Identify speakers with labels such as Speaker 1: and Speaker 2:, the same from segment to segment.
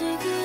Speaker 1: 「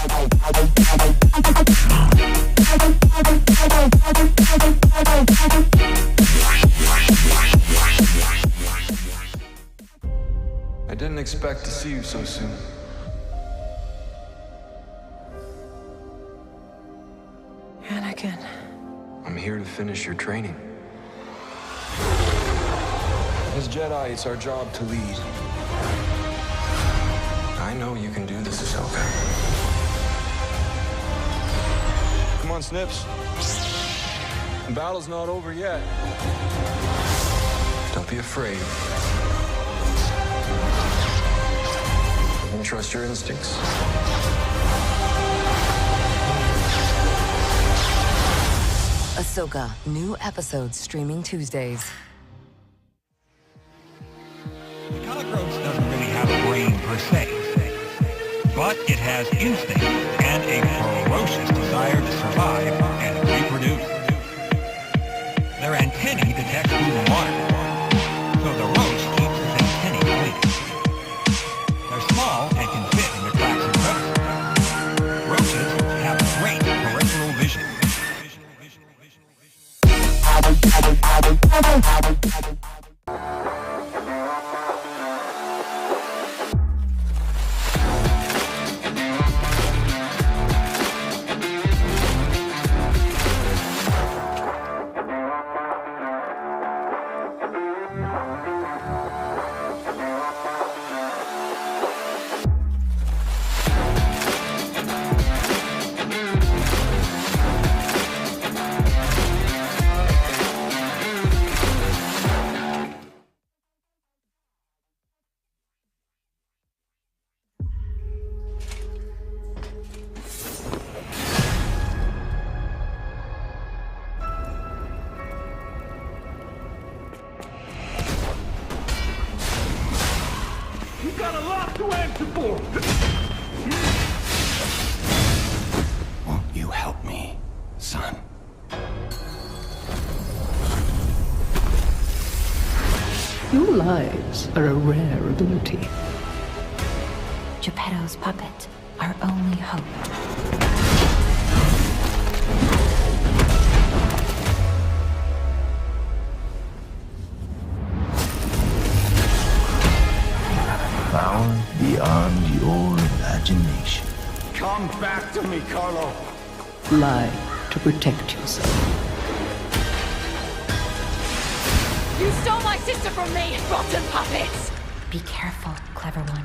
Speaker 1: I didn't expect to see you so soon.
Speaker 2: Anakin.
Speaker 1: I'm here to finish your training. As Jedi, it's our job to lead. I know you can do this, Ahsoka. Come on, Snips. The battle's not over yet. Don't be afraid. And trust your instincts.
Speaker 3: Ahsoka, new episodes streaming Tuesdays.
Speaker 4: The cockroach doesn't really have a brain per se, but it has instincts and a ferocious desire to survive and reproduce. Their antennae detect food and water, so the roach keeps its antennae clean. They're small and can fit into cracks and crevices. Roaches have great peripheral vision. Won't you help me, son?
Speaker 5: Your lives are a rare ability.
Speaker 6: Geppetto's puppet, our only hope.
Speaker 7: Power beyond your imagination.
Speaker 8: Come back to me, Carlo.
Speaker 5: Lie to protect yourself.
Speaker 2: You stole my sister from me, rotten puppets!
Speaker 6: Be careful, clever one.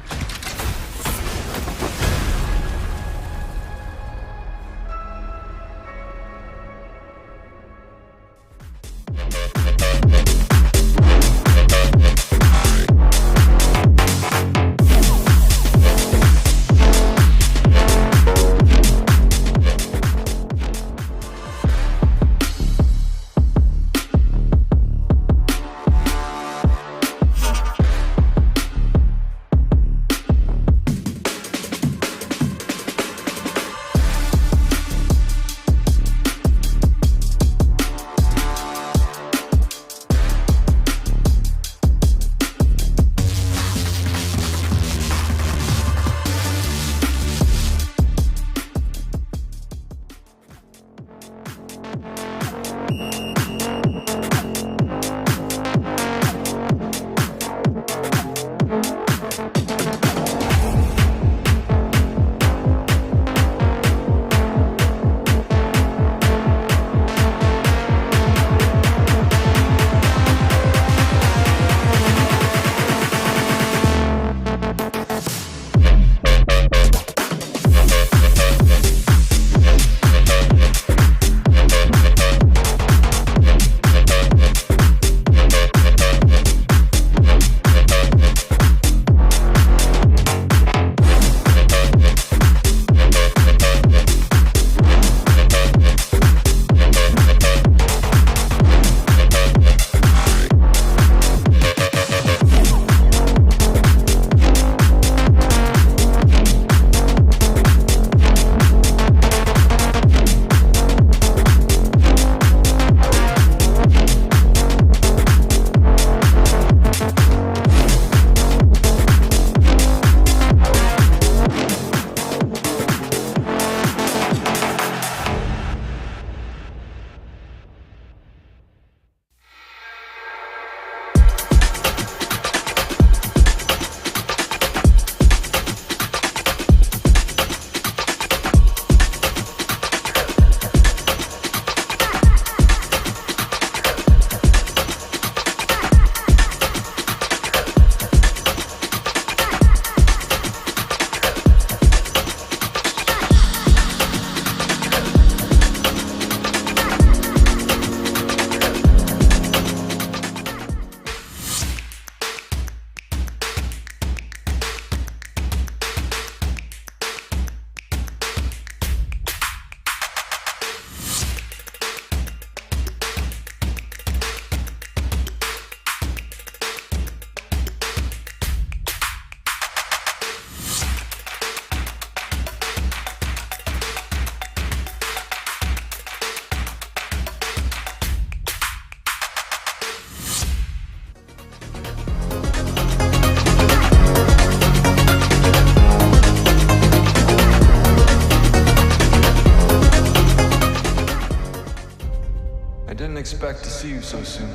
Speaker 1: expect to see you so soon.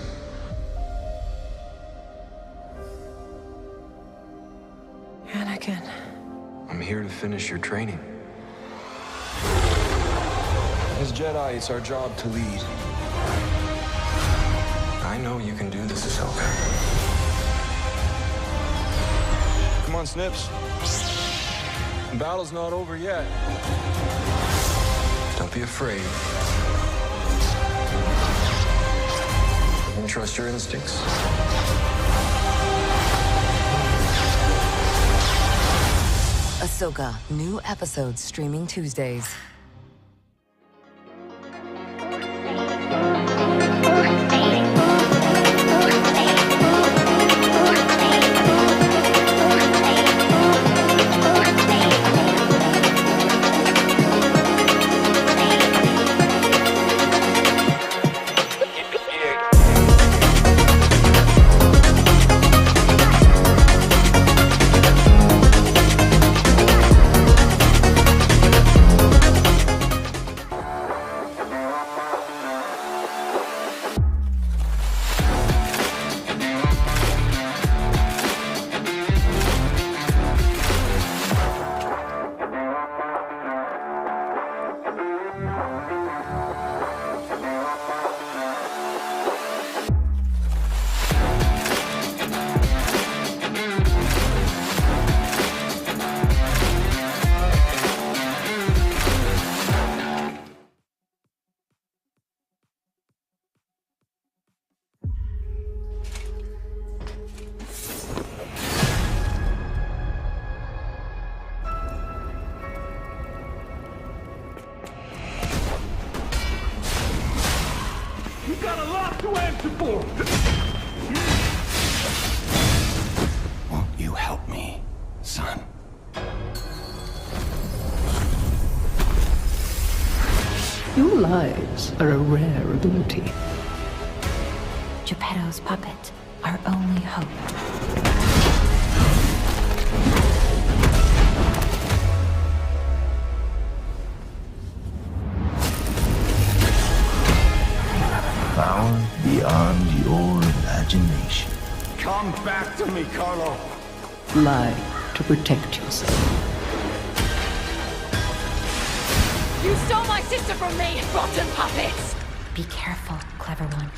Speaker 9: Anakin.
Speaker 1: I'm here to finish your training. As Jedi, it's our job to lead. I know you can do this, Ahsoka. Come on, Snips. The battle's not over yet. Don't be afraid. And trust your instincts.
Speaker 3: Ahsoka, new episodes streaming Tuesdays.
Speaker 8: Won't you help me, son?
Speaker 5: Your lives are a rare ability.
Speaker 6: Geppetto's puppet, our only hope.
Speaker 7: Power beyond your imagination.
Speaker 8: Come back to me, Carlo.
Speaker 5: Lie to protect yourself.
Speaker 2: You stole my sister from me, rotten puppets!
Speaker 6: Be careful, clever one.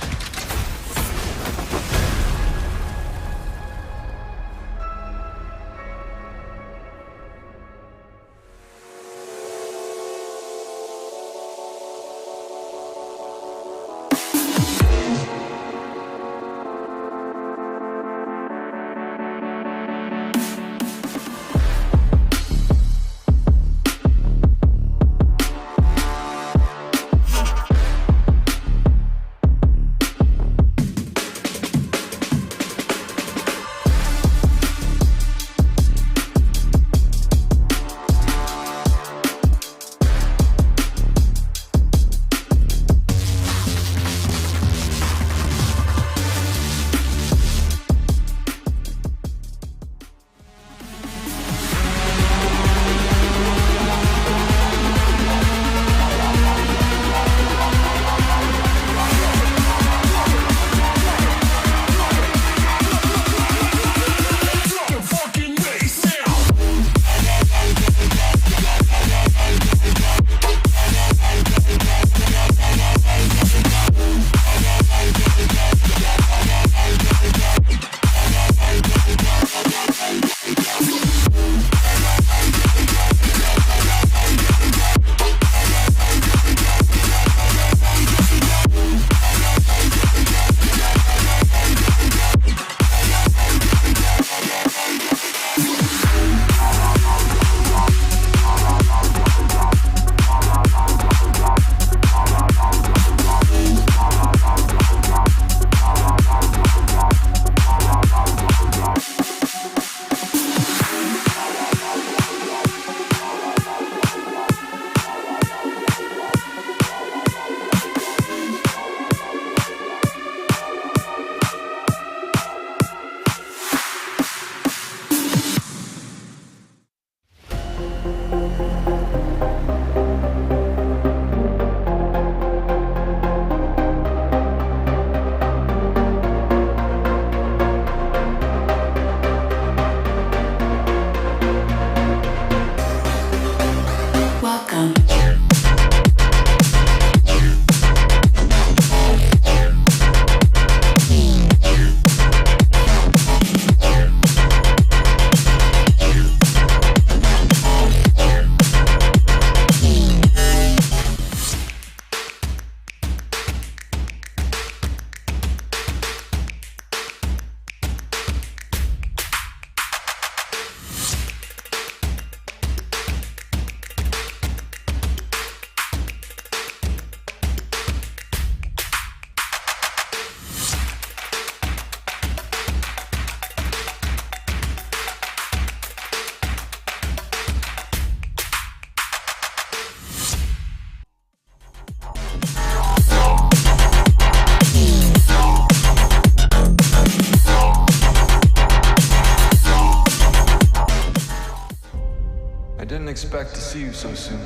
Speaker 1: expect to see you so soon.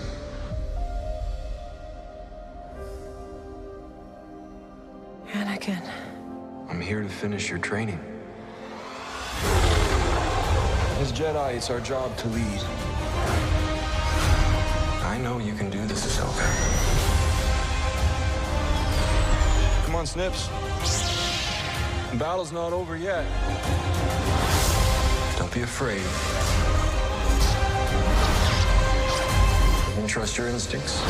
Speaker 9: Anakin.
Speaker 1: I'm here to finish your training. As Jedi, it's our job to lead. I know you can do this, Ahsoka. Come on, Snips. The battle's not over yet. Don't be afraid. And trust your instincts.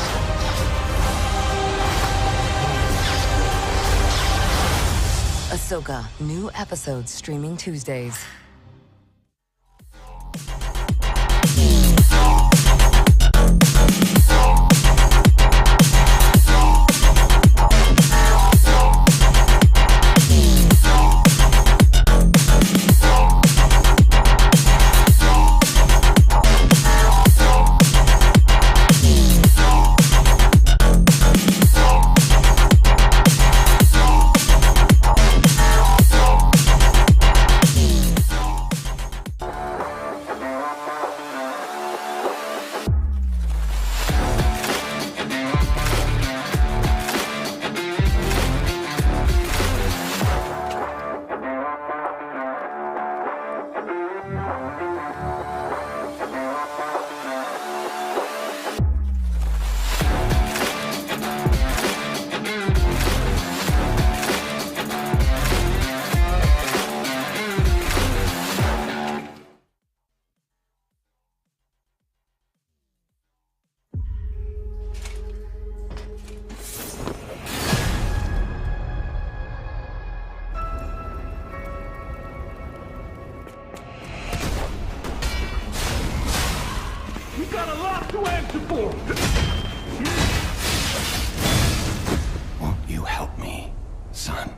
Speaker 3: Ahsoka, new episodes streaming Tuesdays.
Speaker 8: Won't you help me, son?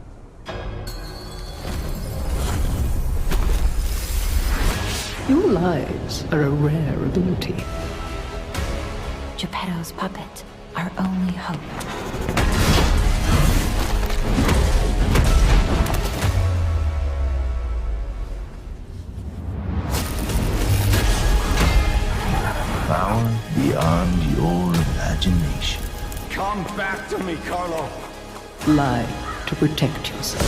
Speaker 5: Your lives are a rare ability.
Speaker 6: Geppetto's puppet, our only hope.
Speaker 7: Power beyond your imagination.
Speaker 8: Come back to me, Carlo.
Speaker 5: Lie to protect yourself.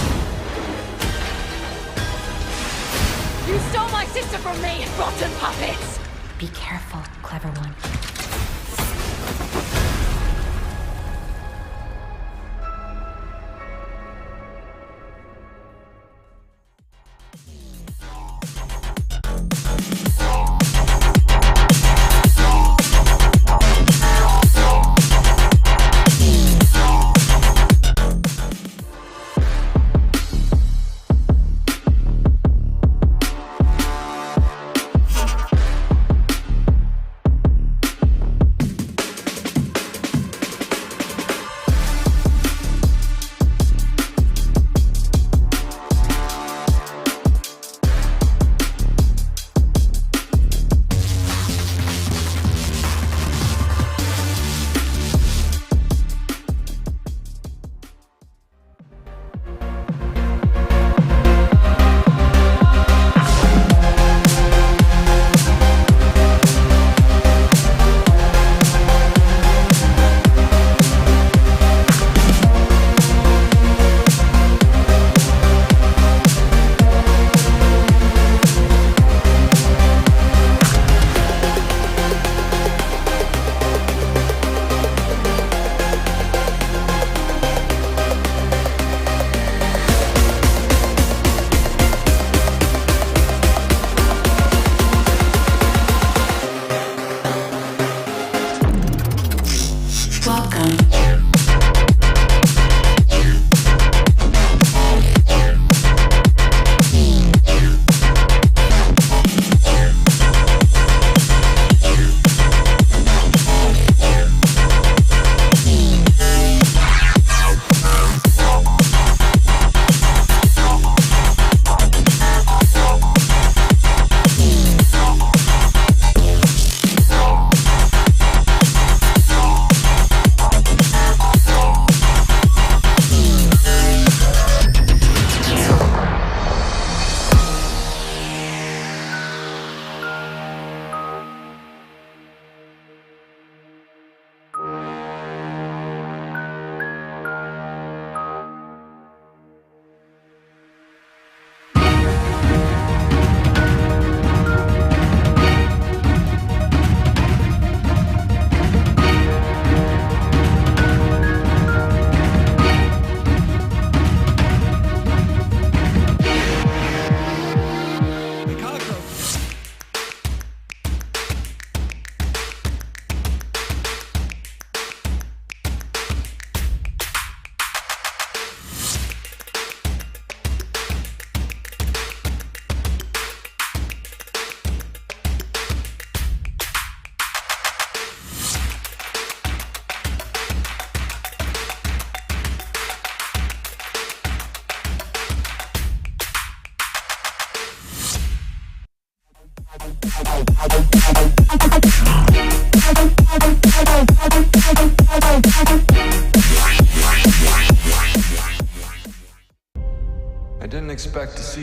Speaker 2: You stole my sister from me, rotten puppets!
Speaker 6: Be careful, clever one.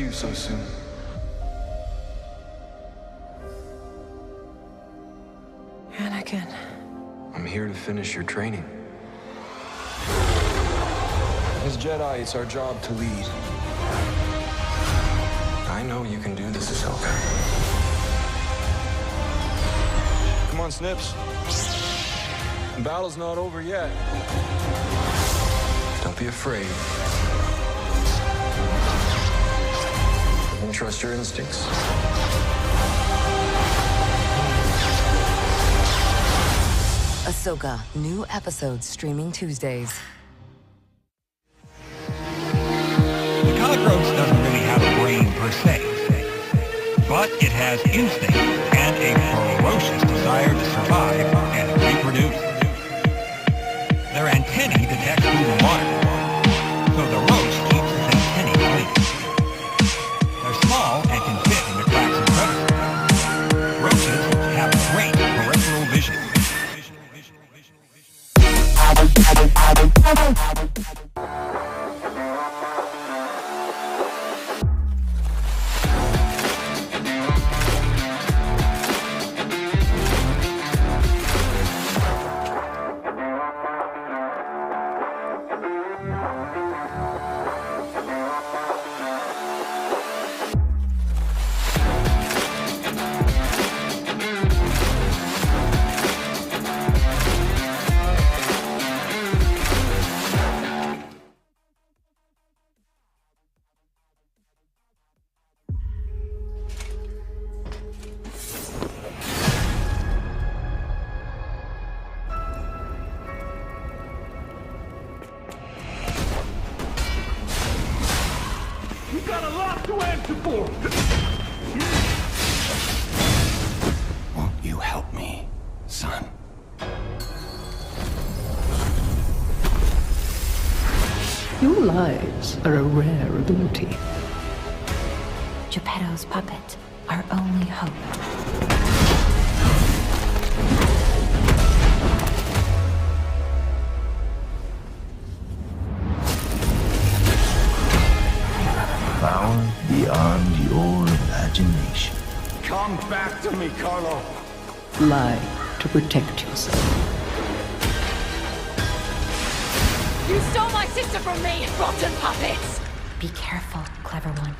Speaker 1: you so soon.
Speaker 9: Anakin.
Speaker 1: I'm here to finish your training. As Jedi, it's our job to lead. I know you can do this, Ahsoka. Come on, Snips. The battle's not over yet. Don't be afraid. And trust your instincts.
Speaker 3: Ahsoka, new episodes streaming Tuesdays.
Speaker 4: The cockroach doesn't really have a brain per se, but it has instinct and a ferocious desire to survive and reproduce. Their antennae detect food and water, so the roach keeps its antennae clean. They're small and can fit in the cracks of crevices. Roaches have great peripheral vision.
Speaker 8: Won't you help me, son?
Speaker 5: Your lives are a rare ability.
Speaker 6: Geppetto's puppet, our only hope.
Speaker 7: Power beyond your imagination.
Speaker 8: Come back to me, Carlo.
Speaker 5: Lie to protect yourself.
Speaker 2: You stole my sister from me, rotten puppets!
Speaker 6: Be careful, clever one.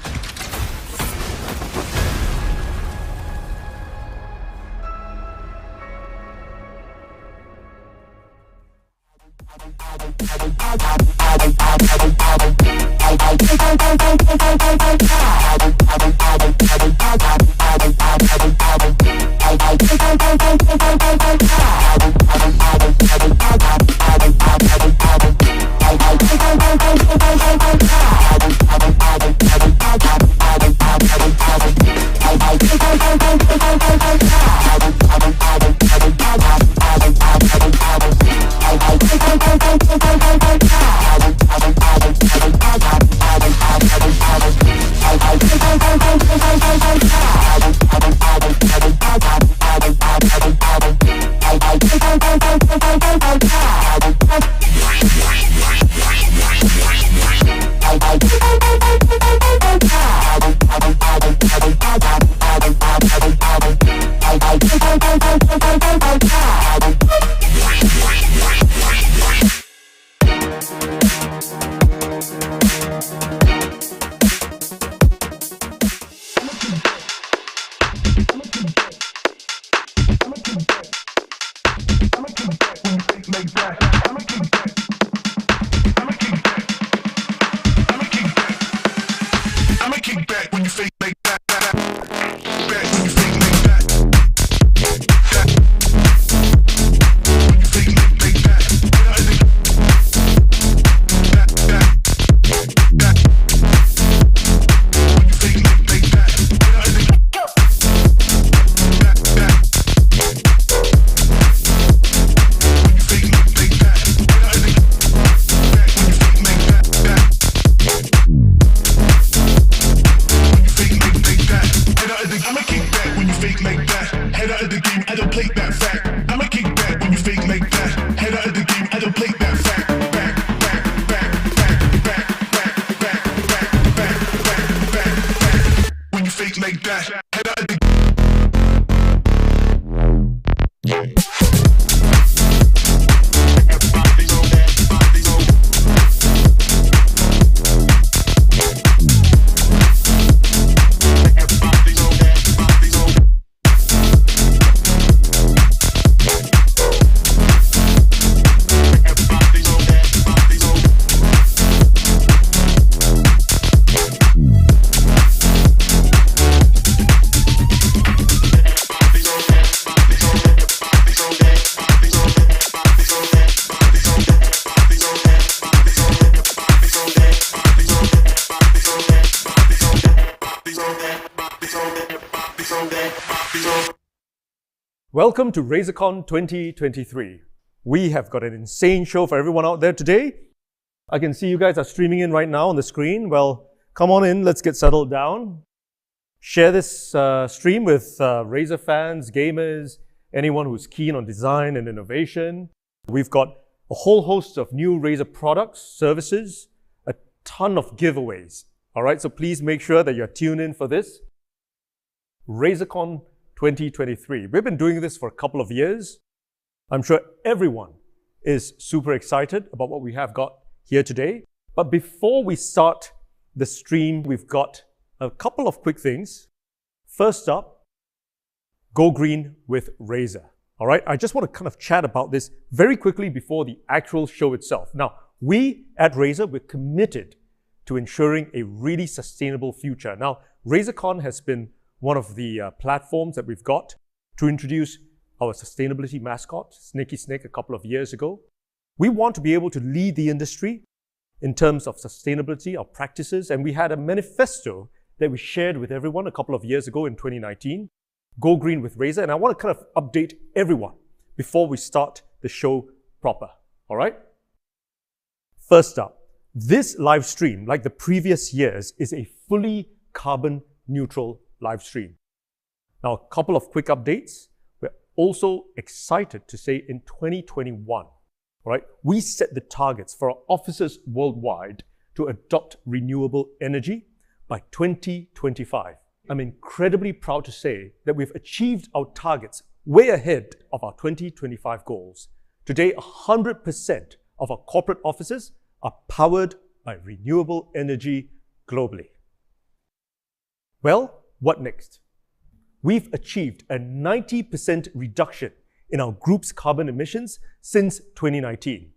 Speaker 10: Welcome to RazerCon 2023. We have got an insane show for everyone out there today. I can see you guys are streaming in right now on the screen. Well, come on in, let's get settled down. Share this stream with Razer fans, gamers, anyone who's keen on design and innovation. We've got a whole host of new Razer products, services, a ton of giveaways. All right, so please make sure that you're tuned in for this. RazerCon 2023. We've been doing this for a couple of years. I'm sure everyone is super excited about what we have got here today. But before we start the stream, we've got a couple of quick things. First up, go green with Razer. All right, I just want to kind of chat about this very quickly before the actual show itself. Now, we at Razer, we're committed to ensuring a really sustainable future. Now, RazerCon has been one of the platforms that we've got to introduce our sustainability mascot, Snaky Snake, a couple of years ago. We want to be able to lead the industry in terms of sustainability, our practices, and we had a manifesto that we shared with everyone a couple of years ago in 2019, Go Green with Razer, and I want to kind of update everyone before we start the show proper, all right? First up, this live stream, like the previous years, is a fully carbon neutral live stream. Now, a couple of quick updates. We're also excited to say in 2021, all right, we set the targets for our offices worldwide to adopt renewable energy by 2025. I'm incredibly proud to say that we've achieved our targets way ahead of our 2025 goals. Today, 100% of our corporate offices are powered by renewable energy globally. Well, what next? We've achieved a 90% reduction in our group's carbon emissions since 2019.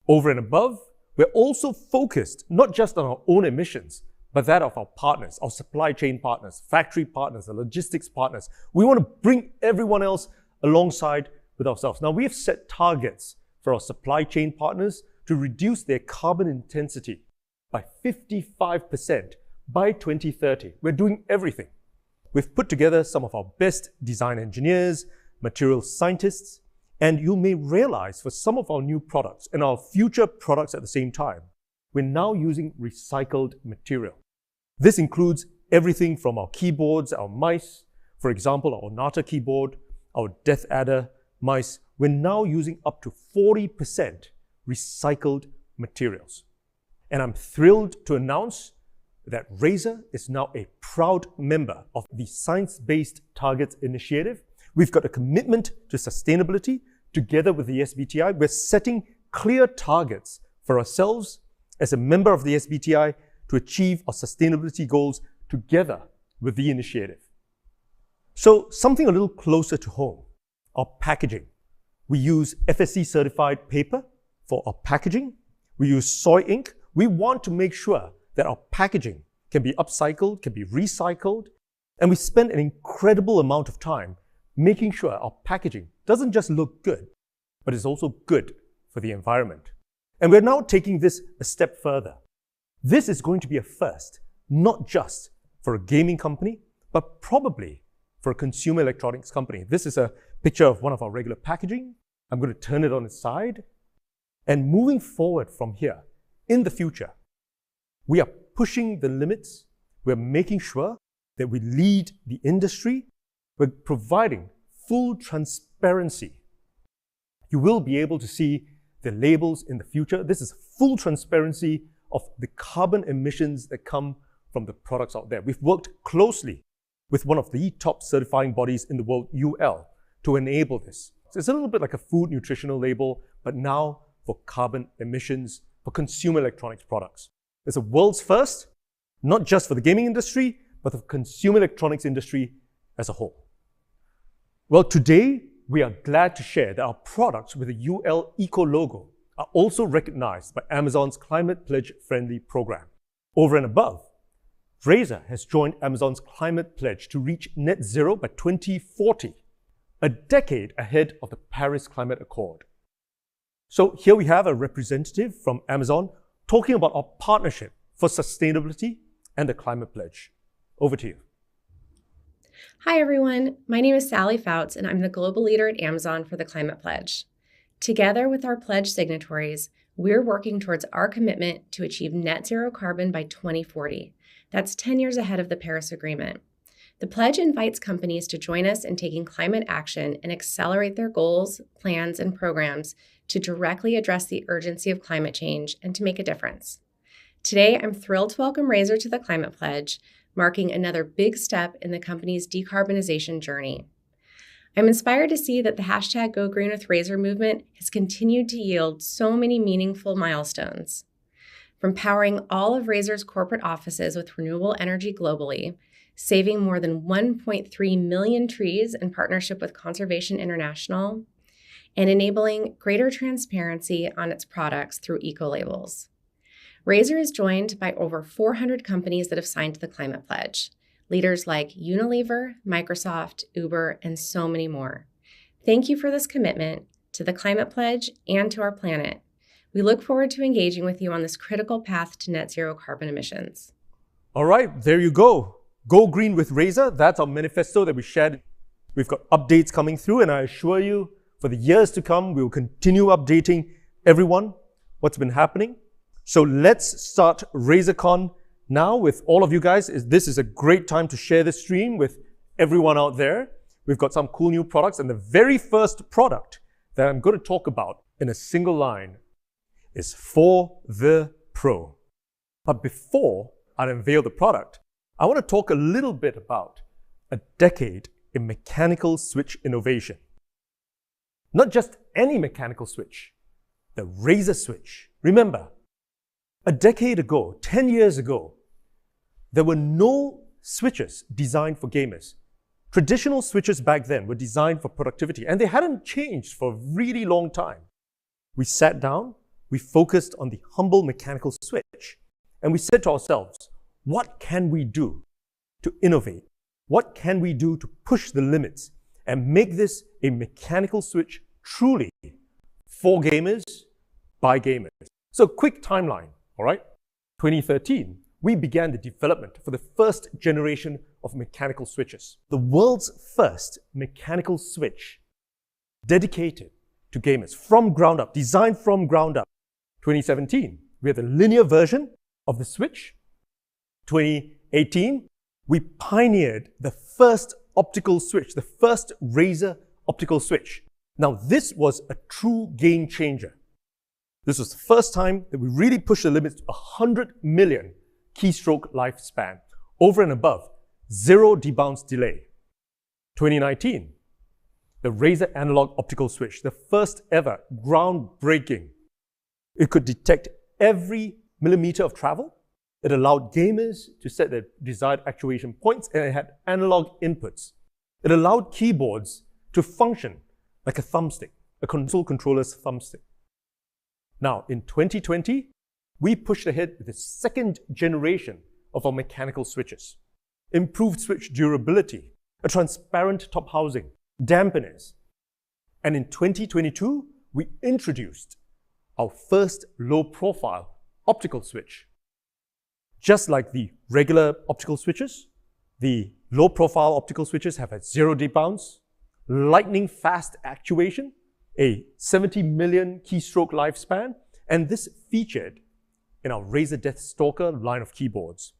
Speaker 10: Over and above, we're also focused not just on our own emissions, but that of our partners, our supply chain partners, factory partners, the logistics partners. We want to bring everyone else alongside with ourselves. Now, we have set targets for our supply chain partners to reduce their carbon intensity by 55% by 2030. We're doing everything. We've put together some of our best design engineers, material scientists, and you may realize for some of our new products and our future products at the same time, we're now using recycled material. This includes everything from our keyboards, our mice, for example, our Onata keyboard, our Death Adder mice. We're now using up to 40% recycled materials. And I'm thrilled to announce that Razer is now a proud member of the Science Based Targets Initiative. We've got a commitment to sustainability together with the SBTi. We're setting clear targets for ourselves as a member of the SBTi to achieve our sustainability goals together with the initiative. So something a little closer to home, our packaging. We use FSC certified paper for our packaging. We use soy ink. We want to make sure that our packaging can be upcycled, can be recycled, and we spend an incredible amount of time making sure our packaging doesn't just look good, but is also good for the environment. And we're now taking this a step further. This is going to be a first, not just for a gaming company, but probably for a consumer electronics company. This is a picture of one of our regular packaging. I'm going to turn it on its side. And moving forward from here, in the future, we are pushing the limits. We're making sure that we lead the industry. We're providing full transparency. You will be able to see the labels in the future. This is full transparency of the carbon emissions that come from the products out there. We've worked closely with one of the top certifying bodies in the world, UL, to enable this. So it's a little bit like a food nutritional label, but now for carbon emissions for consumer electronics products. It's a world's first, not just for the gaming industry, but the consumer electronics industry as a whole. Well, today, we are glad to share that our products with the UL Eco logo are also recognized by Amazon's Climate Pledge Friendly program. Over and above, Razer has joined Amazon's Climate Pledge to reach net zero by 2040, a decade ahead of the Paris Climate Accord. So here we have a representative from Amazon talking about our partnership for sustainability and the Climate Pledge. Over to you.
Speaker 11: Hi, everyone. My name is Sally Fouts, and I'm the global leader at Amazon for the Climate Pledge. Together with our pledge signatories, we're working towards our commitment to achieve net zero carbon by 2040. That's 10 years ahead of the Paris Agreement. The pledge invites companies to join us in taking climate action and accelerate their goals, plans, and programs to directly address the urgency of climate change and to make a difference. Today, I'm thrilled to welcome Razer to the Climate Pledge, marking another big step in the company's decarbonization journey. I'm inspired to see that the hashtag Go Green with Razer movement has continued to yield so many meaningful milestones. From powering all of Razer's corporate offices with renewable energy globally, saving more than 1.3 million trees in partnership with Conservation International, and enabling greater transparency on its products through eco-labels. Razer is joined by over 400 companies that have signed the Climate Pledge, leaders like Unilever, Microsoft, Uber, and so many more. Thank you for this commitment to the Climate Pledge and to our planet. We look forward to engaging with you on this critical path to net zero carbon emissions.
Speaker 10: All right, there you go. Go Green with Razer. That's our manifesto that we shared. We've got updates coming through, and I assure you, for the years to come, we will continue updating everyone what's been happening. So let's start RazerCon now with all of you guys. This is a great time to share the stream with everyone out there. We've got some cool new products, and the very first product that I'm going to talk about in a single line is for the Pro. But before I unveil the product, I want to talk a little bit about a decade in mechanical switch innovation. Not just any mechanical switch, the Razer switch. Remember, a decade ago, 10 years ago, there were no switches designed for gamers. Traditional switches back then were designed for productivity, and they hadn't changed for a really long time. We sat down, we focused on the humble mechanical switch, and we said to ourselves, what can we do to innovate? What can we do to push the limits and make this a mechanical switch truly for gamers, by gamers? So quick timeline, all right? 2013, we began the development for the first generation of mechanical switches. The world's first mechanical switch dedicated to gamers from ground up, designed from ground up. 2017, we had the linear version of the switch. 2018, we pioneered the first optical switch, the first Razer optical switch. Now, this was a true game changer. This was the first time that we really pushed the limits to 100 million keystroke lifespan, over and above, 0 debounce delay. 2019, the Razer analog optical switch, the first ever groundbreaking. It could detect every millimeter of travel. It allowed gamers to set their desired actuation points, and it had analog inputs. It allowed keyboards to function like a thumbstick, a console controller's thumbstick. Now, in 2020, we pushed ahead with the second generation of our mechanical switches. Improved switch durability, a transparent top housing, dampeners. And in 2022, we introduced our first low-profile optical switch. Just like the regular optical switches, the low-profile optical switches have a 0 debounce, lightning-fast actuation, a 70 million keystroke lifespan, and this featured in our Razer Deathstalker line of keyboards.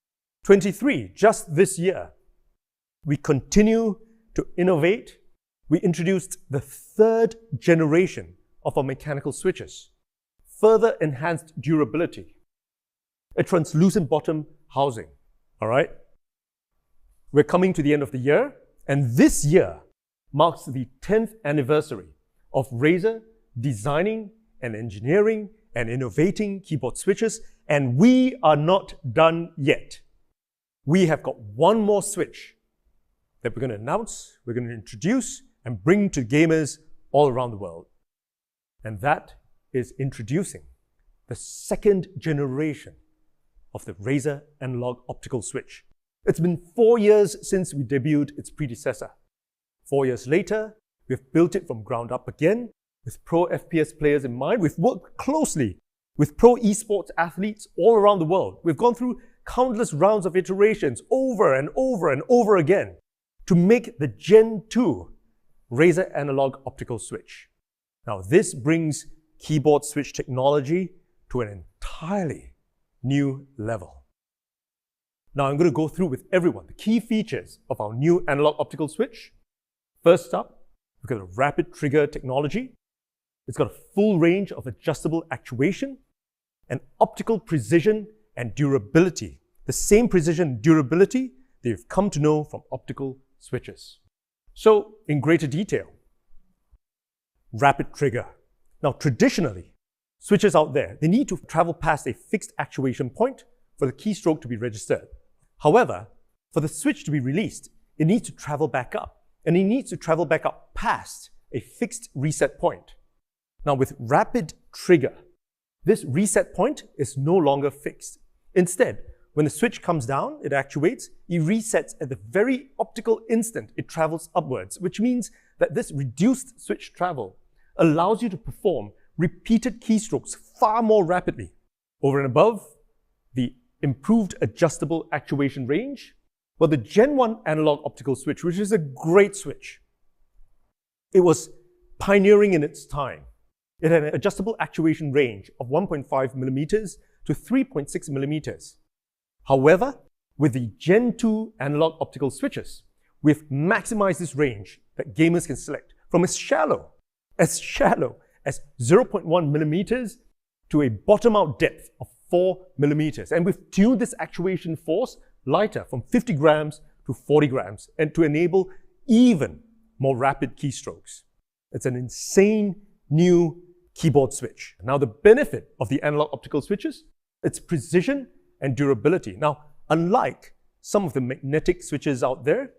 Speaker 10: 23, just this year, we continue to innovate. We introduced the third generation of our mechanical switches, further enhanced durability, a translucent bottom housing, all right? We're coming to the end of the year, and this year marks the 10th anniversary of Razer designing and engineering and innovating keyboard switches, and we are not done yet. We have got one more switch that we're going to announce, we're going to introduce, and bring to gamers all around the world. And that is introducing the second generation of the Razer analog optical switch. It's been 4 years since we debuted its predecessor. 4 years later, we've built it from ground up again with pro FPS players in mind. We've worked closely with pro esports athletes all around the world. We've gone through countless rounds of iterations over and over and over again to make the Gen 2 Razer analog optical switch. Now, this brings keyboard switch technology to an entirely new level. Now, I'm going to go through with everyone the key features of our new analog optical switch. First up, we've got a rapid trigger technology. It's got a full range of adjustable actuation and optical precision and durability. The same precision and durability that you've come to know from optical switches. So, in greater detail, rapid trigger. Now, traditionally, switches out there, they need to travel past a fixed actuation point for the keystroke to be registered. However, for the switch to be released, it needs to travel back up, and it needs to travel back up past a fixed reset point. Now, with rapid trigger, this reset point is no longer fixed. Instead, when the switch comes down, it actuates, it resets at the very optical instant it travels upwards, which means that this reduced switch travel allows you to perform repeated keystrokes far more rapidly. Over and above the improved adjustable actuation range, well, the Gen 1 analog optical switch, which is a great switch, it was pioneering in its time. It had an adjustable actuation range of 1.5 millimeters to 3.6 millimeters. However, with the Gen 2 analog optical switches, we've maximized this range that gamers can select from as shallow as 0.1 millimeters to a bottom-out depth of 4 millimeters. And we've tuned this actuation force lighter from 50 grams to 40 grams and to enable even more rapid keystrokes. It's an insane new keyboard switch. Now, the benefit of the analog optical switches, it's precision and durability. Now, unlike some of the magnetic switches out there,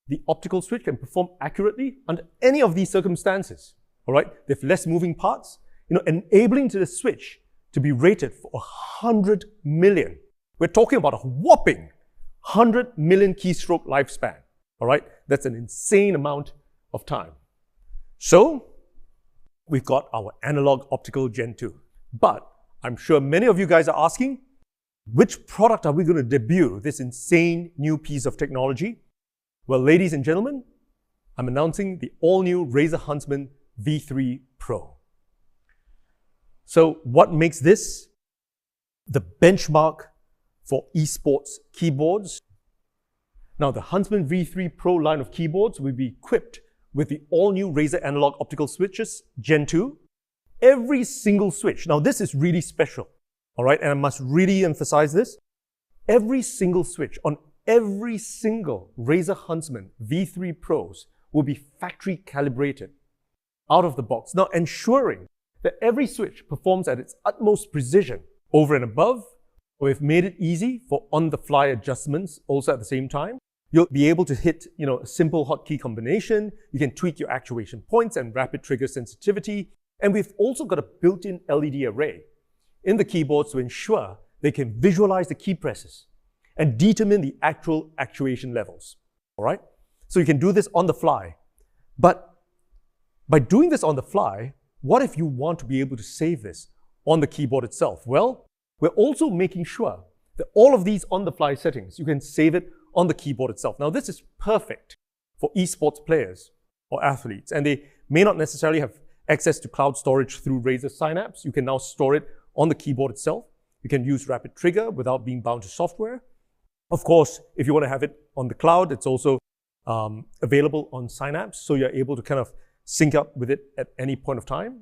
Speaker 10: the optical switch can perform accurately under any of these circumstances. All right, they have less moving parts, enabling the switch to be rated for 100 million. We're talking about a whopping 100 million keystroke lifespan. All right, that's an insane amount of time. So, we've got our analog optical Gen 2. But I'm sure many of you guys are asking, which product are we going to debut this insane new piece of technology? Well, ladies and gentlemen, I'm announcing the all-new Razer Huntsman V3 Pro. So what makes this the benchmark for esports keyboards? Now, the Huntsman V3 Pro line of keyboards will be equipped with the all-new Razer analog optical switches Gen 2. Every single switch, now this is really special, all right, and I must really emphasize this. Every single switch on every single Razer Huntsman V3 Pros will be factory calibrated out of the box. Now, ensuring that every switch performs at its utmost precision. Over and above, we've made it easy for on-the-fly adjustments also at the same time. You'll be able to hit, a simple hotkey combination. You can tweak your actuation points and rapid trigger sensitivity. And we've also got a built-in LED array in the keyboards to ensure they can visualize the key presses and determine the actual actuation levels. All right? So you can do this on the fly. But by doing this on the fly, what if you want to be able to save this on the keyboard itself? Well, we're also making sure that all of these on-the-fly settings, you can save it on the keyboard itself. Now, this is perfect for esports players or athletes, and they may not necessarily have access to cloud storage through Razer Synapse. You can now store it on the keyboard itself. You can use rapid trigger without being bound to software. Of course, if you want to have it on the cloud, it's also available on Synapse, so you're able to kind of sync up with it at any point of time.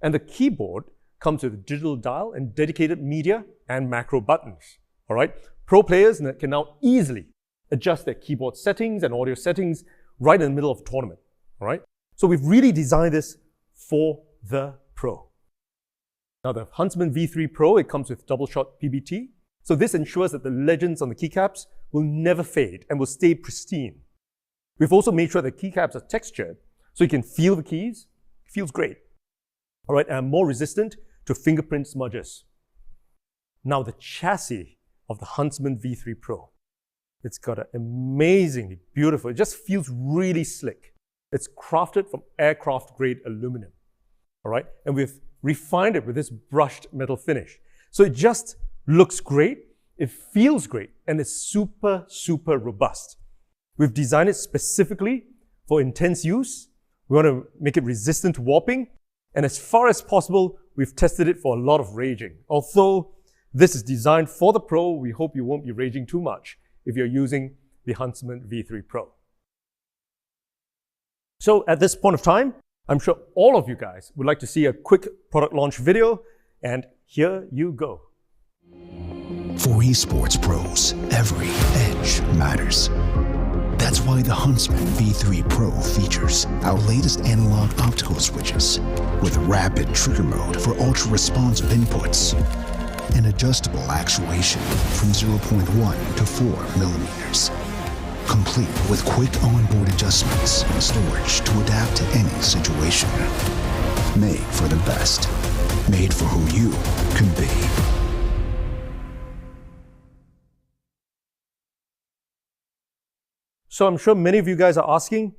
Speaker 10: And the keyboard comes with a digital dial and dedicated media and macro buttons. All right, pro players can now easily adjust their keyboard settings and audio settings right in the middle of a tournament. All right, so we've really designed this for the pro. Now, the Huntsman V3 Pro, it comes with double shot PBT. So this ensures that the legends on the keycaps will never fade and will stay pristine. We've also made sure that keycaps are textured so you can feel the keys. It feels great. All right, and more resistant to fingerprint smudges. Now, the chassis of the Huntsman V3 Pro. It's got an amazingly beautiful, it just feels really slick. It's crafted from aircraft-grade aluminum. All right, and we've refined it with this brushed metal finish. So it just looks great, it feels great, and it's super, super robust. We've designed it specifically for intense use. We want to make it resistant to warping. And as far as possible, we've tested it for a lot of raging. Although this is designed for the Pro, we hope you won't be raging too much if you're using the Huntsman V3 Pro. So at this point of time, I'm sure all of you guys would like to see a quick product launch video, and here you go.
Speaker 12: For esports pros, every edge matters. That's why the Huntsman V3 Pro features our latest analog optical switches with rapid trigger mode for ultra-responsive inputs and adjustable actuation from 0.1 to 4 millimeters. Complete with quick onboard adjustments and storage to adapt to any situation. Made for the best. Made for who you can be.
Speaker 10: So I'm sure many of you guys are asking,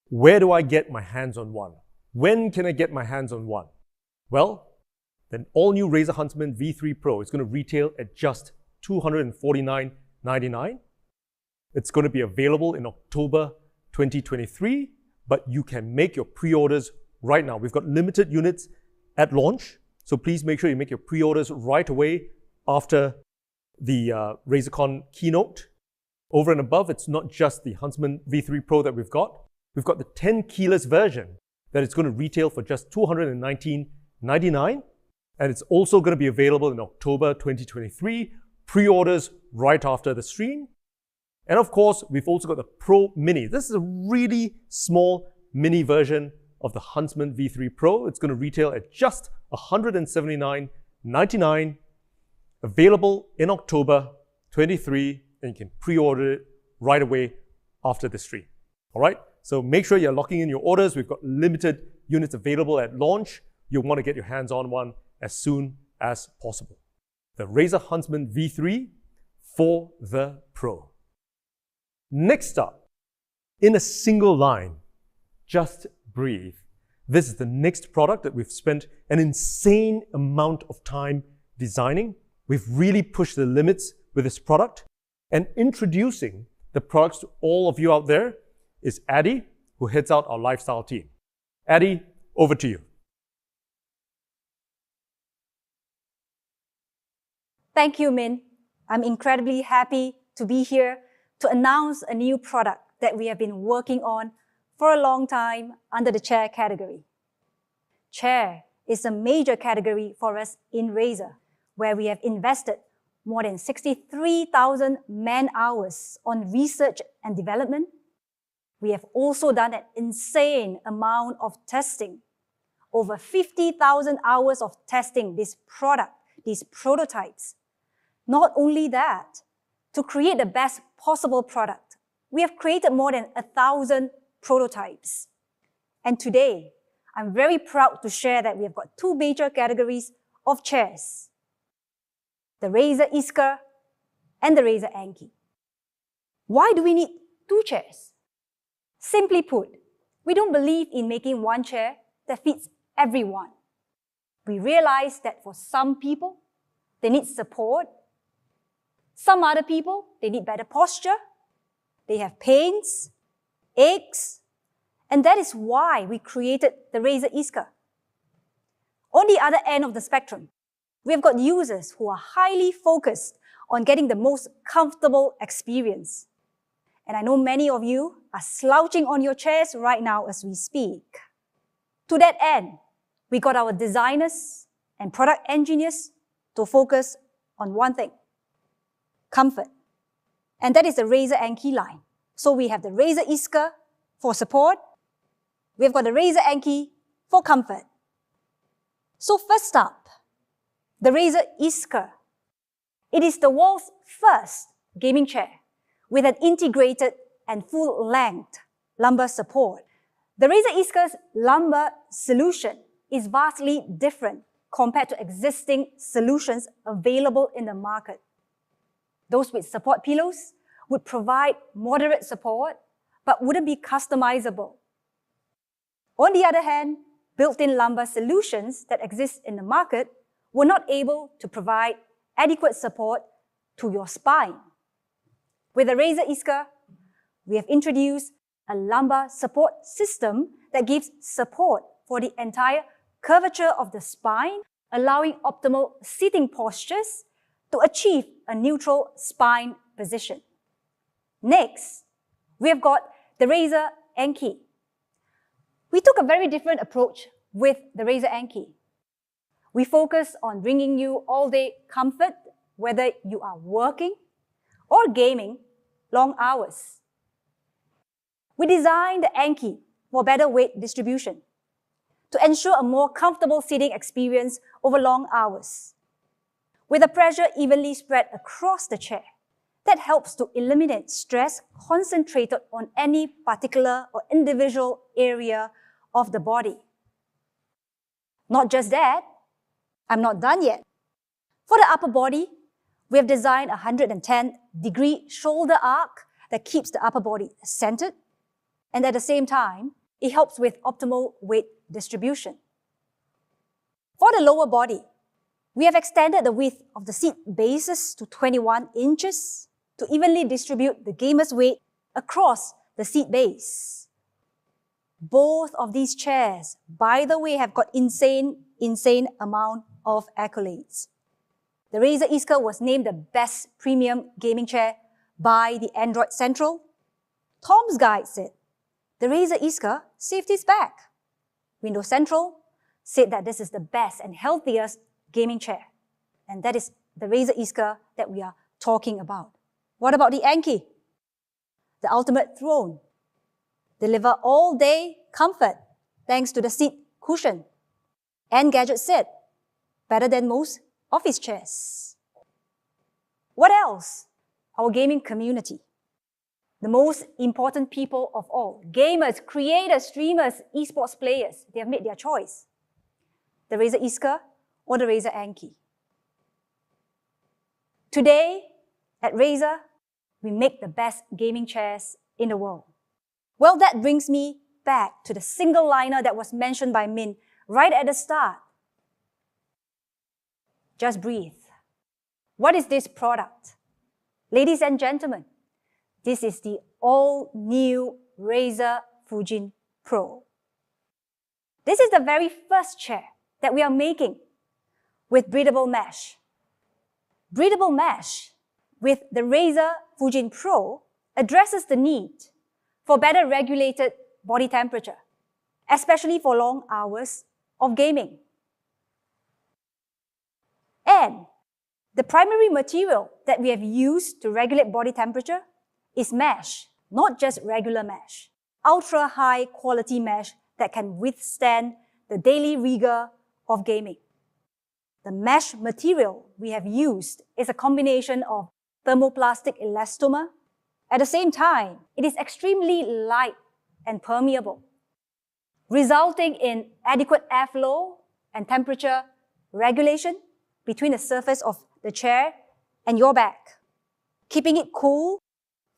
Speaker 10: where do I get my hands on one? When can I get my hands on one? Well, the all-new Razer Huntsman V3 Pro is going to retail at just $249.99. It's going to be available in October 2023, but you can make your pre-orders right now. We've got limited units at launch, so please make sure you make your pre-orders right away after the RazerCon keynote. Over and above, it's not just the Huntsman V3 Pro that we've got. We've got the 10 keyless version that it's going to retail for just $219.99. And it's also going to be available in October 2023. Pre-orders right after the stream. And of course, we've also got the Pro Mini. This is a really small mini version of the Huntsman V3 Pro. It's going to retail at just $179.99. Available in October 23, and you can pre-order it right away after the stream. All right? So make sure you're locking in your orders. We've got limited units available at launch. You'll want to get your hands on one as soon as possible. The Razer Huntsman V3 for the Pro. Next up, in a single line, just breathe. This is the next product that we've spent an insane amount of time designing. We've really pushed the limits with this product. And introducing the products to all of you out there is Addy, who heads out our lifestyle team. Addy, over to you.
Speaker 13: Thank you, Min. I'm incredibly happy to be here to announce a new product that we have been working on for a long time under the chair category. Chair is a major category for us in Razer, where we have invested more than 63,000 man-hours on research and development. We have also done an insane amount of testing. Over 50,000 hours of testing this product, these prototypes. Not only that, to create the best possible product, we have created more than 1,000 prototypes. And today, I'm very proud to share that we have got two major categories of chairs. The Razer Isker and the Razer Anki. Why do we need two chairs? Simply put, we don't believe in making one chair that fits everyone. We realize that for some people, they need support. Some other people, they need better posture. They have pains, aches, and that is why we created the Razer Isker. On the other end of the spectrum, we have got users who are highly focused on getting the most comfortable experience. And I know many of you are slouching on your chairs right now as we speak. To that end, we got our designers and product engineers to focus on one thing: comfort. And that is the Razer Anki line. So we have the Razer Isker for support. We've got the Razer Anki for comfort. So first up, the Razer Isker. It is the world's first gaming chair with an integrated and full-length lumbar support. The Razer Isker's lumbar solution is vastly different compared to existing solutions available in the market. Those with support pillows would provide moderate support, but wouldn't be customizable. On the other hand, built-in lumbar solutions that exist in the market were not able to provide adequate support to your spine. With the Razer Isker, we have introduced a lumbar support system that gives support for the entire curvature of the spine, allowing optimal sitting postures to achieve a neutral spine position. Next, we have got the Razer Anki. We took a very different approach with the Razer Anki. We focus on bringing you all-day comfort, whether you are working or gaming long hours. We designed the Anki for better weight distribution to ensure a more comfortable sitting experience over long hours. With the pressure evenly spread across the chair, that helps to eliminate stress concentrated on any particular or individual area of the body. Not just that, I'm not done yet. For the upper body, we have designed a 110-degree shoulder arc that keeps the upper body centered, and at the same time, it helps with optimal weight distribution. For the lower body, we have extended the width of the seat bases to 21 inches to evenly distribute the gamer's weight across the seat base. Both of these chairs, by the way, have got insane amount of accolades. The Razer Iska was named the best premium gaming chair by the Android Central. Tom's Guide said, the Razer Iska saved his back. Windows Central said that this is the best and healthiest gaming chair. And that is the Razer Iska that we are talking about. What about the Anki? The ultimate throne. Deliver all-day comfort thanks to the seat cushion. And Gadget said, better than most office chairs. What else? Our gaming community. The most important people of all. Gamers, creators, streamers, esports players. They have made their choice. The Razer Iska or the Razer Anki. Today, at Razer, we make the best gaming chairs in the world. Well, that brings me back to the single liner that was mentioned by Min right at the start. Just breathe. What is this product? Ladies and gentlemen, this is the all-new Razer Fujin Pro. This is the very first chair that we are making with breathable mesh. Breathable mesh with the Razer Fujin Pro addresses the need for better regulated body temperature, especially for long hours of gaming. And the primary material that we have used to regulate body temperature is mesh, not just regular mesh. Ultra high quality mesh that can withstand the daily rigor of gaming. The mesh material we have used is a combination of thermoplastic elastomer. At the same time, it is extremely light and permeable, resulting in adequate airflow and temperature regulation between the surface of the chair and your back, keeping it cool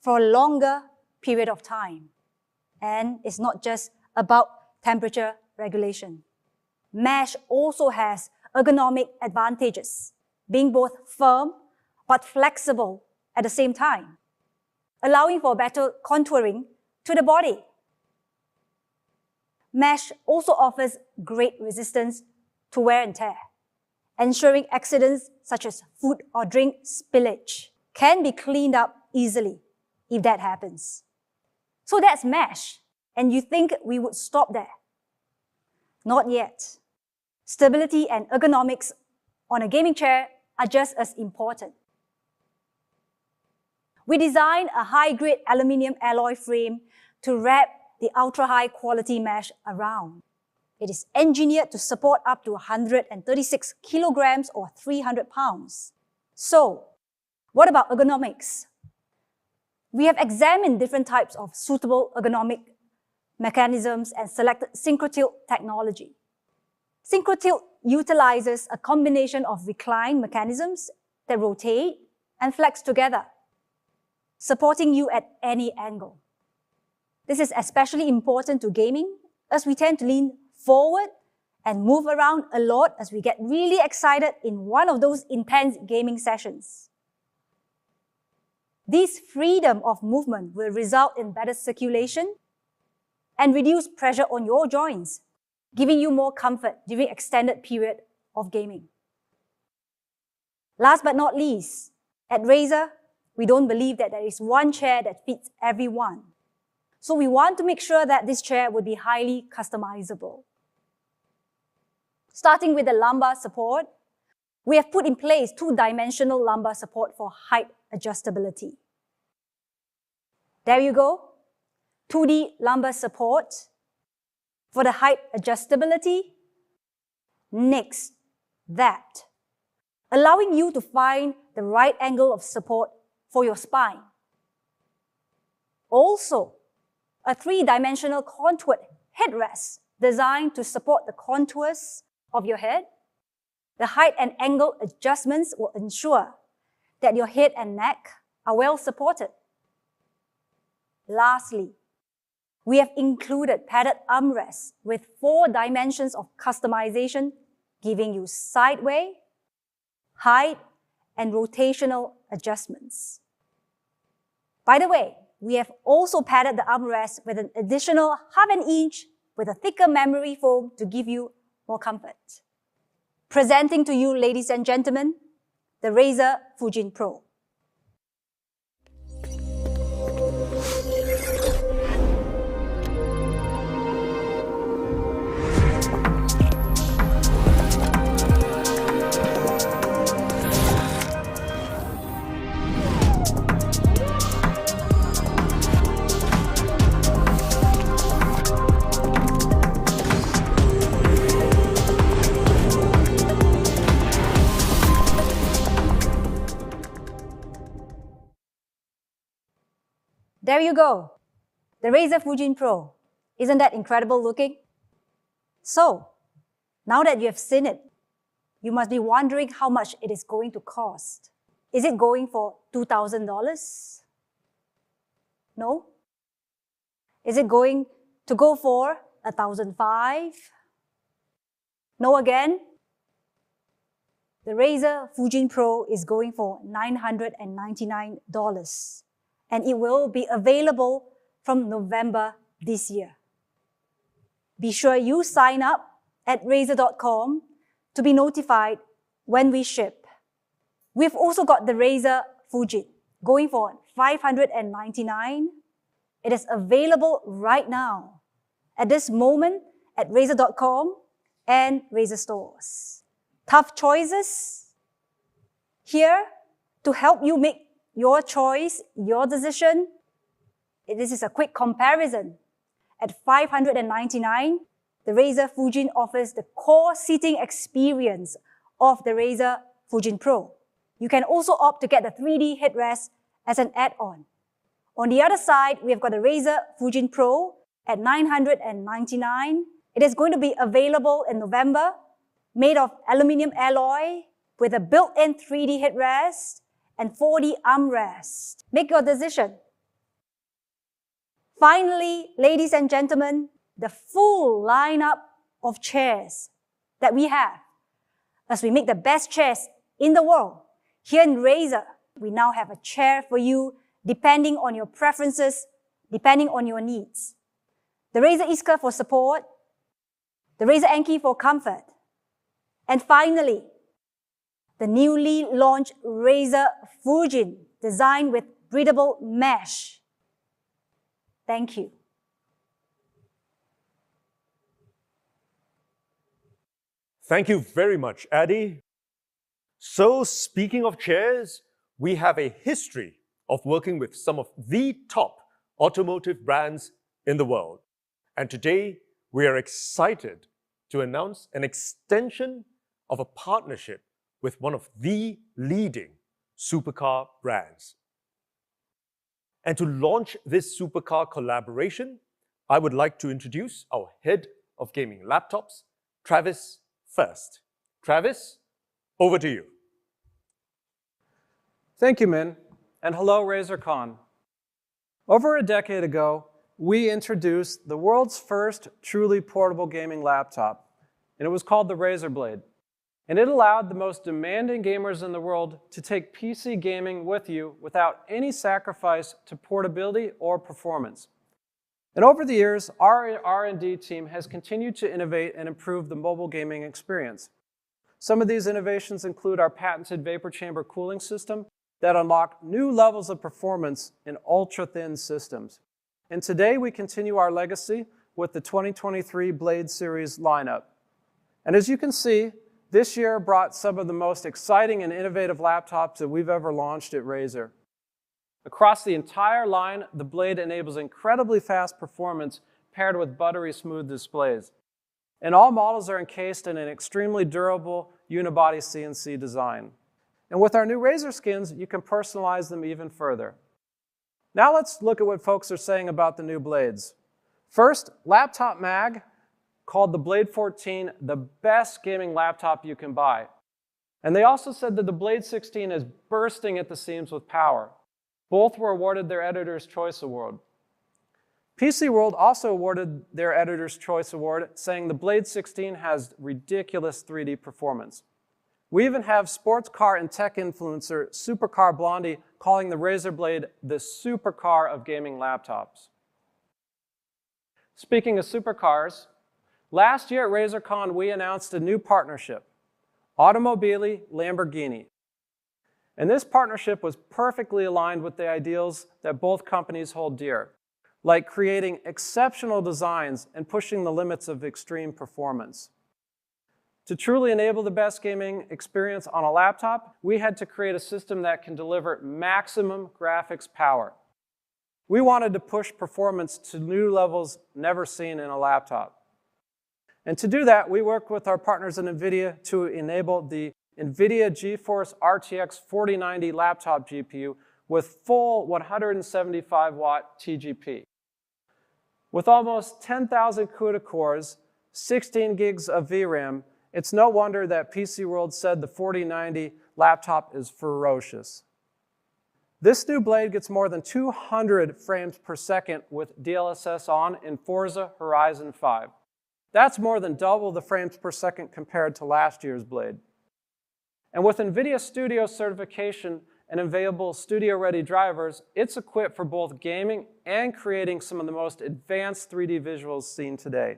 Speaker 13: for a longer period of time. And it's not just about temperature regulation. Mesh also has ergonomic advantages, being both firm but flexible at the same time, allowing for better contouring to the body. Mesh also offers great resistance to wear and tear, ensuring accidents such as food or drink spillage can be cleaned up easily if that happens. So that's mesh, and you think we would stop there? Not yet. Stability and ergonomics on a gaming chair are just as important. We designed a high-grade aluminium alloy frame to wrap the ultra-high quality mesh around. It is engineered to support up to 136 kilograms or 300 pounds. So, what about ergonomics? We have examined different types of suitable ergonomic mechanisms and selected SynchroTilt technology. SynchroTilt utilizes a combination of recline mechanisms that rotate and flex together, supporting you at any angle. This is especially important to gaming, as we tend to lean forward and move around a lot as we get really excited in one of those intense gaming sessions. This freedom of movement will result in better circulation and reduce pressure on your joints, giving you more comfort during extended period of gaming. Last but not least, at Razer, we don't believe that there is one chair that fits everyone. So we want to make sure that this chair would be highly customizable. Starting with the lumbar support, we have put in place two-dimensional lumbar support for height adjustability. There you go, 2D lumbar support for the height adjustability. Next, that, allowing you to find the right angle of support for your spine. Also, a three-dimensional contoured headrest designed to support the contours of your head. The height and angle adjustments will ensure that your head and neck are well supported. Lastly, we have included padded armrests with 4 dimensions of customization, giving you sideway, height, and rotational adjustments. By the way, we have also padded the armrest with an additional ½ an inch with a thicker memory foam to give you more comfort. Presenting to you, ladies and gentlemen, the Razer Fujin Pro. There you go, the Razer Fujin Pro. Isn't that incredible looking? So, now that you have seen it, you must be wondering how much it is going to cost. Is it going for $2,000? No? Is it going to go for $1,500? No again? The Razer Fujin Pro is going for $999. And it will be available from November this year. Be sure you sign up at Razer.com to be notified when we ship. We've also got the Razer Fujin going for $599. It is available right now at this moment at Razer.com and Razer stores. Tough choices here to help you make your choice, your decision. This is a quick comparison. At $599, the Razer Fujin offers the core seating experience of the Razer Fujin Pro. You can also opt to get the 3D headrest as an add-on. On the other side, we have got the Razer Fujin Pro at $999. It is going to be available in November, made of aluminum alloy with a built-in 3D headrest and 4D armrest. Make your decision. Finally, ladies and gentlemen, the full lineup of chairs that we have. As we make the best chairs in the world, here in Razer, we now have a chair for you depending on your preferences, depending on your needs. The Razer Iska for support, the Razer Anki for comfort, and finally, the newly launched Razer Fujin, designed with breathable mesh. Thank you.
Speaker 10: Thank you very much, Addy. So, speaking of chairs, we have a history of working with some of the top automotive brands in the world. And today, we are excited to announce an extension of a partnership with one of the leading supercar brands. And to launch this supercar collaboration, I would like to introduce our head of gaming laptops, Travis, first. Travis, over to you.
Speaker 14: Thank you, Min, and hello, RazerCon. Over a decade ago, we introduced the world's first truly portable gaming laptop, and it was called the Razer Blade. And it allowed the most demanding gamers in the world to take PC gaming with you without any sacrifice to portability or performance. And over the years, our R&D team has continued to innovate and improve the mobile gaming experience. Some of these innovations include our patented vapor chamber cooling system that unlock new levels of performance in ultra-thin systems. And today we continue our legacy with the 2023 Blade Series lineup. And as you can see, this year brought some of the most exciting and innovative laptops that we've ever launched at Razer. Across the entire line, the Blade enables incredibly fast performance paired with buttery smooth displays. And all models are encased in an extremely durable unibody CNC design. And with our new Razer skins, you can personalize them even further. Now let's look at what folks are saying about the new Blades. First, Laptop Mag called the Blade 14 the best gaming laptop you can buy. And they also said that the Blade 16 is bursting at the seams with power. Both were awarded their Editor's Choice Award. PC World also awarded their Editor's Choice Award, saying the Blade 16 has ridiculous 3D performance. We even have sports car and tech influencer Supercar Blondie calling the Razer Blade the supercar of gaming laptops. Speaking of supercars, last year at RazerCon we announced a new partnership, Automobili Lamborghini. And this partnership was perfectly aligned with the ideals that both companies hold dear, like creating exceptional designs and pushing the limits of extreme performance. To truly enable the best gaming experience on a laptop, we had to create a system that can deliver maximum graphics power. We wanted to push performance to new levels never seen in a laptop. And to do that, we worked with our partners at NVIDIA to enable the NVIDIA GeForce RTX 4090 laptop GPU with full 175-watt TGP. With almost 10,000 CUDA cores, 16 gigs of VRAM, it's no wonder that PC World said the 4090 laptop is ferocious. This new Blade gets more than 200 frames per second with DLSS on in Forza Horizon 5. That's more than double the frames per second compared to last year's Blade. And with NVIDIA Studio certification and available studio-ready drivers, it's equipped for both gaming and creating some of the most advanced 3D visuals seen today.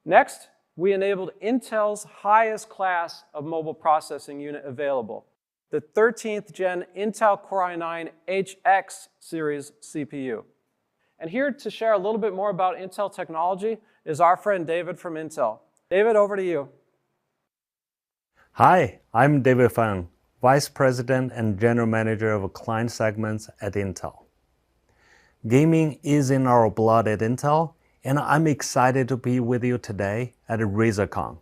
Speaker 14: Next, we enabled Intel's highest class of mobile processing unit available, the 13th gen Intel Core i9 HX series CPU. And here to share a little bit more about Intel technology is our friend David from Intel. David, over to you.
Speaker 15: Hi, I'm David Fang, Vice President and General Manager of Client Segments at Intel. Gaming is in our blood at Intel, and I'm excited to be with you today at RazerCon.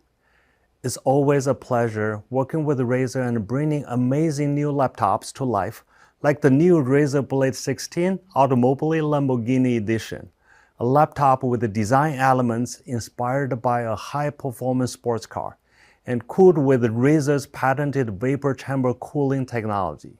Speaker 15: It's always a pleasure working with Razer and bringing amazing new laptops to life, like the new Razer Blade 16 Automobili Lamborghini Edition, a laptop with the design elements inspired by a high-performance sports car and cooled with Razer's patented vapor chamber cooling technology.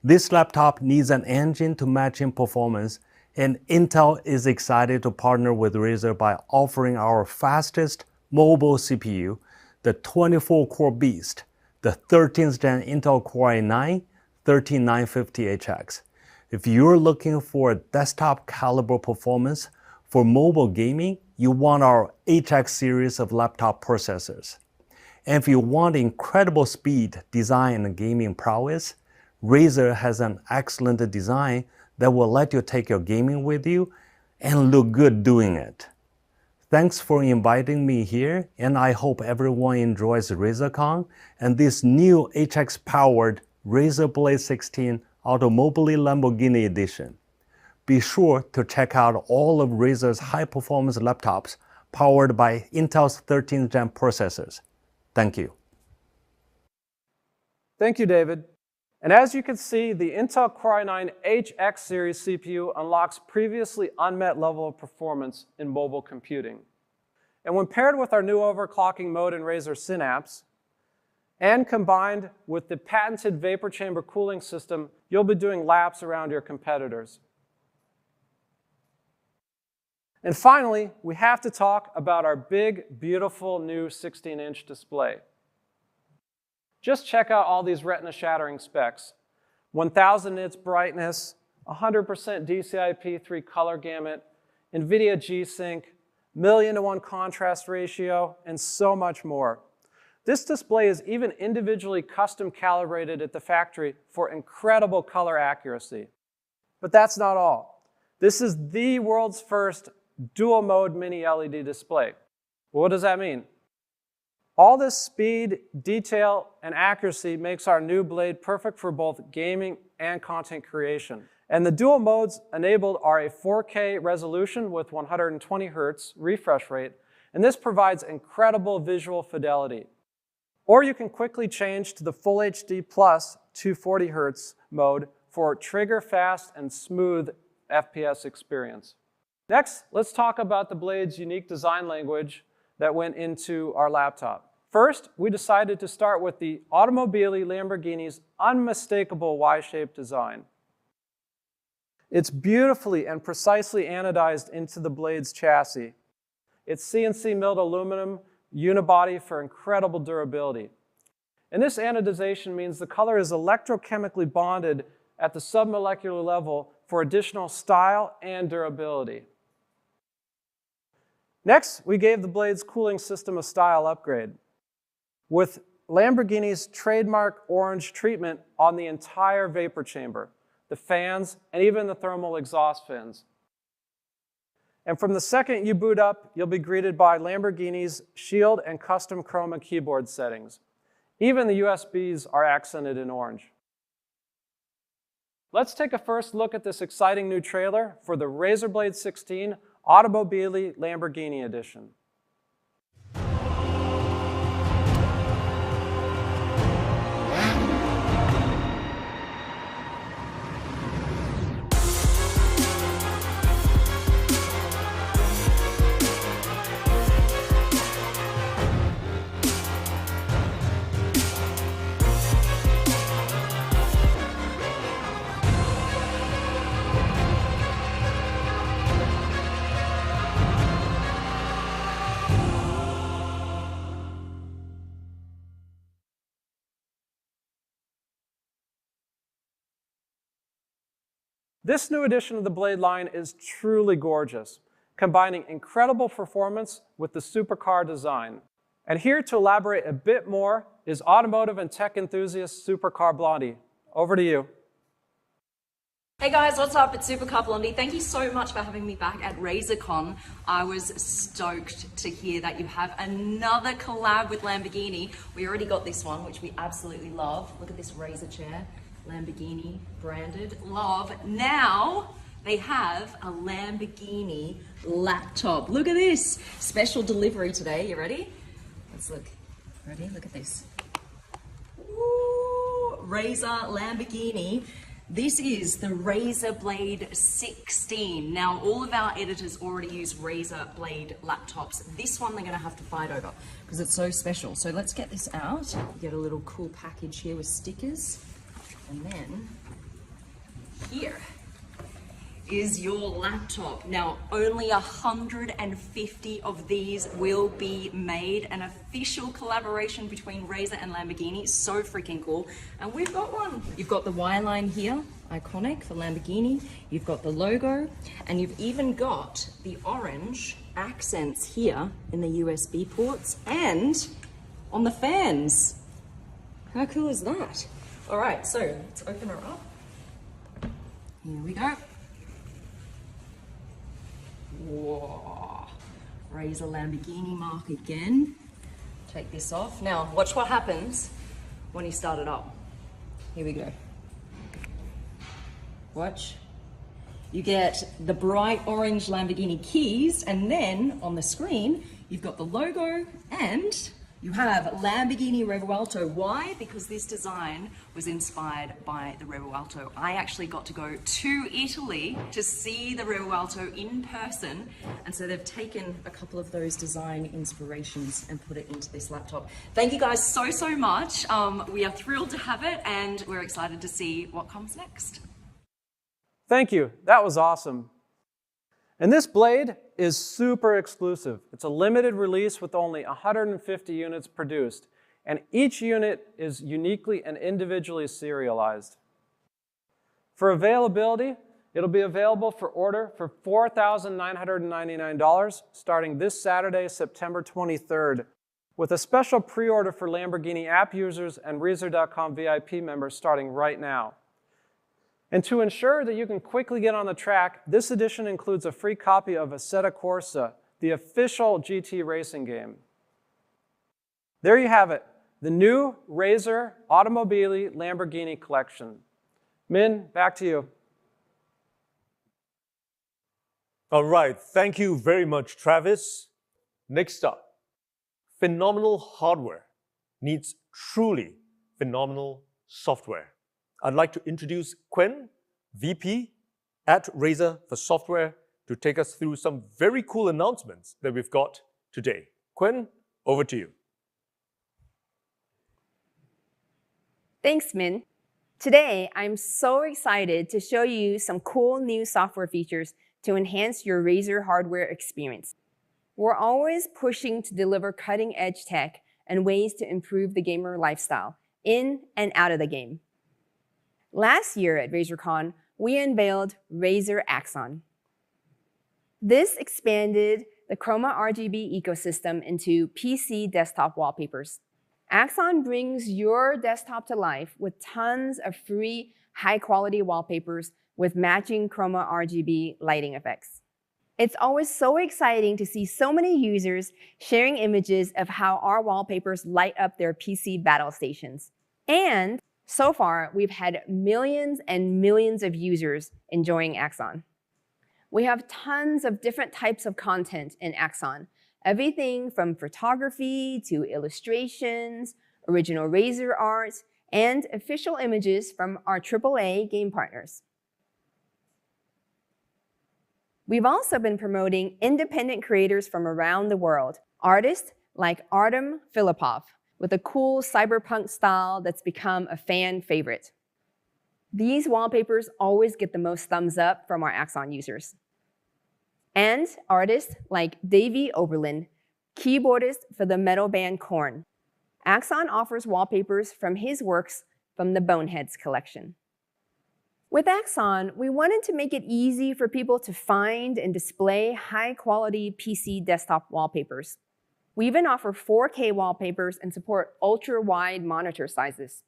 Speaker 15: This laptop needs an engine to match in performance, and Intel is excited to partner with Razer by offering our fastest mobile CPU, the 24-core beast, the 13th gen Intel Core i9 13950HX. If you're looking for a desktop caliber performance for mobile gaming, you want our HX series of laptop processors. And if you want incredible speed, design, and gaming prowess, Razer has an excellent design that will let you take your gaming with you and look good doing it. Thanks for inviting me here, and I hope everyone enjoys RazerCon and this new HX-powered Razer Blade 16 Automobili Lamborghini Edition. Be sure to check out all of Razer's high-performance laptops powered by Intel's 13th gen processors. Thank you.
Speaker 14: Thank you, David. And as you can see, the Intel Core i9 HX series CPU unlocks previously unmet level of performance in mobile computing. And when paired with our new overclocking mode in Razer Synapse, and combined with the patented vapor chamber cooling system, you'll be doing laps around your competitors. And finally, we have to talk about our big, beautiful new 16-inch display. Just check out all these retina-shattering specs. 1000 nits brightness, 100% DCI-P3 color gamut, NVIDIA G-Sync, 1,000,000:1 contrast ratio, and so much more. This display is even individually custom calibrated at the factory for incredible color accuracy. But that's not all. This is the world's first dual-mode mini LED display. Well, what does that mean? All this speed, detail, and accuracy makes our new blade perfect for both gaming and content creation. And the dual modes enabled are a 4K resolution with 120 Hz refresh rate, and this provides incredible visual fidelity. Or you can quickly change to the Full HD Plus 240 Hz mode for trigger-fast and smooth FPS experience. Next, let's talk about the blade's unique design language that went into our laptop. First, we decided to start with the Automobili Lamborghini's unmistakable Y-shaped design. It's beautifully and precisely anodized into the blade's chassis. It's CNC milled aluminum unibody for incredible durability. And this anodization means the color is electrochemically bonded at the submolecular level for additional style and durability. Next, we gave the blade's cooling system a style upgrade with Lamborghini's trademark orange treatment on the entire vapor chamber, the fans, and even the thermal exhaust fins. And from the second you boot up, you'll be greeted by Lamborghini's shield and custom chroma keyboard settings. Even the USBs are accented in orange. Let's take a first look at this exciting new trailer for the Razer Blade 16 Automobili Lamborghini Edition. This new edition of the Blade line is truly gorgeous, combining incredible performance with the supercar design. And here to elaborate a bit more is automotive and tech enthusiast Supercar Blondie. Over to you.
Speaker 16: Hey guys, what's up? It's Supercar Blondie. Thank you so much for having me back at RazerCon. I was stoked to hear that you have another collab with Lamborghini. We already got this one, which we absolutely love. Look at this Razer chair. Lamborghini branded, love. Now they have a Lamborghini laptop. Look at this, special delivery today. You ready? Let's look. Ready? Look at this. Ooh, Razer Lamborghini. This is the Razer Blade 16. Now, all of our editors already use Razer Blade laptops. This one they're gonna have to fight over because it's so special. So let's get this out. You get a little cool package here with stickers. And then here is your laptop. Now, only 150 of these will be made. An official collaboration between Razer and Lamborghini. So freaking cool. And we've got one. You've got the Y line here, iconic for Lamborghini. You've got the logo, and you've even got the orange accents here in the USB ports and on the fans. How cool is that? All right, so let's open her up. Here we go. Whoa, Razer Lamborghini mark again. Take this off. Now, watch what happens when you start it up. Here we go. Watch. You get the bright orange Lamborghini keys, and then on the screen, you've got the logo and you have Lamborghini Revuelto. Why? Because this design was inspired by the Revuelto. I actually got to go to Italy to see the Revuelto in person, and so they've taken a couple of those design inspirations and put it into this laptop. Thank you guys so much. We are thrilled to have it, and we're excited to see what comes next.
Speaker 14: Thank you. That was awesome. And this blade is super exclusive. It's a limited release with only 150 units produced, and each unit is uniquely and individually serialized. For availability, it'll be available for order for $4,999 starting this Saturday, September 23rd, with a special pre-order for Lamborghini app users and Razer.com VIP members starting right now. And to ensure that you can quickly get on the track, this edition includes a free copy of Assetto Corsa, the official GT racing game. There you have it, the new Razer Automobili Lamborghini collection. Min, back to you.
Speaker 10: All right, thank you very much, Travis. Next up, phenomenal hardware needs truly phenomenal software. I'd like to introduce Quen, VP at Razer for Software, to take us through some very cool announcements that we've got today. Quen, over to you.
Speaker 17: Thanks, Min. Today, I'm so excited to show you some cool new software features to enhance your Razer hardware experience. We're always pushing to deliver cutting-edge tech and ways to improve the gamer lifestyle in and out of the game. Last year at RazerCon, we unveiled Razer Axon. This expanded the Chroma RGB ecosystem into PC desktop wallpapers. Axon brings your desktop to life with tons of free, high-quality wallpapers with matching Chroma RGB lighting effects. It's always so exciting to see so many users sharing images of how our wallpapers light up their PC battle stations. And so far, we've had millions and millions of users enjoying Axon. We have tons of different types of content in Axon, everything from photography to illustrations, original Razer art, and official images from our AAA game partners. We've also been promoting independent creators from around the world, artists like Artem Filipov, with a cool cyberpunk style that's become a fan favorite. These wallpapers always get the most thumbs up from our Axon users. And artists like Davey Oberlin, keyboardist for the metal band Korn. Axon offers wallpapers from his works from the Boneheads collection. With Axon, we wanted to make it easy for people to find and display high-quality PC desktop wallpapers. We even offer 4K wallpapers and support ultra-wide monitor sizes.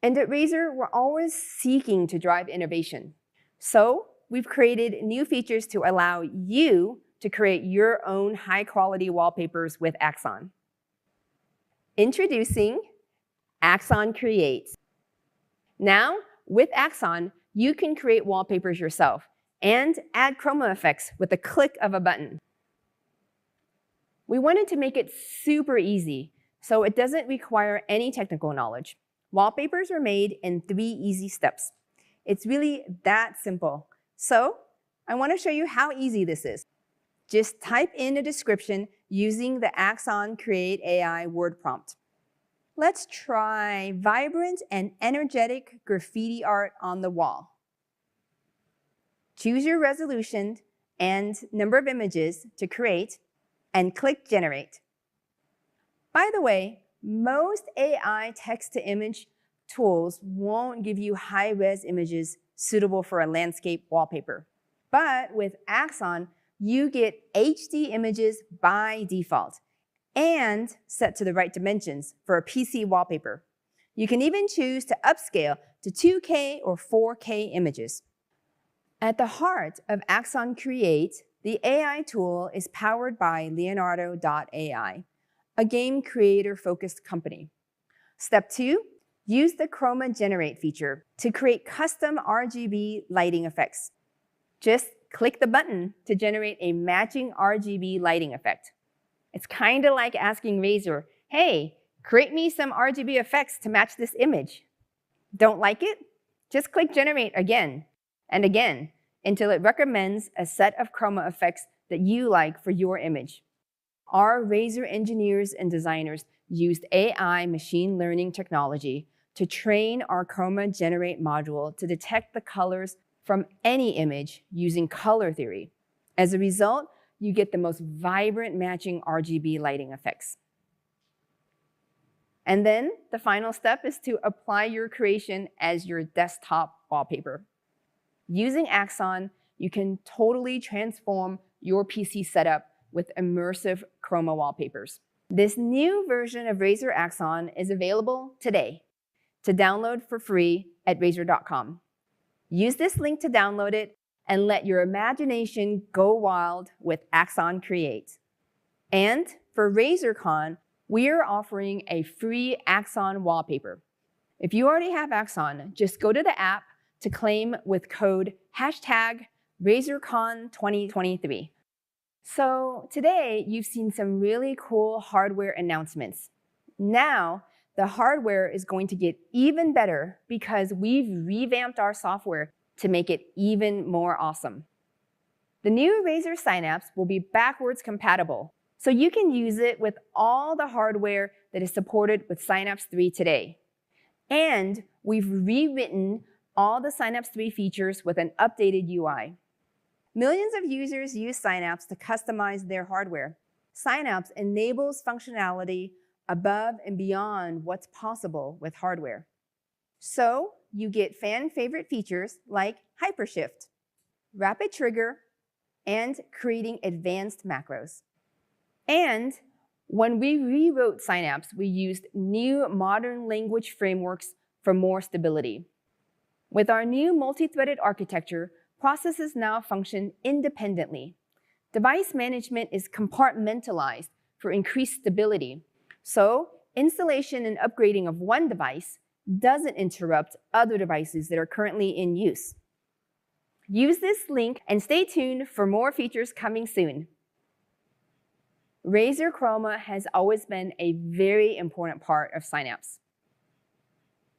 Speaker 17: And at Razer, we're always seeking to drive innovation. So we've created new features to allow you to create your own high-quality wallpapers with Axon. Introducing Axon Create. Now, with Axon, you can create wallpapers yourself and add chroma effects with the click of a button. We wanted to make it super easy, so it doesn't require any technical knowledge. Wallpapers are made in 3 easy steps. It's really that simple. So I want to show you how easy this is. Just type in a description using the Axon Create AI word prompt. Let's try vibrant and energetic graffiti art on the wall. Choose your resolution and number of images to create and click Generate. By the way, most AI text-to-image tools won't give you high-res images suitable for a landscape wallpaper. But with Axon, you get HD images by default and set to the right dimensions for a PC wallpaper. You can even choose to upscale to 2K or 4K images. At the heart of Axon Create, the AI tool is powered by Leonardo.ai, a game creator-focused company. Step 2, use the Chroma Generate feature to create custom RGB lighting effects. Just click the button to generate a matching RGB lighting effect. It's kind of like asking Razer, hey, create me some RGB effects to match this image. Don't like it? Just click Generate again and again until it recommends a set of chroma effects that you like for your image. Our Razer engineers and designers used AI machine learning technology to train our Chroma Generate module to detect the colors from any image using color theory. As a result, you get the most vibrant matching RGB lighting effects. And then the final step is to apply your creation as your desktop wallpaper. Using Axon, you can totally transform your PC setup with immersive chroma wallpapers. This new version of Razer Axon is available today to download for free at Razer.com. Use this link to download it and let your imagination go wild with Axon Create. And for RazerCon, we are offering a free Axon wallpaper. If you already have Axon, just go to the app to claim with code #RazerCon2023. So today, you've seen some really cool hardware announcements. Now, the hardware is going to get even better because we've revamped our software to make it even more awesome. The new Razer Synapse will be backwards compatible, so you can use it with all the hardware that is supported with Synapse 3 today. And we've rewritten all the Synapse 3 features with an updated UI. Millions of users use Synapse to customize their hardware. Synapse enables functionality above and beyond what's possible with hardware. So you get fan-favorite features like Hypershift, Rapid Trigger, and creating advanced macros. And when we rewrote Synapse, we used new modern language frameworks for more stability. With our new multi-threaded architecture, processes now function independently. Device management is compartmentalized for increased stability. So installation and upgrading of one device doesn't interrupt other devices that are currently in use. Use this link and stay tuned for more features coming soon. Razer Chroma has always been a very important part of Synapse.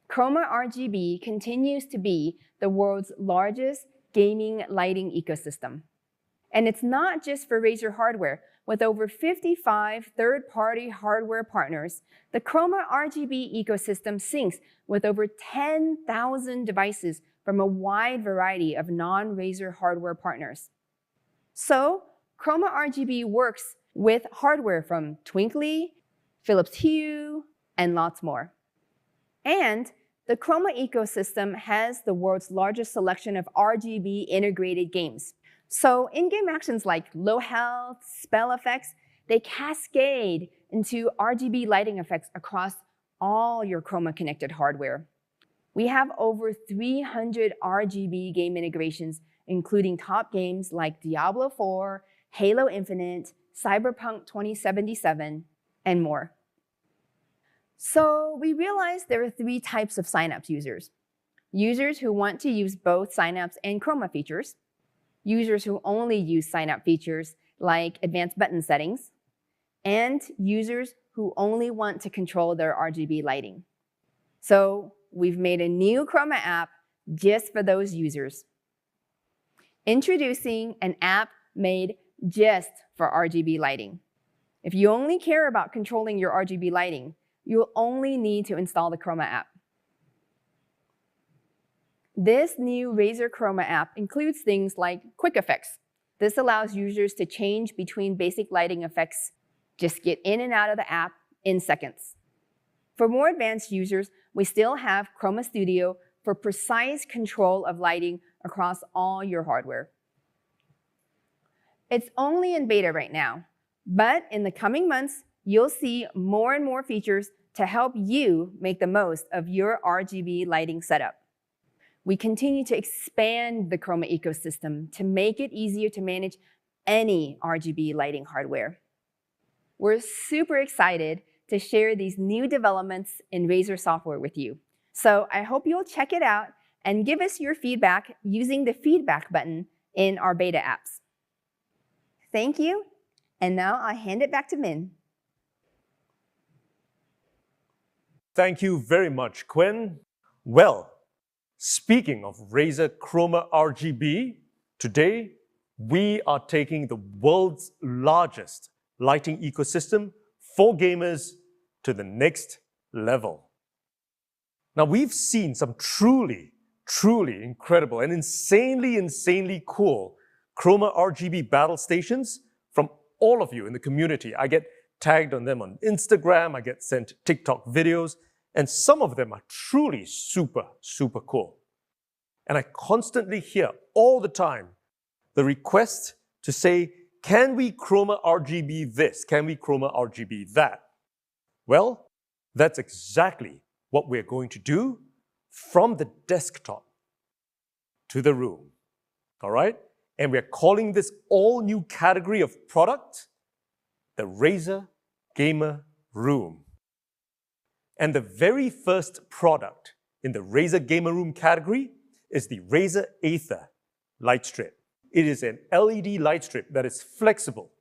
Speaker 17: Chroma RGB continues to be the world's largest gaming lighting ecosystem. And it's not just for Razer hardware. With over 55 third-party hardware partners, the Chroma RGB ecosystem syncs with over 10,000 devices from a wide variety of non-Razer hardware partners. So, Chroma RGB works with hardware from Twinkly, Philips Hue, and lots more. And the Chroma ecosystem has the world's largest selection of RGB integrated games. So in-game actions like low health, spell effects, they cascade into RGB lighting effects across all your Chroma connected hardware. We have over 300 RGB game integrations, including top games like Diablo 4, Halo Infinite, Cyberpunk 2077, and more. So we realized there are 3 types of Synapse users. Users who want to use both Synapse and Chroma features, users who only use Synapse features like advanced button settings, and users who only want to control their RGB lighting. So we've made a new Chroma app just for those users. Introducing an app made just for RGB lighting. If you only care about controlling your RGB lighting, you'll only need to install the Chroma app. This new Razer Chroma app includes things like quick effects. This allows users to change between basic lighting effects, just get in and out of the app in seconds. For more advanced users, we still have Chroma Studio for precise control of lighting across all your hardware. It's only in beta right now, but in the coming months, you'll see more and more features to help you make the most of your RGB lighting setup. We continue to expand the Chroma ecosystem to make it easier to manage any RGB lighting hardware. We're super excited to share these new developments in Razer software with you. So I hope you'll check it out and give us your feedback using the feedback button in our beta apps. Thank you, and now I'll hand it back to Min.
Speaker 10: Thank you very much, Quen. Well, speaking of Razer Chroma RGB, today we are taking the world's largest lighting ecosystem for gamers to the next level. Now, we've seen some truly incredible and insanely cool Chroma RGB battle stations from all of you in the community. I get tagged on them on Instagram, I get sent TikTok videos, and some of them are truly super, super cool. And I constantly hear all the time the request to say, can we Chroma RGB this? Can we Chroma RGB that? Well, that's exactly what we're going to do from the desktop to the room, all right? And we're calling this all new category of product the Razer Gamer Room. And the very first product in the Razer Gamer Room category is the Razer Aether light strip. It is an LED light strip that is flexible,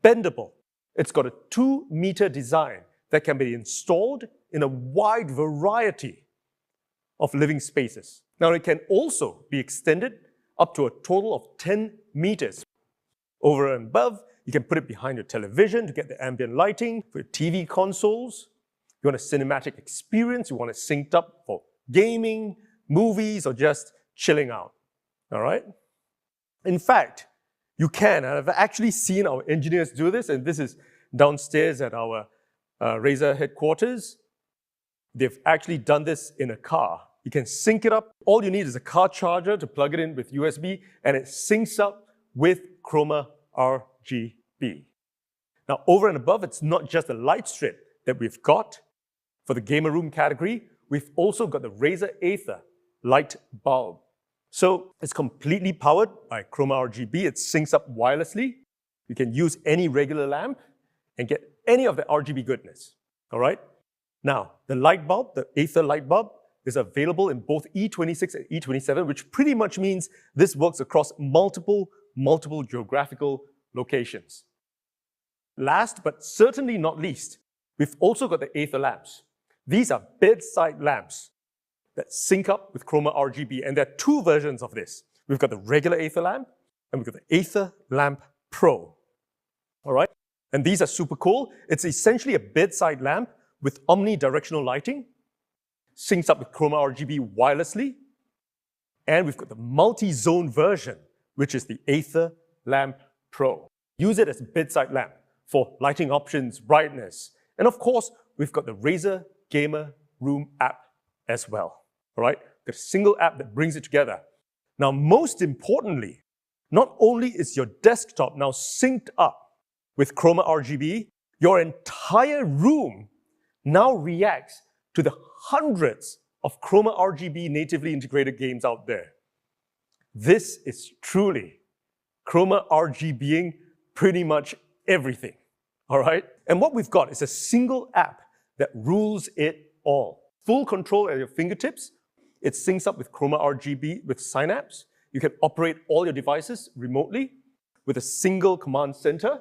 Speaker 10: bendable. It's got a 2-meter design that can be installed in a wide variety of living spaces. Now, it can also be extended up to a total of 10 meters. Over and above, you can put it behind your television to get the ambient lighting for your TV consoles. You want a cinematic experience, you want it synced up for gaming, movies, or just chilling out, all right? In fact, you can, and I've actually seen our engineers do this, and this is downstairs at our Razer headquarters. They've actually done this in a car. You can sync it up. All you need is a car charger to plug it in with USB, and it syncs up with Chroma RGB. Now, over and above, it's not just a light strip that we've got for the gamer room category. We've also got the Razer Aether light bulb. So it's completely powered by Chroma RGB. It syncs up wirelessly. You can use any regular lamp and get any of the RGB goodness, all right? Now, the light bulb, the Aether light bulb, is available in both E26 and E27, which pretty much means this works across multiple geographical locations. Last, but certainly not least, we've also got the Aether lamps. These are bedside lamps that sync up with Chroma RGB, and there are 2 versions of this. We've got the regular Aether lamp, and we've got the Aether Lamp Pro, all right? And these are super cool. It's essentially a bedside lamp with omnidirectional lighting, syncs up with Chroma RGB wirelessly, and we've got the multi-zone version, which is the Aether Lamp Pro. Use it as a bedside lamp for lighting options, brightness, and of course, we've got the Razer Gamer Room app as well, all right? Got a single app that brings it together. Now, most importantly, not only is your desktop now synced up with Chroma RGB, your entire room now reacts to the hundreds of Chroma RGB natively integrated games out there. This is truly Chroma RGBing pretty much everything, all right? And what we've got is a single app that rules it all. Full control at your fingertips. It syncs up with Chroma RGB with Synapse. You can operate all your devices remotely with a single command center.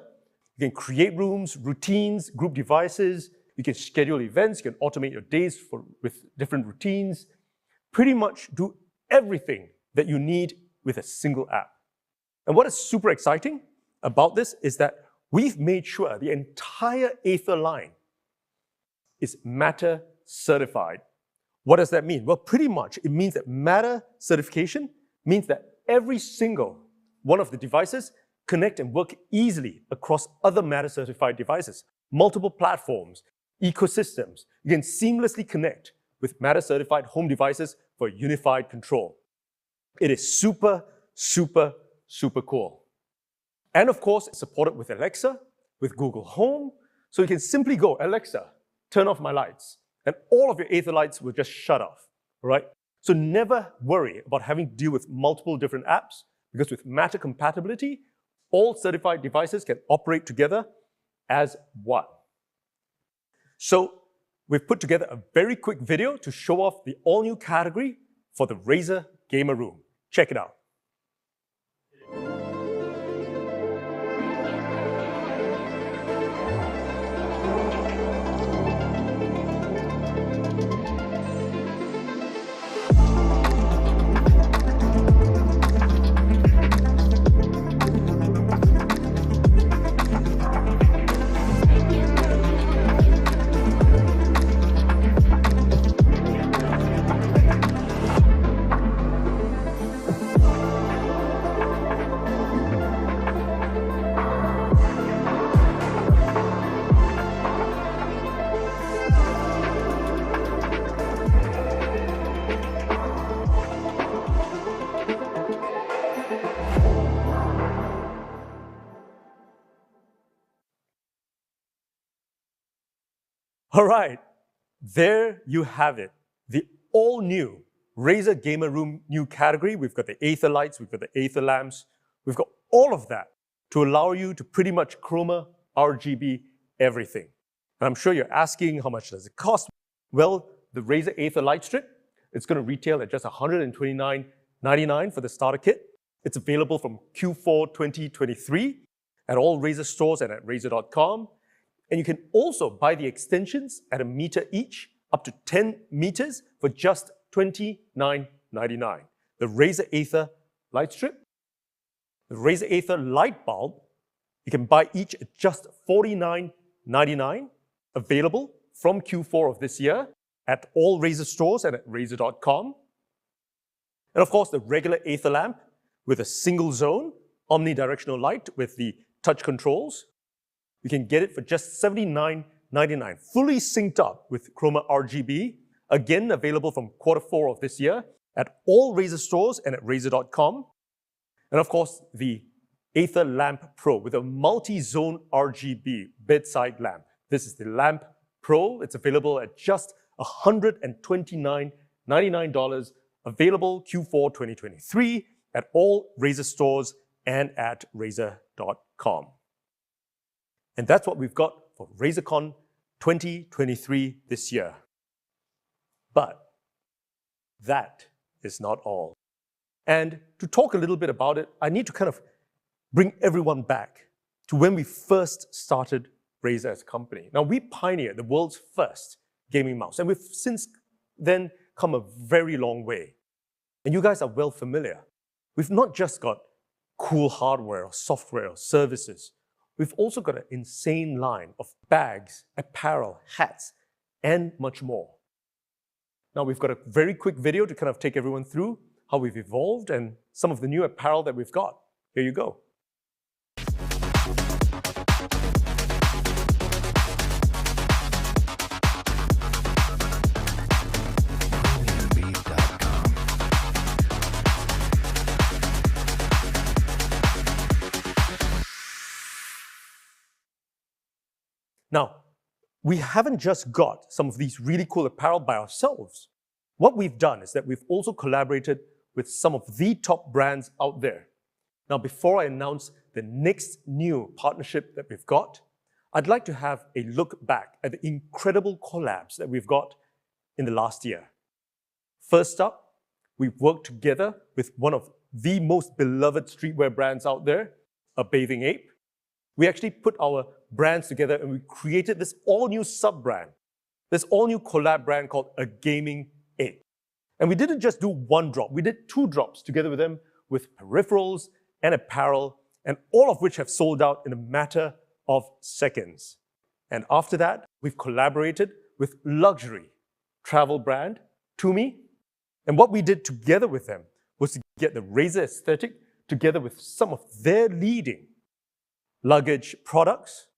Speaker 10: You can create rooms, routines, group devices. You can schedule events. You can automate your days with different routines. Pretty much do everything that you need with a single app. And what is super exciting about this is that we've made sure the entire Aether line is Matter certified. What does that mean? Well, pretty much it means that Matter certification means that every single one of the devices connect and work easily across other Matter certified devices, multiple platforms, ecosystems. You can seamlessly connect with Matter certified home devices for unified control. It is super, super, super cool. And of course, it's supported with Alexa, with Google Home. So you can simply go, Alexa, turn off my lights. And all of your Aether lights will just shut off, all right? So never worry about having to deal with multiple different apps, because with Matter compatibility, all certified devices can operate together as one. So we've put together a very quick video to show off the all-new category for the Razer Gamer Room. Check it out. All right, there you have it. The all-new Razer Gamer Room new category. We've got the Aether lights, we've got the Aether lamps. We've got all of that to allow you to pretty much chroma, RGB, everything. And I'm sure you're asking, how much does it cost? Well, the Razer Aether light strip, it's going to retail at just $129.99 for the starter kit. It's available from Q4 2023 at all Razer stores and at Razer.com. And you can also buy the extensions at $1 meter each, up to 10 meters for just $29.99. The Razer Aether light strip, the Razer Aether light bulb, you can buy each at just $49.99, available from Q4 of this year at all Razer stores and at Razer.com. And of course, the regular Aether lamp with a single zone, omnidirectional light with the touch controls. You can get it for just $79.99, fully synced up with Chroma RGB, again available from Q4 of this year at all Razer stores and at Razer.com. And of course, the Aether Lamp Pro with a multi-zone RGB bedside lamp. This is the Lamp Pro. It's available at just $129.99, available Q4 2023 at all Razer stores and at Razer.com. And that's what we've got for RazerCon 2023 this year. But that is not all. And to talk a little bit about it, I need to kind of bring everyone back to when we first started Razer as a company. Now, we pioneered the world's first gaming mouse, and we've since then come a very long way. And you guys are well familiar. We've not just got cool hardware or software or services. We've also got an insane line of bags, apparel, hats, and much more. Now, we've got a very quick video to kind of take everyone through how we've evolved and some of the new apparel that we've got. Here you go. Now, we haven't just got some of these really cool apparel by ourselves. What we've done is that we've also collaborated with some of the top brands out there. Now, before I announce the next new partnership that we've got, I'd like to have a look back at the incredible collabs that we've got in the last year. First up, we've worked together with one of the most beloved streetwear brands out there, A Bathing Ape. We actually put our brands together and we created this all-new sub-brand, this all-new collab brand called A Gaming Ape. And we didn't just do one drop, we did 2 drops together with them with peripherals and apparel, and all of which have sold out in a matter of seconds. And after that, we've collaborated with luxury travel brand Tumi. And what we did together with them was to get the Razer aesthetic together with some of their leading luggage products.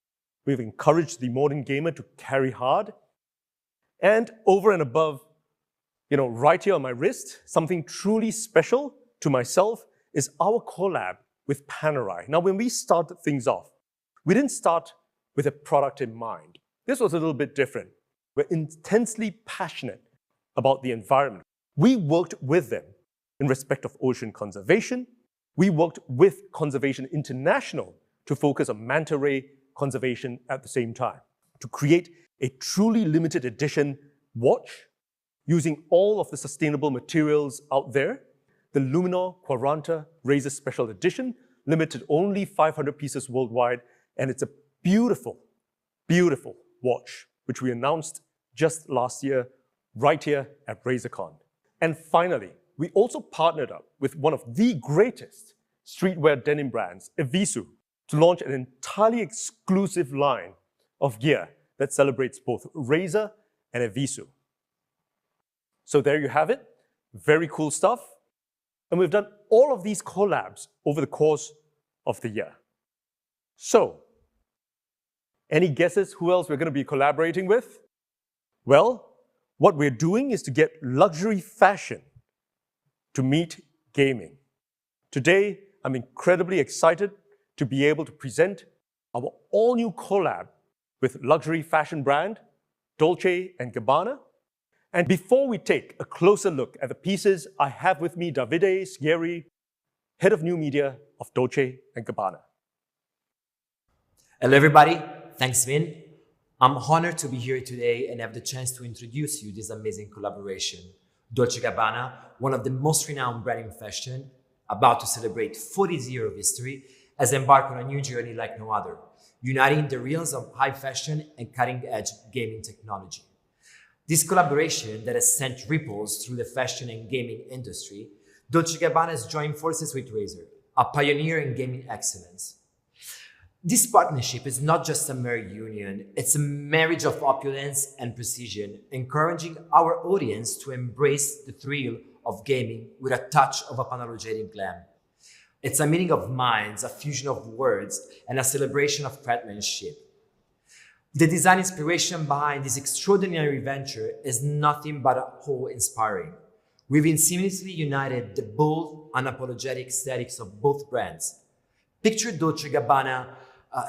Speaker 10: We've encouraged the modern gamer to carry hard. And over and above, right here on my wrist, something truly special to myself is our collab with Panerai. Now, when we started things off, we didn't start with a product in mind. This was a little bit different. We're intensely passionate about the environment. We worked with them in respect of ocean conservation. We worked with Conservation International to focus on manta ray conservation at the same time, to create a truly limited edition watch using all of the sustainable materials out there. The Luminor Quaranta Razer Special Edition, limited only 500 pieces worldwide, and it's a beautiful, beautiful watch, which we announced just last year, right here at RazerCon. And finally, we also partnered up with one of the greatest streetwear denim brands, Evisu, to launch an entirely exclusive line of gear that celebrates both Razer and Evisu. So there you have it, very cool stuff. And we've done all of these collabs over the course of the year. So, any guesses who else we're going to be collaborating with? Well, what we're doing is to get luxury fashion to meet gaming. Today, I'm incredibly excited to be able to present our all-new collab with luxury fashion brand Dolce & Gabbana. And before we take a closer look at the pieces, I have with me Davide Schieri, Head of New Media of Dolce & Gabbana.
Speaker 18: Hello everybody, thanks Min. I'm honored to be here today and have the chance to introduce you this amazing collaboration. Dolce & Gabbana, one of the most renowned brands in fashion, about to celebrate 40 years of history, has embarked on a new journey like no other, uniting the realms of high fashion and cutting-edge gaming technology. This collaboration that has sent ripples through the fashion and gaming industry, Dolce & Gabbana has joined forces with Razer, a pioneer in gaming excellence. This partnership is not just a mere union, it's a marriage of opulence and precision, encouraging our audience to embrace the thrill of gaming with a touch of unapologetic glam. It's a meeting of minds, a fusion of words, and a celebration of craftsmanship. The design inspiration behind this extraordinary venture is nothing but awe-inspiring. We've seamlessly united the bold, unapologetic aesthetics of both brands. Picture Dolce & Gabbana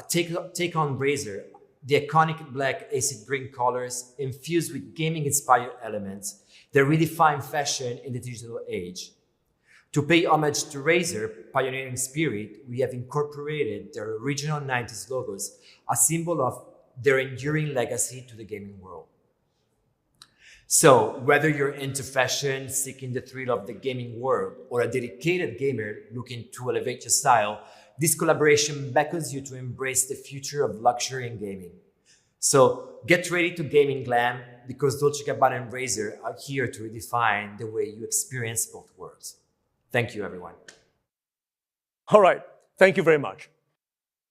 Speaker 18: take on Razer, the iconic black acid green colors infused with gaming-inspired elements that redefine fashion in the digital age. To pay homage to Razer pioneering spirit, we have incorporated their original 90s logos, a symbol of their enduring legacy to the gaming world. So, whether you're into fashion, seeking the thrill of the gaming world, or a dedicated gamer looking to elevate your style, this collaboration beckons you to embrace the future of luxury and gaming. So, get ready to gaming glam, because Dolce & Gabbana and Razer are here to redefine the way you experience both worlds. Thank you, everyone.
Speaker 10: All right, thank you very much.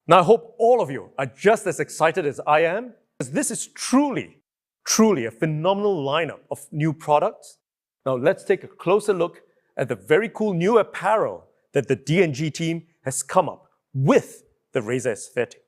Speaker 10: Now, I hope all of you are just as excited as I am, because this is truly a phenomenal lineup of new products. Now, let's take a closer look at the very cool new apparel that the D&G team has come up with the Razer aesthetic.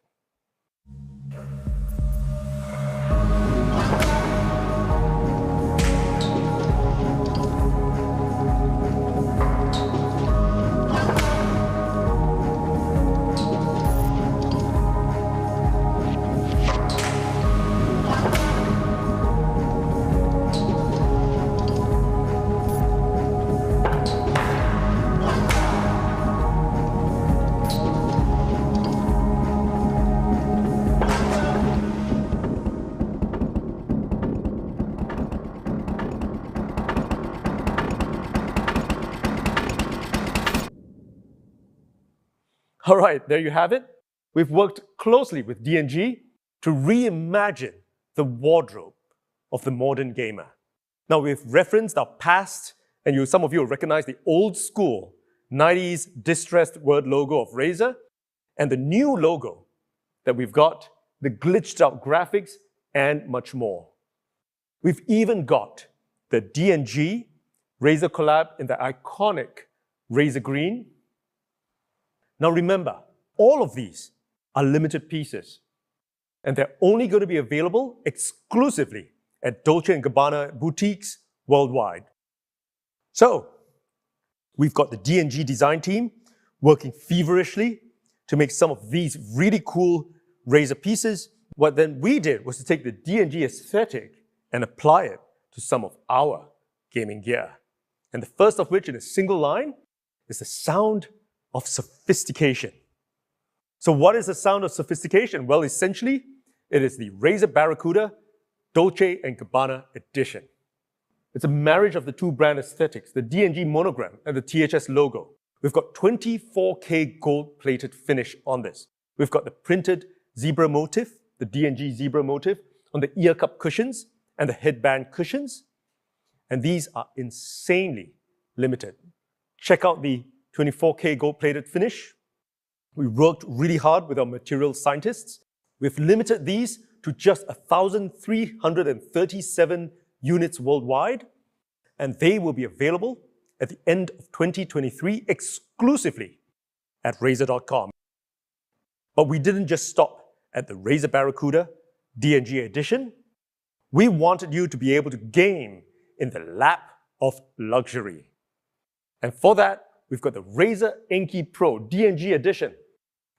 Speaker 10: All right, there you have it. We've worked closely with D&G to reimagine the wardrobe of the modern gamer. Now, we've referenced our past, and some of you will recognize the old school 90s distressed word logo of Razer, and the new logo that we've got, the glitched out graphics, and much more. We've even got the D&G Razer collab in the iconic Razer green. Now remember, all of these are limited pieces, and they're only going to be available exclusively at Dolce & Gabbana boutiques worldwide. So, we've got the D&G design team working feverishly to make some of these really cool Razer pieces. What then we did was to take the D&G aesthetic and apply it to some of our gaming gear. And the first of which, in a single line, is the sound of sophistication. So what is the sound of sophistication? Well, essentially, it is the Razer Barracuda Dolce & Gabbana edition. It's a marriage of the two brand aesthetics, the D&G monogram and the THS logo. We've got 24K gold-plated finish on this. We've got the printed zebra motif, the D&G zebra motif, on the ear cup cushions and the headband cushions. And these are insanely limited. Check out the 24K gold-plated finish. We worked really hard with our material scientists. We've limited these to just 1,337 units worldwide, and they will be available at the end of 2023 exclusively at Razer.com. But we didn't just stop at the Razer Barracuda D&G edition. We wanted you to be able to game in the lap of luxury. And for that, we've got the Razer Inky Pro D&G edition.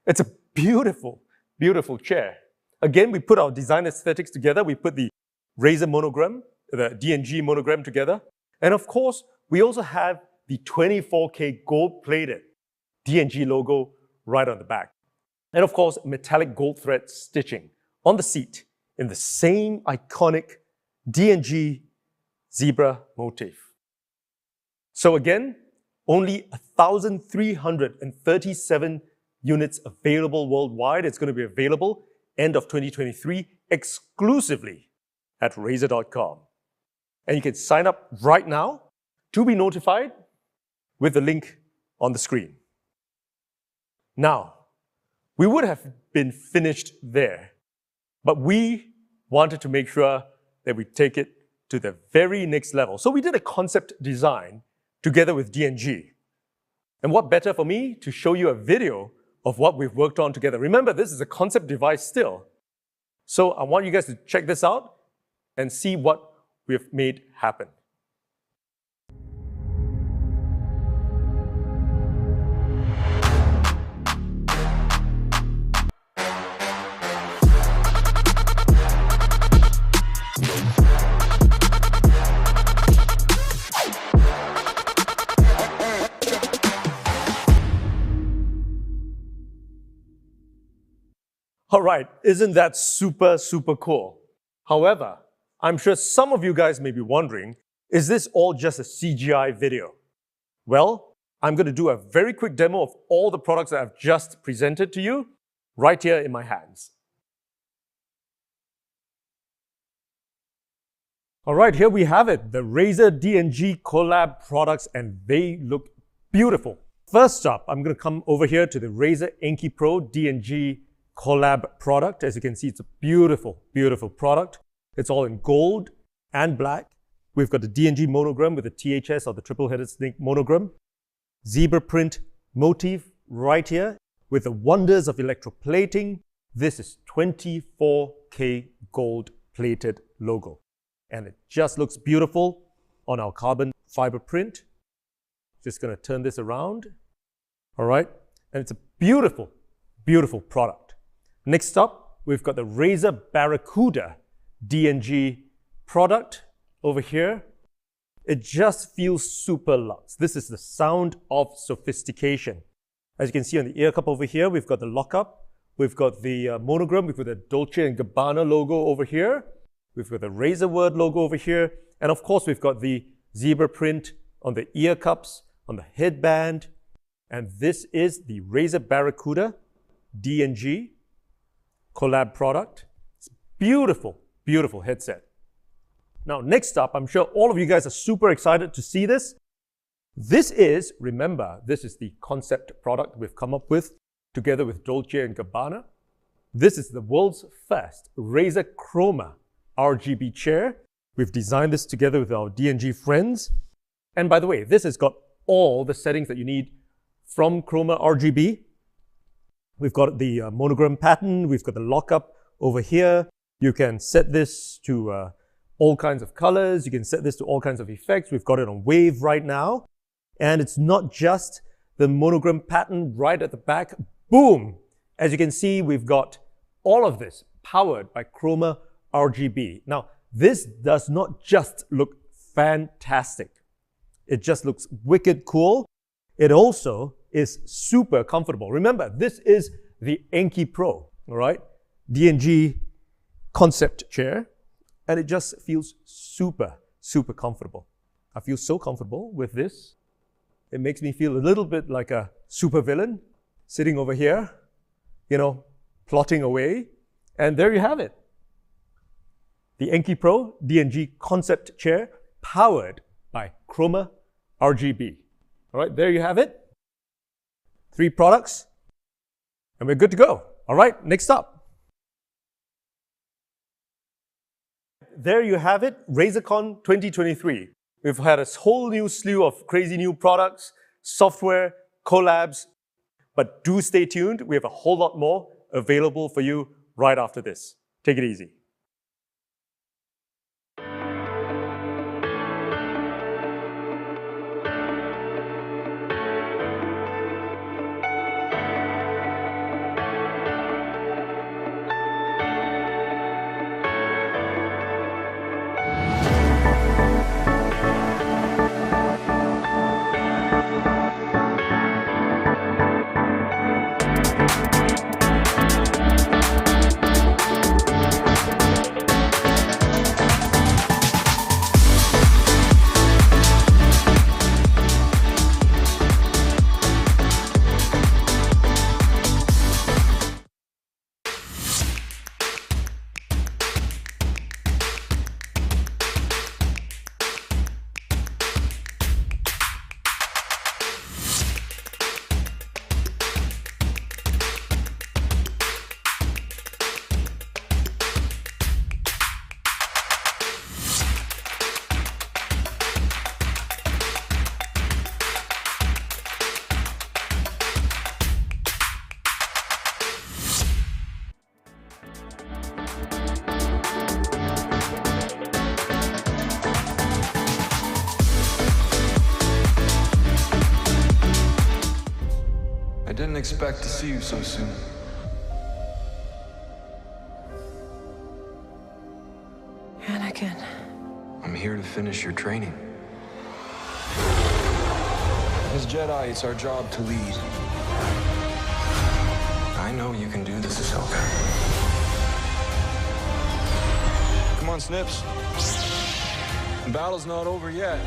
Speaker 10: It's a beautiful, beautiful chair. Again, we put our design aesthetics together. We put the Razer monogram, the D&G monogram together. And of course, we also have the 24K gold-plated D&G logo right on the back. And of course, metallic gold thread stitching on the seat in the same iconic D&G zebra motif. So again, only 1,337 units available worldwide. It's going to be available end of 2023 exclusively at Razer.com. And you can sign up right now to be notified with the link on the screen. Now, we would have been finished there, but we wanted to make sure that we take it to the very next level. So we did a concept design together with D&G. And what better for me to show you a video of what we've worked on together. Remember, this is a concept device still. So I want you guys to check this out and see what we've made happen. All right, isn't that super, super cool? However, I'm sure some of you guys may be wondering, is this all just a CGI video? Well, I'm going to do a very quick demo of all the products that I've just presented to you right here in my hands. All right, here we have it, the Razer D&G collab products, and they look beautiful. First up, I'm going to come over here to the Razer Enki Pro D&G collab product. As you can see, it's a beautiful, beautiful product. It's all in gold and black. We've got the D&G monogram with the THS or the triple-headed snake monogram. Zebra print motif right here with the wonders of electroplating. This is 24K gold-plated logo. And it just looks beautiful on our carbon fiber print. Just going to turn this around. All right. And it's a beautiful, beautiful product. Next up, we've got the Razer Barracuda D&G product over here. It just feels super luxe. This is the sound of sophistication. As you can see on the ear cup over here, we've got the lockup. We've got the monogram. We've got the Dolce & Gabbana logo over here. We've got the Razer word logo over here. And of course, we've got the zebra print on the ear cups, on the headband. And this is the Razer Barracuda D&G collab product. It's beautiful, beautiful headset. Now, next up, I'm sure all of you guys are super excited to see this. This is, remember, this is the concept product we've come up with together with Dolce & Gabbana. This is the world's first Razer Chroma RGB chair. We've designed this together with our D&G friends. And by the way, this has got all the settings that you need from Chroma RGB. We've got the monogram pattern. We've got the lockup over here. You can set this to all kinds of colors. You can set this to all kinds of effects. We've got it on wave right now. And it's not just the monogram pattern right at the back. Boom! As you can see, we've got all of this powered by Chroma RGB. Now, this does not just look fantastic. It just looks wicked cool. It also is super comfortable. Remember, this is the Enki Pro, all right? D&G concept chair, and it just feels super, super comfortable. I feel so comfortable with this. It makes me feel a little bit like a super villain sitting over here, you know, plotting away. And there you have it. The Enki Pro D&G concept chair powered by Chroma RGB. All right, there you have it. 3 products, and we're good to go. All right, next up. There you have it, RazerCon 2023. We've had a whole new slew of crazy new products, software, collabs, but do stay tuned. We have a whole lot more available for you right after this. Take it easy.
Speaker 1: expect to see you so soon.
Speaker 9: Anakin.
Speaker 1: I'm here to finish your training. As Jedi, it's our job to lead. I know you can do this, Ahsoka. Come on, Snips. The battle's not over yet.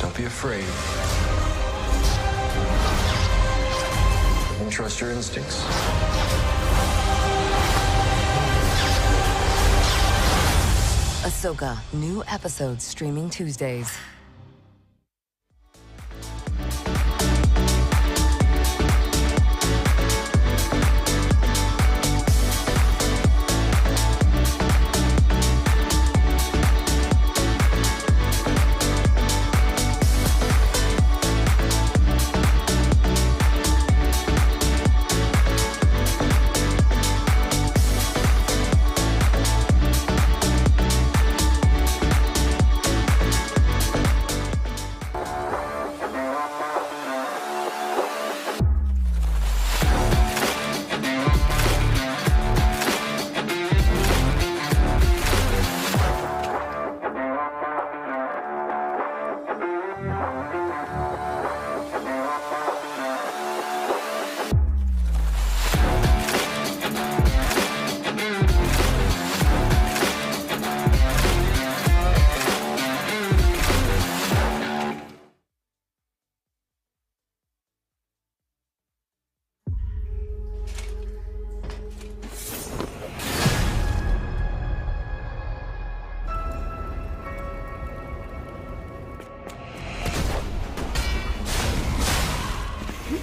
Speaker 1: Don't be afraid. And trust your instincts.
Speaker 3: Ahsoka, new episodes streaming Tuesdays.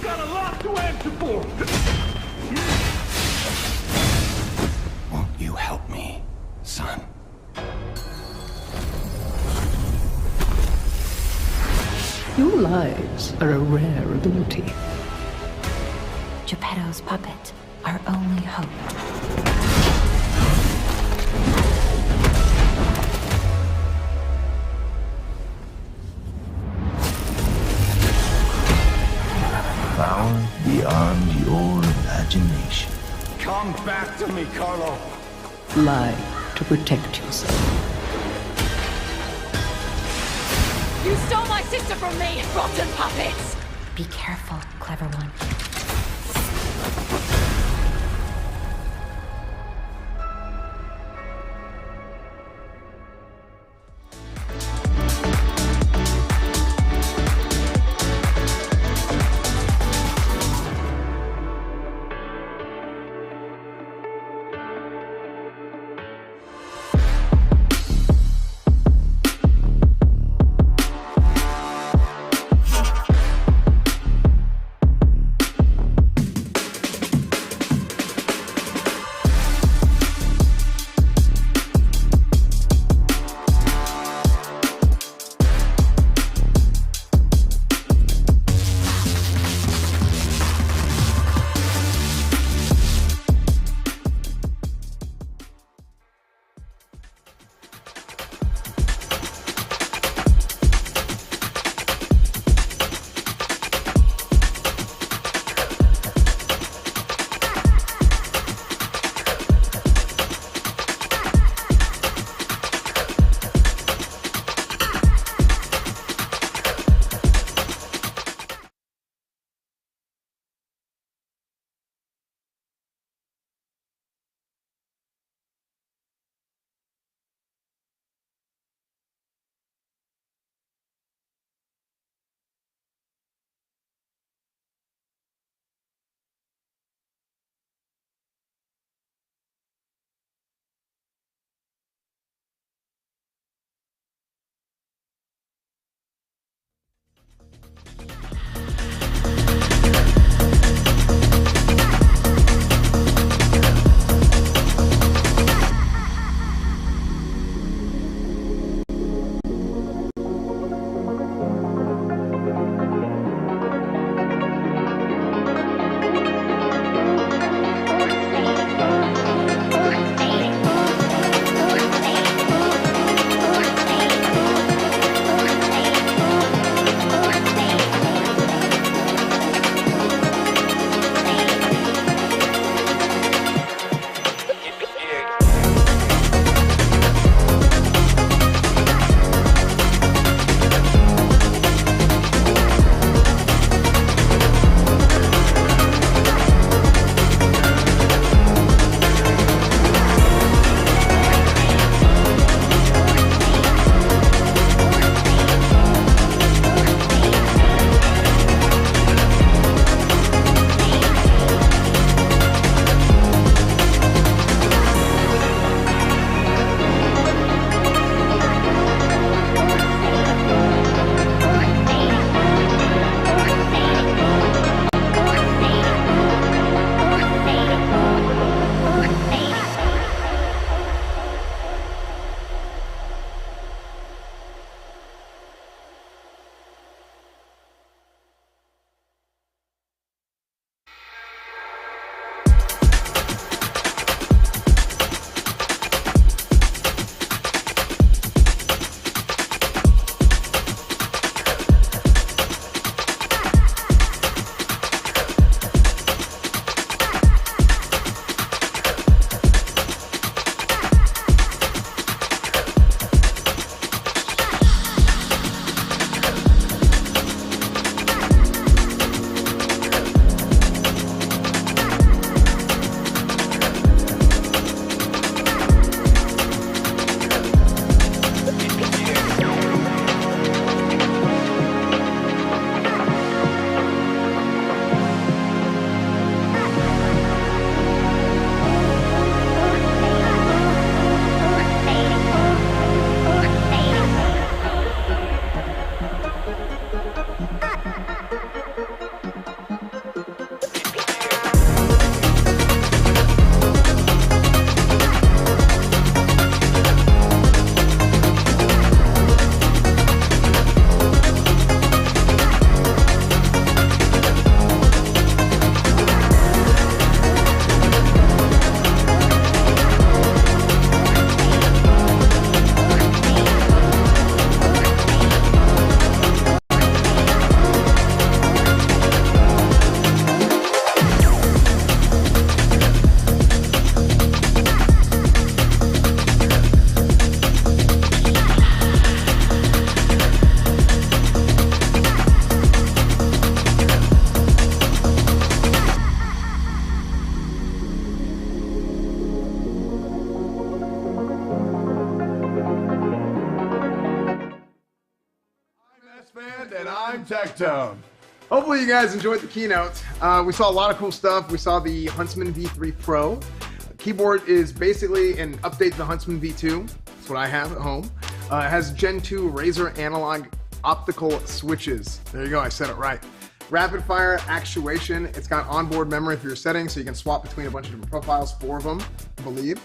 Speaker 8: got a lot to answer for! Won't you help me, son?
Speaker 5: Your lives are a rare ability.
Speaker 6: Geppetto's puppet, our only hope.
Speaker 7: Power beyond your imagination.
Speaker 8: Come back to me, Carlo.
Speaker 5: Lie to protect yourself.
Speaker 2: You stole my sister from me, rotten puppets!
Speaker 6: Be careful, clever one.
Speaker 19: And I'm Tectone. Hopefully you guys enjoyed the keynote. We saw a lot of cool stuff. We saw the Huntsman V3 Pro. Keyboard is basically an update to the Huntsman V2. That's what I have at home. It has Gen 2 Razer analog optical switches. There you go, I said it right. Rapid fire actuation. It's got onboard memory for your settings, so you can swap between a bunch of different profiles, 4 of them, I believe.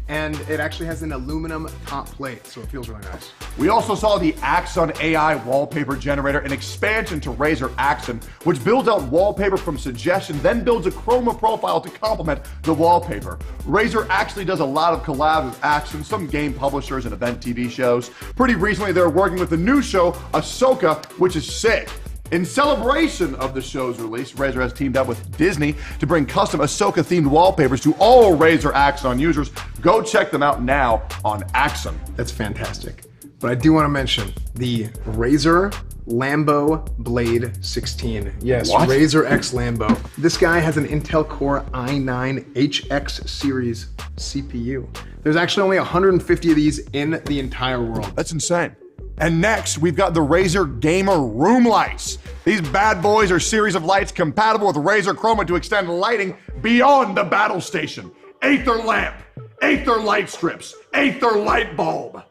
Speaker 19: And it actually has an aluminum top plate, so it feels really nice.
Speaker 20: We also saw the Axon AI wallpaper generator, an expansion to Razer Axon, which builds out wallpaper from suggestion, then builds a chroma profile to complement the wallpaper. Razer actually does a lot of collabs with Axon, some game publishers and event TV shows. Pretty recently, they're working with the new show, Ahsoka, which is sick. In celebration of the show's release, Razer has teamed up with Disney to bring custom Ahsoka-themed wallpapers to all Razer Axon users. Go check them out now on Axon.
Speaker 19: That's fantastic. But I do want to mention the Razer Lambo Blade 16. Yes,
Speaker 20: What?
Speaker 19: Razer X Lambo. This guy has an Intel Core i9 HX series CPU. There's actually only 150 of these in the entire world.
Speaker 20: That's insane. And next, we've got the Razer Gamer Room Lights. These bad boys are a series of lights compatible with Razer Chroma to extend lighting beyond the battle station. Aether lamp, Aether light strips, Aether light bulb.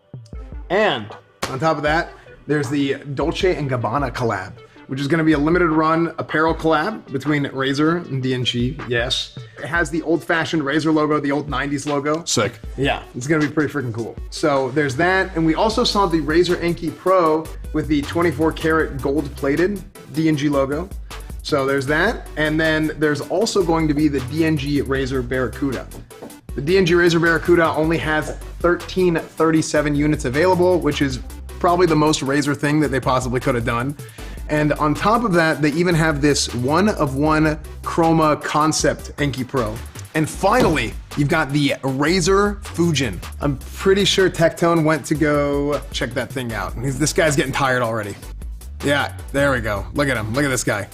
Speaker 19: And on top of that, there's the Dolce & Gabbana collab, which is going to be a limited run apparel collab between Razer and D&G, yes. It has the old-fashioned Razer logo, the old 90s logo.
Speaker 20: Sick.
Speaker 19: Yeah, it's going to be pretty freaking cool. So there's that, and we also saw the Razer Enki Pro with the 24-karat gold-plated D&G logo. So there's that, and then there's also going to be the D&G Razer Barracuda. The D&G Razer Barracuda only has 1337 units available, which is probably the most Razer thing that they possibly could have done. And on top of that, they even have this one-of-one chroma concept Enki Pro. And finally, you've got the Razer Fujin. I'm pretty sure Tectone went to go check that thing out. This guy's getting tired already. Yeah, there we go. Look at him. Look at this guy.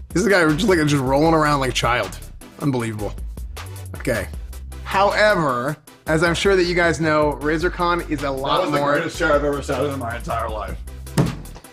Speaker 19: This is a guy just rolling around like a child. Unbelievable. Okay. However, as I'm sure that you guys know, RazerCon is a lot more.
Speaker 20: That was the greatest chair I've ever sat in my entire life.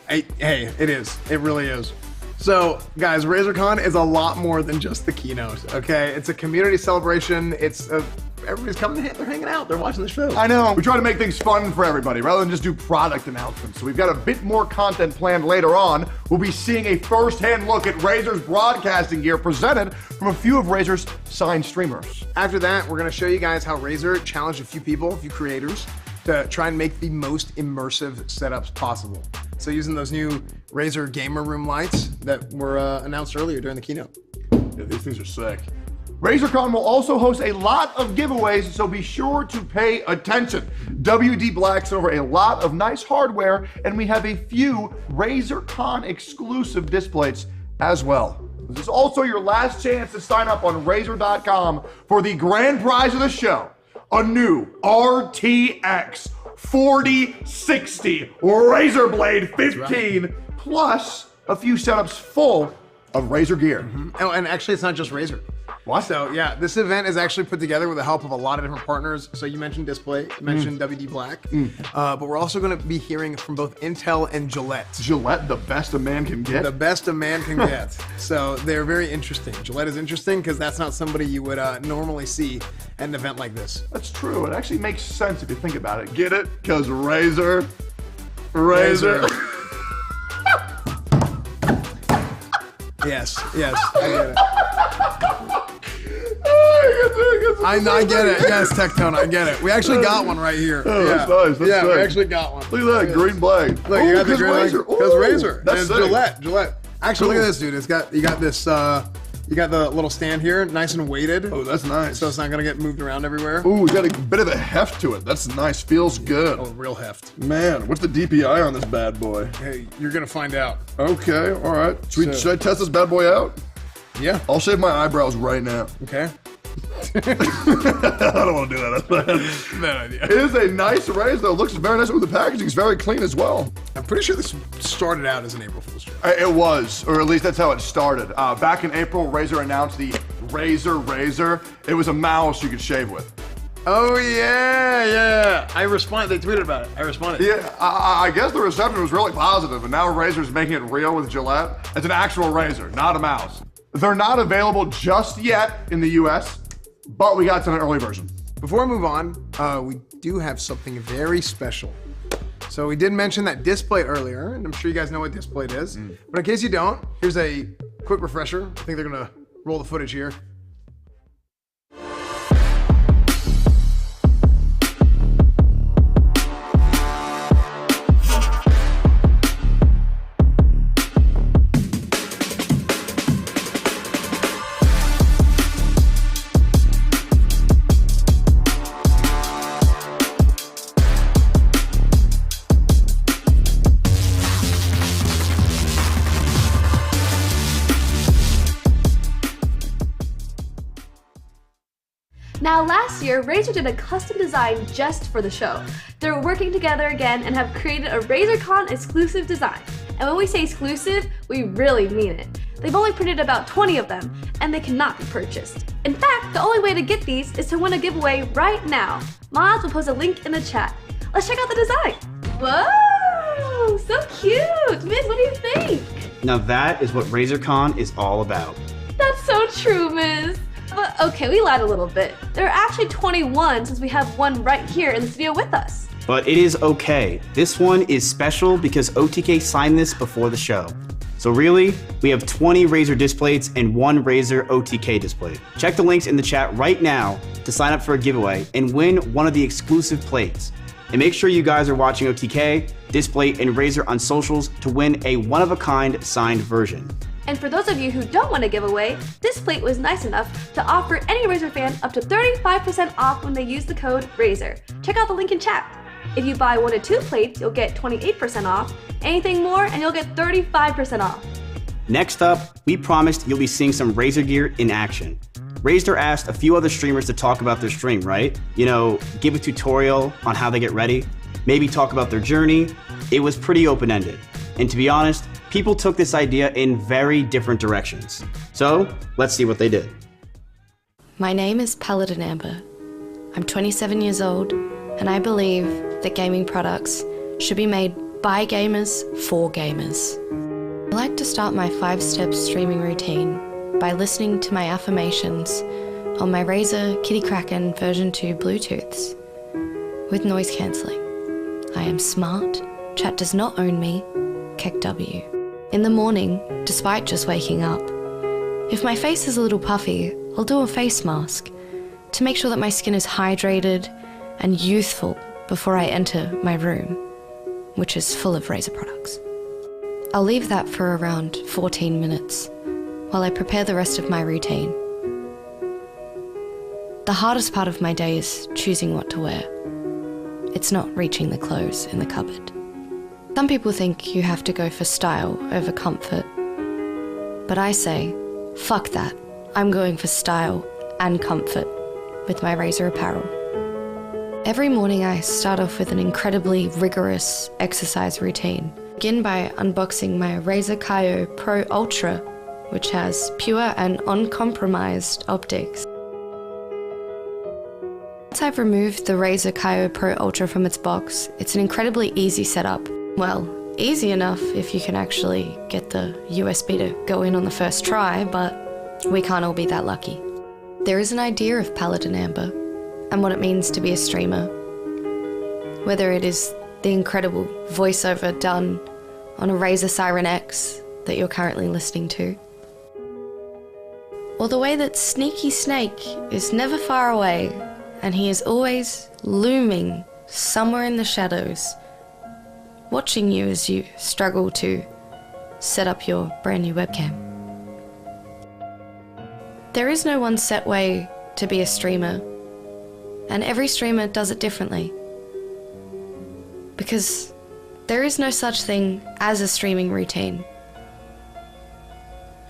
Speaker 19: Hey, it is. It really is. So, guys, RazerCon is a lot more than just the keynote, okay? It's a community celebration. Everybody's coming, they're hanging out, they're watching the show.
Speaker 20: I know. We try to make things fun for everybody rather than just do product announcements. So we've got a bit more content planned later on. We'll be seeing a first-hand look at Razer's broadcasting gear presented from a few of Razer's signed streamers.
Speaker 19: After that, we're going to show you guys how Razer challenged a few people, a few creators, to try and make the most immersive setups possible. So using those new Razer Gamer Room lights that were announced earlier during the keynote.
Speaker 20: Yeah, these things are sick. RazerCon will also host a lot of giveaways, so be sure to pay attention. WD Black sent over a lot of nice hardware, and we have a few RazerCon exclusive displays as well. This is also your last chance to sign up on Razer.com for the grand prize of the show, a new RTX 4060 Razer Blade 15, plus a few setups full of Razer gear.
Speaker 19: Mm-hmm. Oh, and actually, it's not just Razer.
Speaker 20: What?
Speaker 19: So yeah, this event is actually put together with the help of a lot of different partners. So you mentioned Display, you mentioned WD Black, but we're also going to be hearing from both Intel and Gillette.
Speaker 20: Gillette, the best a man can get?
Speaker 19: The best a man can get. So they're very interesting. Gillette is interesting because that's not somebody you would normally see at an event like this.
Speaker 20: That's true. It actually makes sense if you think about it. Get it? Because Razer.
Speaker 19: Yes, I get it. I get it. Yes, Tectone, I get it. We actually got one right here.
Speaker 20: Oh, that's nice. That's sick.
Speaker 19: We actually got one.
Speaker 20: Look at that green blade.
Speaker 19: Look, you got the green Razer. Because Razer.
Speaker 20: That's
Speaker 19: Gillette. Actually, look at this, dude. You got this. You got the little stand here, nice and weighted.
Speaker 20: Oh, that's nice.
Speaker 19: So it's not gonna get moved around everywhere.
Speaker 20: Ooh, we got a bit of a heft to it. That's nice. Feels good.
Speaker 19: Oh, real heft.
Speaker 20: Man, what's the DPI on this bad boy?
Speaker 19: Hey, you're gonna find out.
Speaker 20: Okay, all right. Should I test this bad boy out?
Speaker 19: Yeah.
Speaker 20: I'll shave my eyebrows right now.
Speaker 19: Okay.
Speaker 20: I don't want to do that. That's
Speaker 19: bad idea.
Speaker 20: It is a nice Razer, though. It looks very nice with the packaging. It's very clean as well.
Speaker 19: I'm pretty sure this started out as an April Fool's joke.
Speaker 20: It was, or at least that's how it started. Back in April, Razer announced the Razer. It was a mouse you could shave with.
Speaker 19: Oh yeah. I responded. They tweeted about it. I responded.
Speaker 20: Yeah, I guess the reception was really positive, and now Razer's making it real with Gillette. It's an actual razor, not a mouse. They're not available just yet in the US, but we got to an early version.
Speaker 19: Before we move on, we do have something very special. So we did mention that display earlier, and I'm sure you guys know what display is. But in case you don't, here's a quick refresher. I think they're gonna roll the footage here.
Speaker 21: Now last year, Razer did a custom design just for the show. They're working together again and have created a RazerCon exclusive design. And when we say exclusive, we really mean it. They've only printed about 20 of them, and they cannot be purchased. In fact, the only way to get these is to win a giveaway right now. Mods will post a link in the chat. Let's check out the design. Whoa, so cute. Miz, what do you think?
Speaker 22: Now that is what RazerCon is all about.
Speaker 21: That's so true, Miz. But okay, we lied a little bit. There are actually 21 since we have one right here in the studio with us.
Speaker 22: But it is okay. This one is special because OTK signed this before the show. So really, we have 20 Razer displays and one Razer OTK display. Check the links in the chat right now to sign up for a giveaway and win one of the exclusive plates. And make sure you guys are watching OTK, Display, and Razer on socials to win a one-of-a-kind signed version.
Speaker 21: And for those of you who don't want a giveaway, this plate was nice enough to offer any Razer fan up to 35% off when they use the code RAZER. Check out the link in chat. If you buy 1 or 2 plates, you'll get 28% off. Anything more, and you'll get 35% off.
Speaker 22: Next up, we promised you'll be seeing some Razer gear in action. Razer asked a few other streamers to talk about their stream, right? You know, give a tutorial on how they get ready, maybe talk about their journey. It was pretty open-ended. And to be honest, people took this idea in very different directions. So let's see what they did.
Speaker 23: My name is Paladin Amber. I'm 27 years old, and I believe that gaming products should be made by gamers for gamers. I like to start my 5-step streaming routine by listening to my affirmations on my Razer Kitty Kraken version 2 Bluetooths with noise cancelling. I am smart, chat does not own me, Keck W. In the morning, despite just waking up, if my face is a little puffy, I'll do a face mask to make sure that my skin is hydrated and youthful before I enter my room, which is full of Razer products. I'll leave that for around 14 minutes while I prepare the rest of my routine. The hardest part of my day is choosing what to wear. It's not reaching the clothes in the cupboard. Some people think you have to go for style over comfort, but I say, fuck that. I'm going for style and comfort with my Razer apparel. Every morning I start off with an incredibly rigorous exercise routine. Begin by unboxing my Razer Kaio Pro Ultra, which has pure and uncompromised optics. Once I've removed the Razer Kaio Pro Ultra from its box, it's an incredibly easy setup. Well, easy enough if you can actually get the USB to go in on the first try, but we can't all be that lucky. There is an idea of Paladin Amber and what it means to be a streamer. Whether it is the incredible voiceover done on a Razer Siren X that you're currently listening to, or the way that Sneaky Snake is never far away and he is always looming somewhere in the shadows, watching you as you struggle to set up your brand new webcam. There is no one set way to be a streamer, and every streamer does it differently. Because there is no such thing as a streaming routine.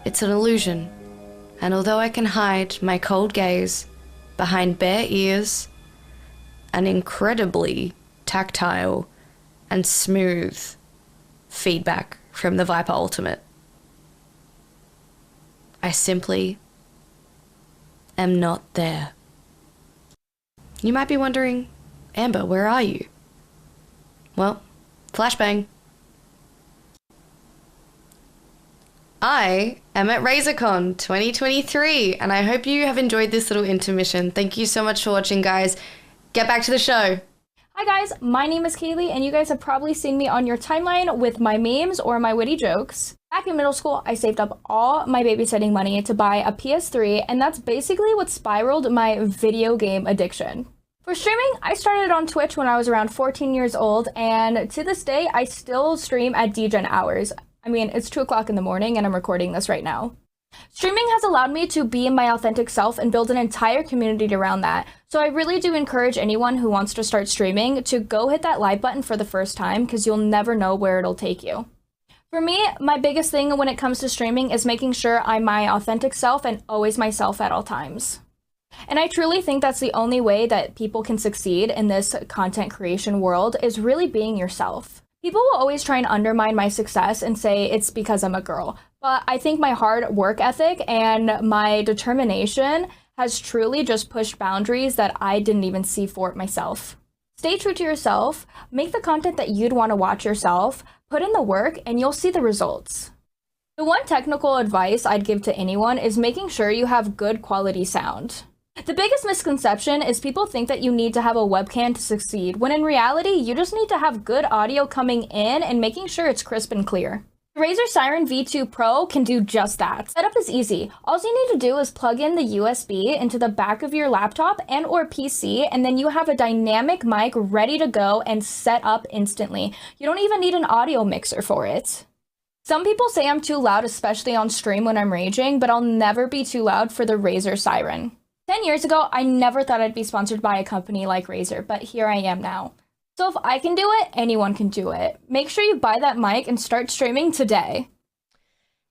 Speaker 23: It's an illusion, and although I can hide my cold gaze behind bare ears and incredibly tactile and smooth feedback from the Viper Ultimate, I simply am not there. You might be wondering, Amber, where are you? Well, flashbang. I am at RazerCon 2023, and I hope you have enjoyed this little intermission. Thank you so much for watching, guys. Get back to the show.
Speaker 4: Hi guys, my name is Kaylee, and you guys have probably seen me on your timeline with my memes or my witty jokes. Back in middle school, I saved up all my babysitting money to buy a PS3, and that's basically what spiraled my video game addiction. For streaming, I started on Twitch when I was around 14 years old, and to this day, I still stream at DGen hours. I mean, it's 2 o'clock in the morning, and I'm recording this right now. Streaming has allowed me to be my authentic self and build an entire community around that. So I really do encourage anyone who wants to start streaming to go hit that like button for the first time, because you'll never know where it'll take you. For me, my biggest thing when it comes to streaming is making sure I'm my authentic self and always myself at all times. And I truly think that's the only way that people can succeed in this content creation world, is really being yourself. People will always try and undermine my success and say it's because I'm a girl, but I think my hard work ethic and my determination has truly just pushed boundaries that I didn't even see for it myself. Stay true to yourself, make the content that you'd want to watch yourself, put in the work, and you'll see the results. The one technical advice I'd give to anyone is making sure you have good quality sound. The biggest misconception is people think that you need to have a webcam to succeed, when in reality, you just need to have good audio coming in and making sure it's crisp and clear. The Razer Siren V2 Pro can do just that. Setup is easy. All you need to do is plug in the USB into the back of your laptop and or PC, and then you have a dynamic mic ready to go and set up instantly. You don't even need an audio mixer for it. Some people say I'm too loud, especially on stream when I'm raging, but I'll never be too loud for the Razer Siren. 10 years ago, I never thought I'd be sponsored by a company like Razer, but here I am now. So if I can do it, anyone can do it. Make sure you buy that mic and start streaming today.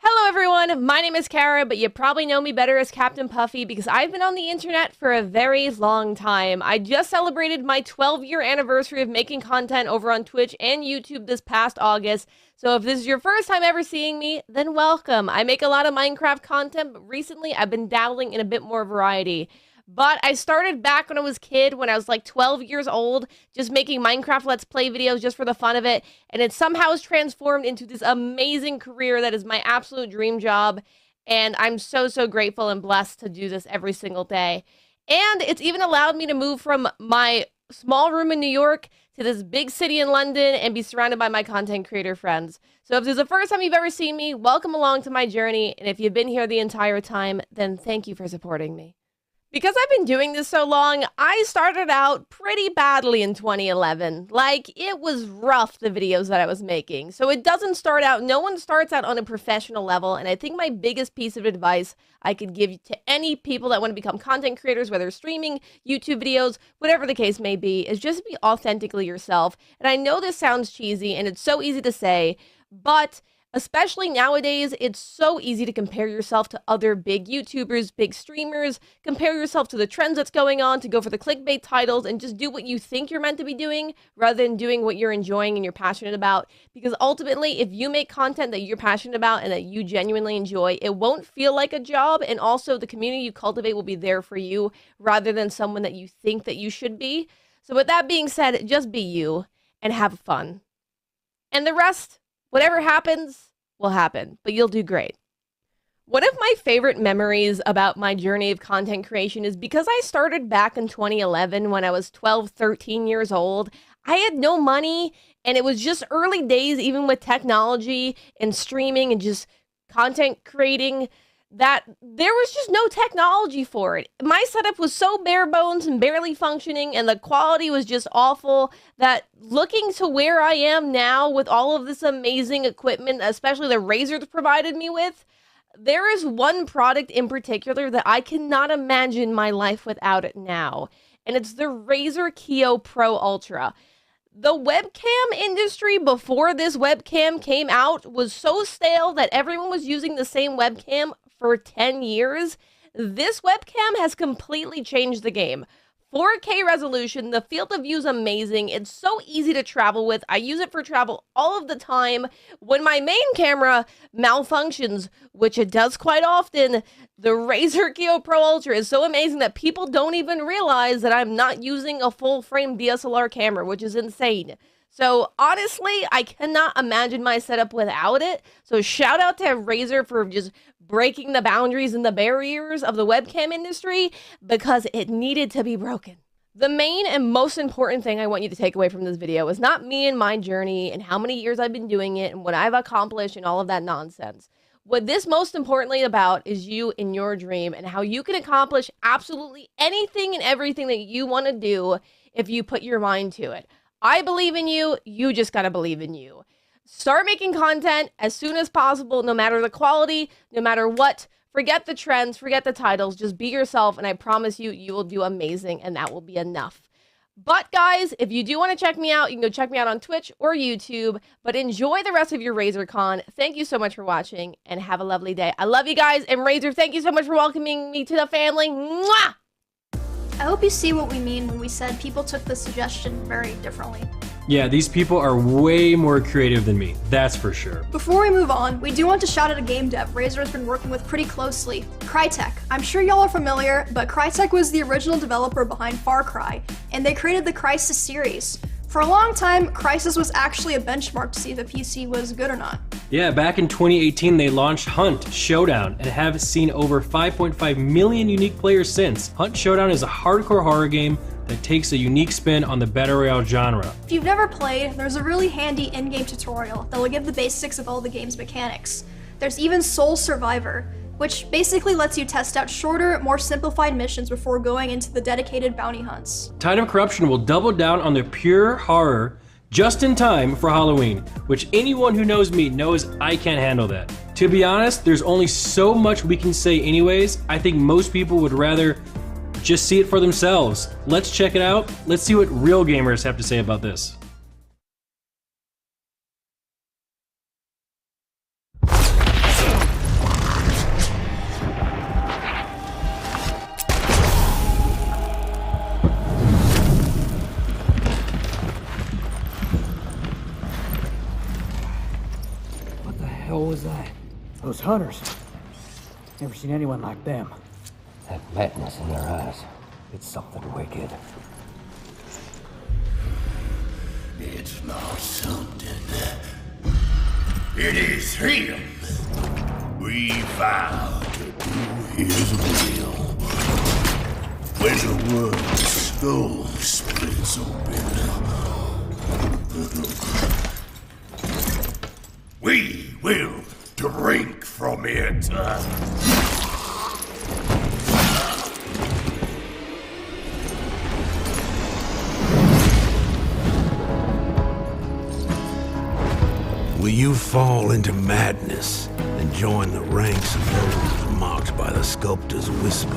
Speaker 11: Hello everyone, my name is Kara, but you probably know me better as Captain Puffy because I've been on the internet for a very long time. I just celebrated my 12-year anniversary of making content over on Twitch and YouTube this past August. So if this is your first time ever seeing me, then welcome. I make a lot of Minecraft content, but recently I've been dabbling in a bit more variety. But I started back when I was a kid, when I was like 12 years old, just making Minecraft Let's Play videos just for the fun of it. And it somehow has transformed into this amazing career that is my absolute dream job. And I'm so, so grateful and blessed to do this every single day. And it's even allowed me to move from my small room in New York to this big city in London and be surrounded by my content creator friends. So if this is the first time you've ever seen me, welcome along to my journey. And if you've been here the entire time, then thank you for supporting me. Because I've been doing this so long, I started out pretty badly in 2011. Like, it was rough, the videos that I was making. So it doesn't start out, no one starts out on a professional level. And I think my biggest piece of advice I could give to any people that want to become content creators, whether streaming, YouTube videos, whatever the case may be, is just be authentically yourself. And I know this sounds cheesy and it's so easy to say, but especially nowadays, it's so easy to compare yourself to other big YouTubers, big streamers, compare yourself to the trends that's going on, to go for the clickbait titles, and just do what you think you're meant to be doing, rather than doing what you're enjoying and you're passionate about. Because ultimately, if you make content that you're passionate about and that you genuinely enjoy, it won't feel like a job, and also the community you cultivate will be there for you, rather than someone that you think that you should be. So with that being said, just be you, and have fun. And the rest, whatever happens, will happen, but you'll do great. One of my favorite memories about my journey of content creation is because I started back in 2011 when I was 12, 13 years old. I had no money, and it was just early days, even with technology and streaming and just content creating, that there was just no technology for it. My setup was so bare bones and barely functioning, and the quality was just awful, that looking to where I am now with all of this amazing equipment, especially the Razer's provided me with, there is one product in particular that I cannot imagine my life without it now, and it's the Razer CEO Pro Ultra. The webcam industry before this webcam came out was so stale that everyone was using the same webcam for 10 years. This webcam has completely changed the game. 4K resolution, the field of view is amazing. It's so easy to travel with. I use it for travel all of the time. When my main camera malfunctions, which it does quite often, the Razer CEO Pro Ultra is so amazing that people don't even realize that I'm not using a full-frame DSLR camera, which is insane. So honestly, I cannot imagine my setup without it. So shout out to Razer for just breaking the boundaries and the barriers of the webcam industry, because it needed to be broken. The main and most important thing I want you to take away from this video is not me and my journey and how many years I've been doing it and what I've accomplished and all of that nonsense. What this most importantly about is you and your dream and how you can accomplish absolutely anything and everything that you want to do if you put your mind to it. I believe in you. You just got to believe in you. Start making content as soon as possible, no matter the quality, no matter what. Forget the trends, forget the titles, just be yourself, and I promise you, you will do amazing, and that will be enough. But guys, if you do want to check me out, you can go check me out on Twitch or YouTube, but enjoy the rest of your RazerCon. Thank you so much for watching, and have a lovely day. I love you guys, and Razer, thank you so much for welcoming me to the family. Mwah!
Speaker 21: I hope you see what we mean when we said people took the suggestion very differently.
Speaker 12: Yeah, these people are way more creative than me, that's for sure.
Speaker 21: Before we move on, we do want to shout out a game dev Razer has been working with pretty closely, Crytek. I'm sure y'all are familiar, but Crytek was the original developer behind Far Cry, and they created the Crysis series. For a long time, Crysis was actually a benchmark to see if a PC was good or not.
Speaker 12: Yeah, back in 2018, they launched Hunt Showdown and have seen over 5.5 million unique players since. Hunt Showdown is a hardcore horror game that takes a unique spin on the Battle Royale genre.
Speaker 21: If you've never played, there's a really handy in-game tutorial that will give the basics of all the game's mechanics. There's even Soul Survivor, which basically lets you test out shorter, more simplified missions before going into the dedicated bounty hunts.
Speaker 12: Tide of Corruption will double down on the pure horror just in time for Halloween, which anyone who knows me knows I can't handle that. To be honest, there's only so much we can say anyways. I think most people would rather just see it for themselves. Let's check it out. Let's see what real gamers have to say about this.
Speaker 13: What the hell was that? Those hunters. Never seen anyone like them.
Speaker 15: That madness in their eyes. It's something wicked.
Speaker 8: It's not something. It is him. We vow to do his will. When the world's skull splits open, we will drink from it. Will you fall into madness and join the ranks of those marked by the sculptor's whisper?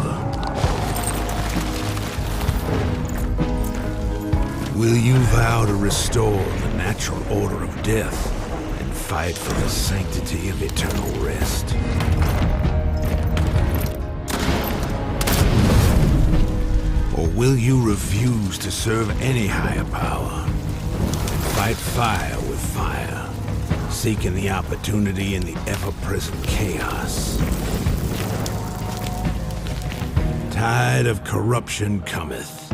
Speaker 8: Will you vow to restore the natural order of death and fight for the sanctity of eternal rest? Or will you refuse to serve any higher power and fight fire with fire? Seeking the opportunity in the ever-present chaos. Tide of corruption cometh.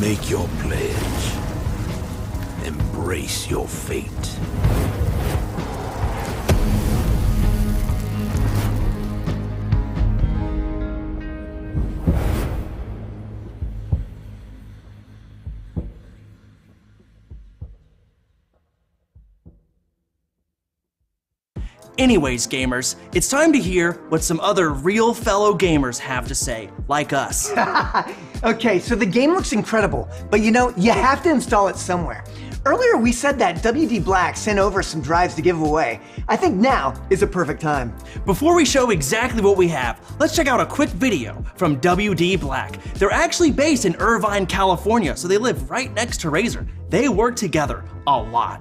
Speaker 8: Make your pledge. Embrace your fate.
Speaker 24: Anyways, gamers, it's time to hear what some other real fellow gamers have to say, like us.
Speaker 25: Okay, so the game looks incredible, but you know, you have to install it somewhere. Earlier we said that WD Black sent over some drives to give away. I think now is a perfect time.
Speaker 24: Before we show exactly what we have, let's check out a quick video from WD Black. They're actually based in Irvine, California, so they live right next to Razer. They work together a lot.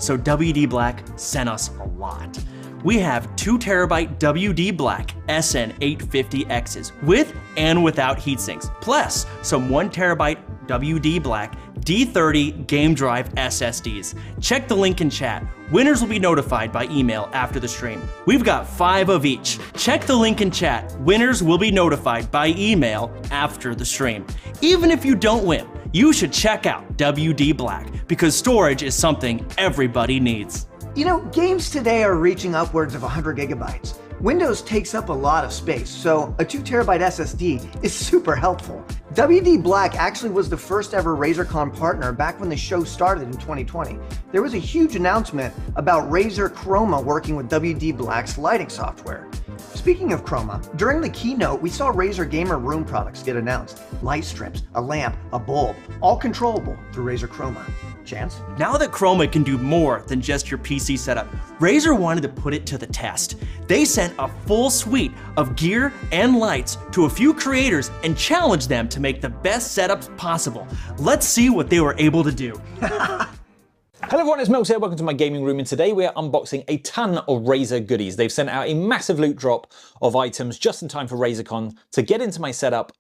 Speaker 24: so WD Black sent us a lot. We have 2TB WD Black SN850Xs with and without heatsinks, plus some 1TB WD Black D30 game drive SSDs. Check the link in chat. Winners will be notified by email after the stream. We've got 5 of each. Check the link in chat. Winners will be notified by email after the stream. Even if you don't win, you should check out WD Black because storage is something everybody needs.
Speaker 25: You know, games today are reaching upwards of 100 gigabytes. Windows takes up a lot of space, so a 2TB SSD is super helpful. WD Black actually was the first ever RazerCon partner back when the show started in 2020. There was a huge announcement about Razer Chroma working with WD Black's lighting software. Speaking of Chroma, during the keynote, we saw Razer Gamer Room products get announced. Light strips, a lamp, a bulb, all controllable through Razer Chroma. Chance?
Speaker 24: Now that Chroma can do more than just your PC setup, Razer wanted to put it to the test. They sent a full suite of gear and lights to a few creators and challenged them to make the best setups possible. Let's see what they were able to do.
Speaker 10: Hello everyone, it's Milks here, welcome to my gaming room, and today we are unboxing a ton of Razer goodies. They've sent out a massive loot drop of items just in time for RazerCon to get into my setup,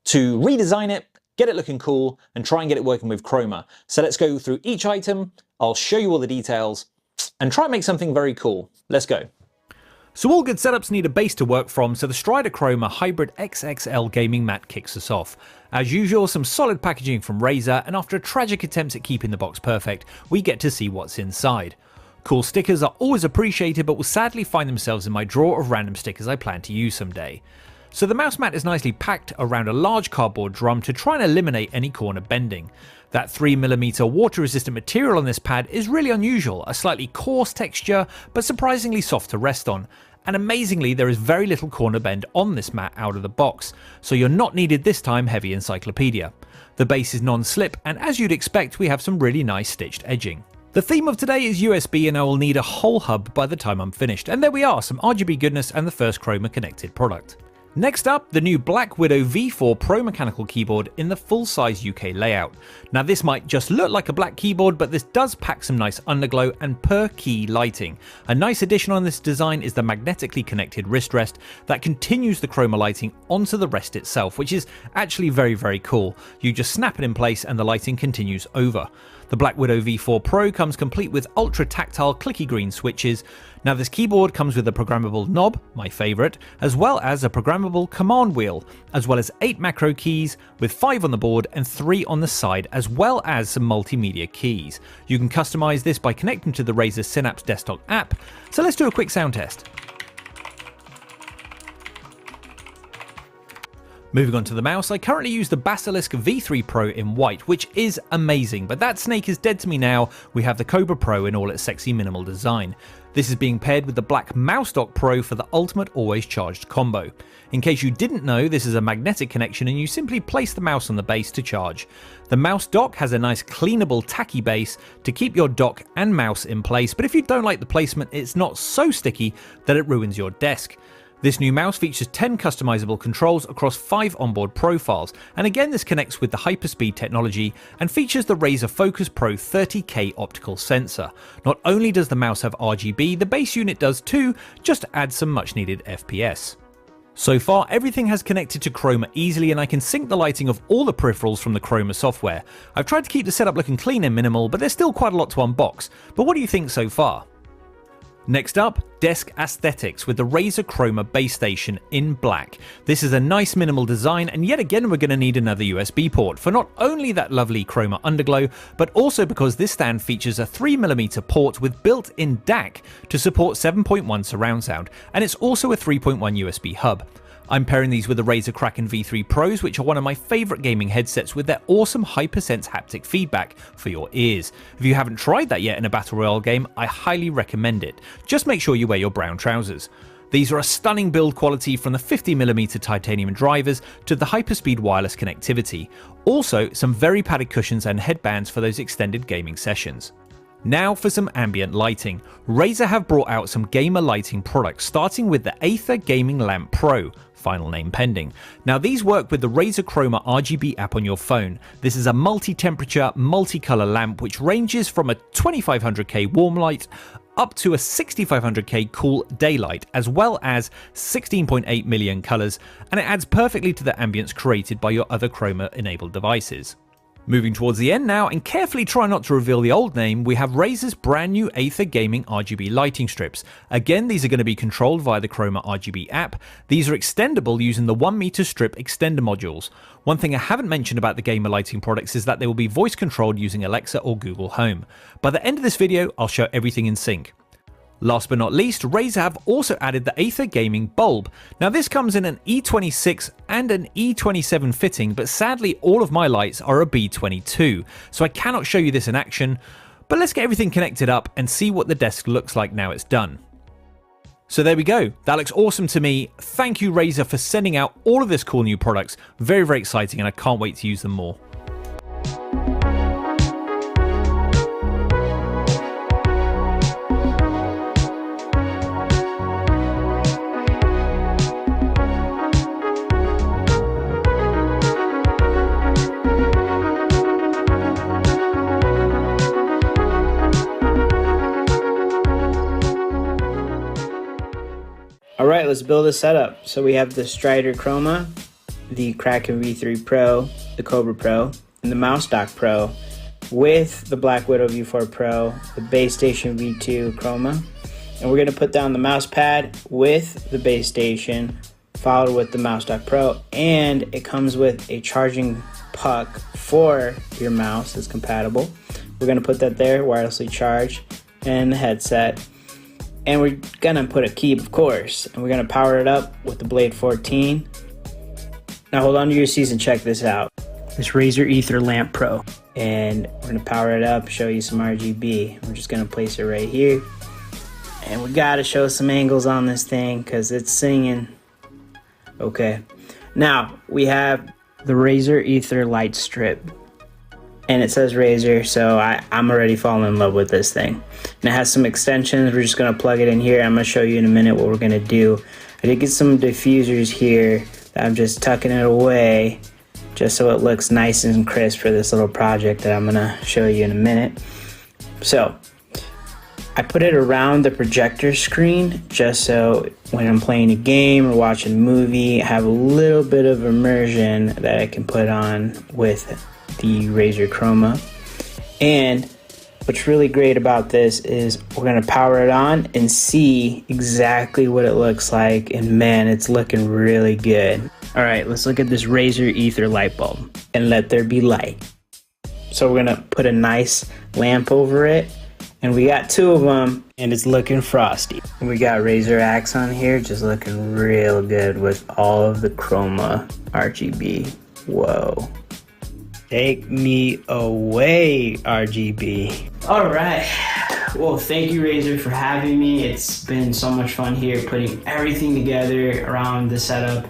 Speaker 10: to redesign it, get it looking cool, and try and get it working with Chroma. So let's go through each item, I'll show you all the details, and try and make something very cool. Let's go. So all good setups need a base to work from, so the Strider Chroma Hybrid XXL gaming mat kicks us off. As usual, some solid packaging from Razer, and after a tragic attempt at keeping the box perfect, we get to see what's inside. Cool stickers are always appreciated, but will sadly find themselves in my drawer of random stickers I plan to use someday. So the mouse mat is nicely packed around a large cardboard drum to try and eliminate any corner bending. That 3mm water resistant material on this pad is really unusual, a slightly coarse texture but surprisingly soft to rest on. And amazingly, there is very little corner bend on this mat out of the box, so you're not needed this time heavy encyclopedia. The base is non-slip, and as you'd expect, we have some really nice stitched edging. The theme of today is USB, and I will need a whole hub by the time I'm finished, and there we are, some RGB goodness and the first Chroma connected product. Next up, the new Black Widow V4 Pro Mechanical keyboard in the full-size UK layout. Now this might just look like a black keyboard, but this does pack some nice underglow and per-key lighting. A nice addition on this design is the magnetically connected wrist rest that continues the Chroma lighting onto the rest itself, which is actually very, very cool. You just snap it in place and the lighting continues over. The Black Widow V4 Pro comes complete with ultra tactile clicky green switches. Now this keyboard comes with a programmable knob, my favourite, as well as a programmable command wheel, as well as 8 macro keys with 5 on the board and 3 on the side, as well as some multimedia keys. You can customise this by connecting to the Razer Synapse desktop app, so let's do a quick sound test. Moving on to the mouse, I currently use the Basilisk V3 Pro in white, which is amazing, but that snake is dead to me now. We have the Cobra Pro in all its sexy minimal design. This is being paired with the black Mouse Dock Pro for the ultimate always charged combo. In case you didn't know, this is a magnetic connection and you simply place the mouse on the base to charge. The mouse dock has a nice cleanable tacky base to keep your dock and mouse in place, but if you don't like the placement, it's not so sticky that it ruins your desk. This new mouse features 10 customizable controls across 5 onboard profiles, and again this connects with the Hyperspeed technology and features the Razer Focus Pro 30K optical sensor. Not only does the mouse have RGB, the base unit does too, just to add some much needed FPS. So far, everything has connected to Chroma easily, and I can sync the lighting of all the peripherals from the Chroma software. I've tried to keep the setup looking clean and minimal, but there's still quite a lot to unbox. But what do you think so far? Next up, desk aesthetics with the Razer Chroma base station in black. This is a nice minimal design, and yet again we're going to need another USB port for not only that lovely Chroma underglow, but also because this stand features a 3mm port with built-in DAC to support 7.1 surround sound, and it's also a 3.1 USB hub. I'm pairing these with the Razer Kraken V3 Pros, which are one of my favourite gaming headsets with their awesome HyperSense haptic feedback for your ears. If you haven't tried that yet in a Battle Royale game, I highly recommend it. Just make sure you wear your brown trousers. These are a stunning build quality from the 50mm titanium drivers to the Hyperspeed wireless connectivity. Also, some very padded cushions and headbands for those extended gaming sessions. Now for some ambient lighting. Razer have brought out some gamer lighting products, starting with the Aether Gaming Lamp Pro, final name pending. Now these work with the Razer Chroma RGB app on your phone. This is a multi-temperature, multi-color lamp which ranges from a 2500K warm light up to a 6500K cool daylight, as well as 16.8 million colors, and it adds perfectly to the ambience created by your other Chroma enabled devices. Moving towards the end now, and carefully try not to reveal the old name, we have Razer's brand new Aether Gaming RGB lighting strips. Again, these are going to be controlled via the Chroma RGB app. These are extendable using the 1 meter strip extender modules. One thing I haven't mentioned about the gamer lighting products is that they will be voice controlled using Alexa or Google Home. By the end of this video, I'll show everything in sync. Last but not least, Razer have also added the Aether Gaming Bulb. Now this comes in an E26 and an E27 fitting, but sadly all of my lights are a B22, so I cannot show you this in action, but let's get everything connected up and see what the desk looks like now it's done. So there we go, that looks awesome to me. Thank you Razer for sending out all of this cool new products, very exciting, and I can't wait to use them more.
Speaker 9: Alright, let's build a setup. So we have the Strider Chroma, the Kraken V3 Pro, the Cobra Pro, and the Mouse Dock Pro with the Black Widow V4 Pro, the Base Station V2 Chroma. And we're going to put down the mouse pad with the Base Station, followed with the Mouse Dock Pro, and it comes with a charging puck for your mouse that's compatible. We're going to put that there, wirelessly charged, and the headset. And we're gonna put a key, of course, and we're gonna power it up with the Blade 14. Now hold on to your seats and check this out. This Razer Aether Lamp Pro. And we're gonna power it up, show you some RGB. We're just gonna place it right here. And we gotta show some angles on this thing because it's singing. Okay. Now we have the Razer Aether light strip. And it says Razer, so I'm already falling in love with this thing. And it has some extensions. We're just gonna plug it in here. I'm gonna show you in a minute what we're gonna do. I did get some diffusers here that I'm just tucking it away just so it looks nice and crisp for this little project that I'm gonna show you in a minute. So I put it around the projector screen just so when I'm playing a game or watching a movie, I have a little bit of immersion that I can put on with the Razer Chroma. And what's really great about this is we're gonna power it on and see exactly what it looks like, and man, it's looking really good. All right, let's look at this Razer Aether light bulb, and let there be light. So we're gonna put a nice lamp over it, and we got two of them, and it's looking frosty. We got Razer Axe on here, just looking real good with all of the Chroma RGB. Whoa. Take me away, RGB. All right. Well, thank you, Razer, for having me. It's been so much fun here putting everything together around the setup,